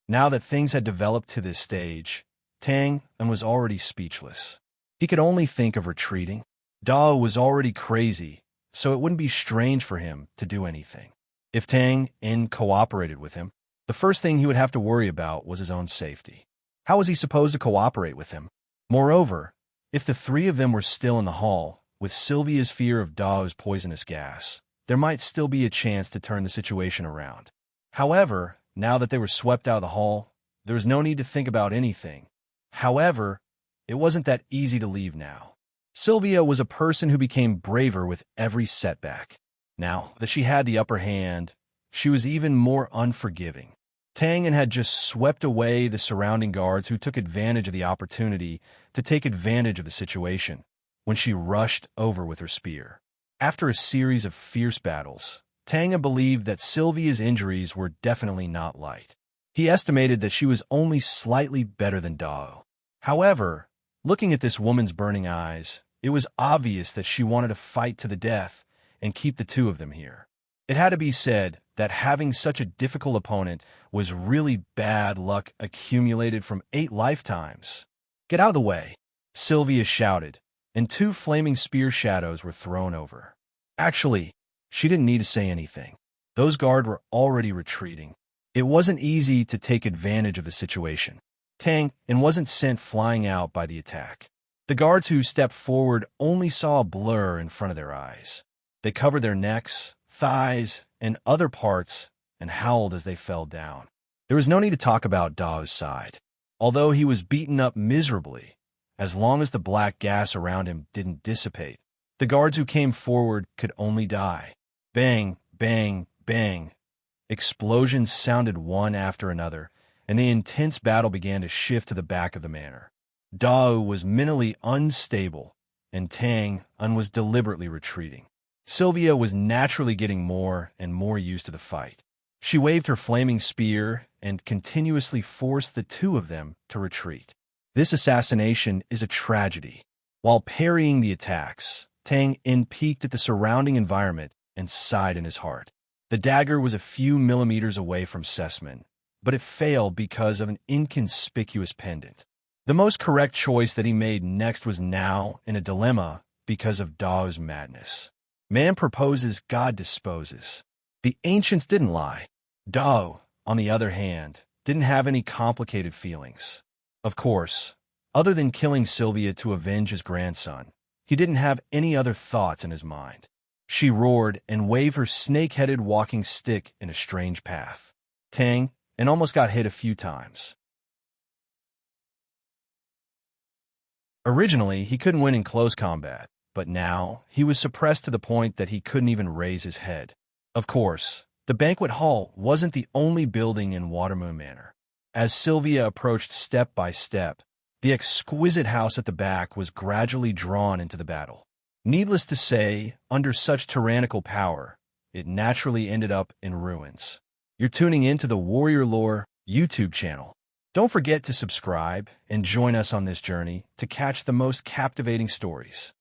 Now that things had developed to this stage, Tang In was already speechless. He could only think of retreating. Dao was already crazy, so it wouldn't be strange for him to do anything. If Tang In cooperated with him, the first thing he would have to worry about was his own safety. How was he supposed to cooperate with him? Moreover, if the 3 of them were still in the hall, with Sylvia's fear of Dao's poisonous gas, there might still be a chance to turn the situation around. However, now that they were swept out of the hall, there was no need to think about anything. However, it wasn't that easy to leave now. Sylvia was a person who became braver with every setback. Now that she had the upper hand, she was even more unforgiving. Tang In had just swept away the surrounding guards who took advantage of the opportunity to take advantage of the situation when she rushed over with her spear. After a series of fierce battles, Tang In believed that Sylvia's injuries were definitely not light. He estimated that she was only slightly better than Dao. However, looking at this woman's burning eyes, it was obvious that she wanted to fight to the death and keep the 2 of them here. It had to be said that having such a difficult opponent was really bad luck accumulated from 8 lifetimes. Get out of the way, Sylvia shouted, and 2 flaming spear shadows were thrown over. Actually, she didn't need to say anything. Those guards were already retreating. It wasn't easy to take advantage of the situation. Tang In wasn't sent flying out by the attack. The guards who stepped forward only saw a blur in front of their eyes. They covered their necks, thighs, and other parts and howled as they fell down. There was no need to talk about Dao's side. Although he was beaten up miserably, as long as the black gas around him didn't dissipate, the guards who came forward could only die. Bang, bang, bang. Explosions sounded one after another, and the intense battle began to shift to the back of the manor. Dao was mentally unstable, and Tang In was deliberately retreating. Sylvia was naturally getting more and more used to the fight. She waved her flaming spear and continuously forced the 2 of them to retreat. This assassination is a tragedy. While parrying the attacks, Tang In peeked at the surrounding environment and sighed in his heart. The dagger was a few millimeters away from Sessman, but it failed because of an inconspicuous pendant. The most correct choice that he made next was now in a dilemma because of Dao's madness. Man proposes, God disposes. The ancients didn't lie. Dao, on the other hand, didn't have any complicated feelings. Of course, other than killing Sylvia to avenge his grandson, he didn't have any other thoughts in his mind. She roared and waved her snake-headed walking stick in a strange path. Tang In almost got hit a few times. Originally, he couldn't win in close combat, But now, he was suppressed to the point that he couldn't even raise his head. Of course, the banquet hall wasn't the only building in Watermoon Manor. As Sylvia approached step by step, the exquisite house at the back was gradually drawn into the battle. Needless to say, under such tyrannical power, it naturally ended up in ruins. You're tuning in to the Warrior Lore YouTube channel. Don't forget to subscribe and join us on this journey to catch the most captivating stories.